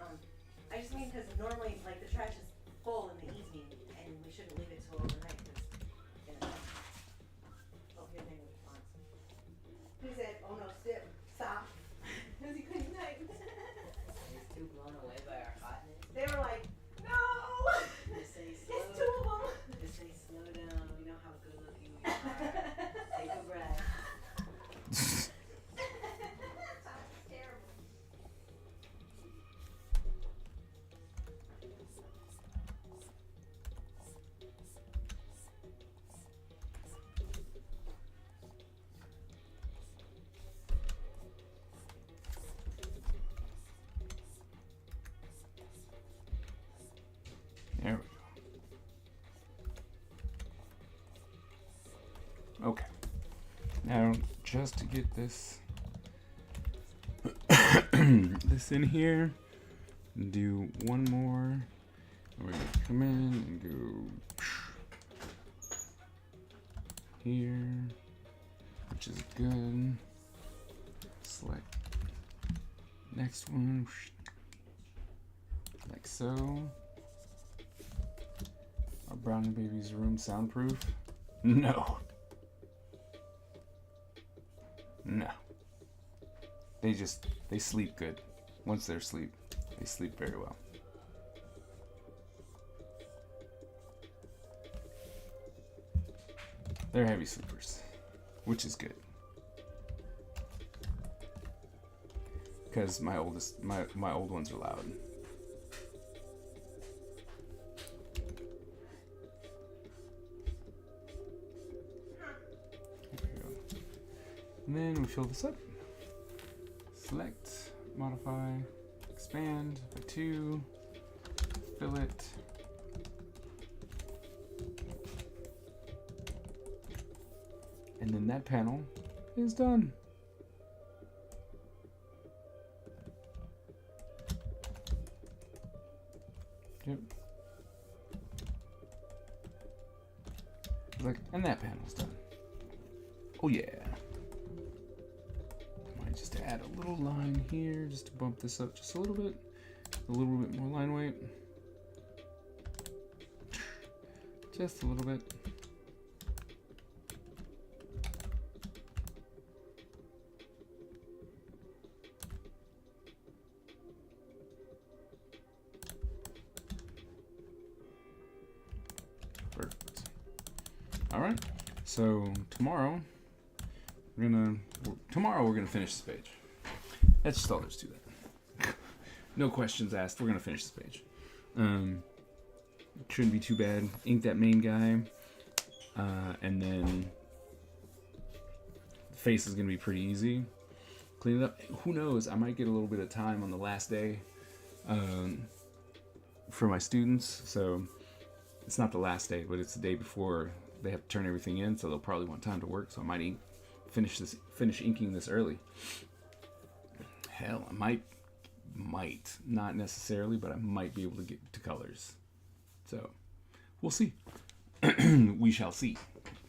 I just mean because normally, like, the trash is full in the evening, and we shouldn't leave it till overnight because. Oh, his name was Fonz. He said, "Oh no, stop," because he couldn't type. He's too blown away by our hotness. They were like, "No, They say it's slow. two of them." They say slow down. We know how good looking we are. Take a breath. Sounds terrible. there we go. Okay. Now, just to get this this in here, do one more. We're gonna come in and go here, which is good. Select next one, like so. Are Brownie Baby's room soundproof? No. No. They sleep good. Once they're asleep, they sleep very well. They're heavy sleepers, which is good. Because my old ones are loud. There we go. And then we fill this up. Select, modify, expand by 2, fill it. And then that panel is done. Yep. Like, and that panel's done. Oh yeah. Might just add a little line here just to bump this up just a little bit. A little bit more line weight. Just a little bit. Perfect. All right. So tomorrow we're gonna finish this page. That's just all there's to that. No questions asked. We're gonna finish this page. Shouldn't be too bad. Ink that main guy, and then the face is gonna be pretty easy. Clean it up. Who knows? I might get a little bit of time on the last day for my students. So it's not the last day, but it's the day before they have to turn everything in. So they'll probably want time to work. So I might finish inking this early. Hell, I might not necessarily, but I might be able to get to colors. So we'll see. We shall see.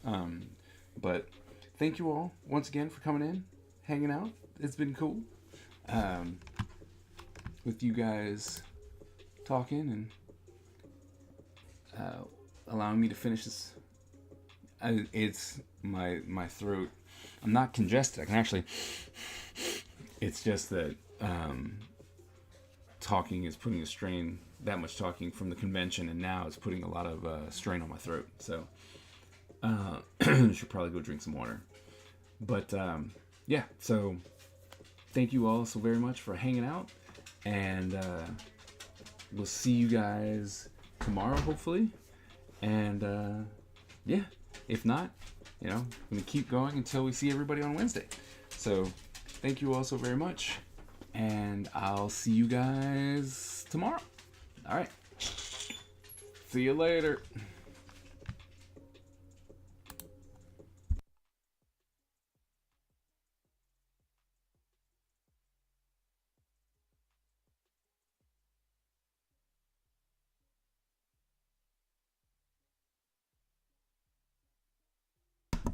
But thank you all once again for coming in, hanging out. It's been cool with you guys talking and allowing me to finish this. It's my throat. I'm not congested. I can actually. It's just that talking is putting a strain. That much talking from the convention, and now it's putting a lot of strain on my throat. So should probably go drink some water. But yeah. So thank you all so very much for hanging out, and we'll see you guys tomorrow, hopefully. And yeah, if not, I'm gonna keep going until we see everybody on Wednesday. So thank you all so very much, and I'll see you guys tomorrow. All right. See you later.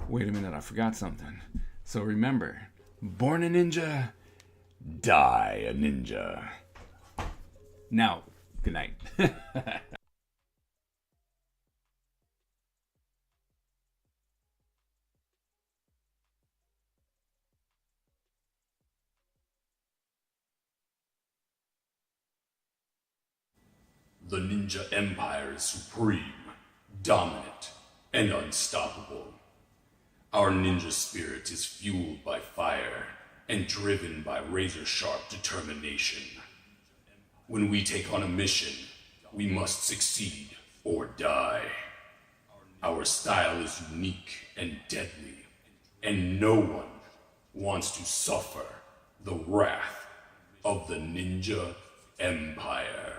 Wait a minute, I forgot something. So remember, born a ninja, die a ninja. Now, good night. The Ninja Empire is supreme, dominant, and unstoppable. Our ninja spirit is fueled by fire and driven by razor-sharp determination. When we take on a mission, we must succeed or die. Our style is unique and deadly, and no one wants to suffer the wrath of the Ninja Empire.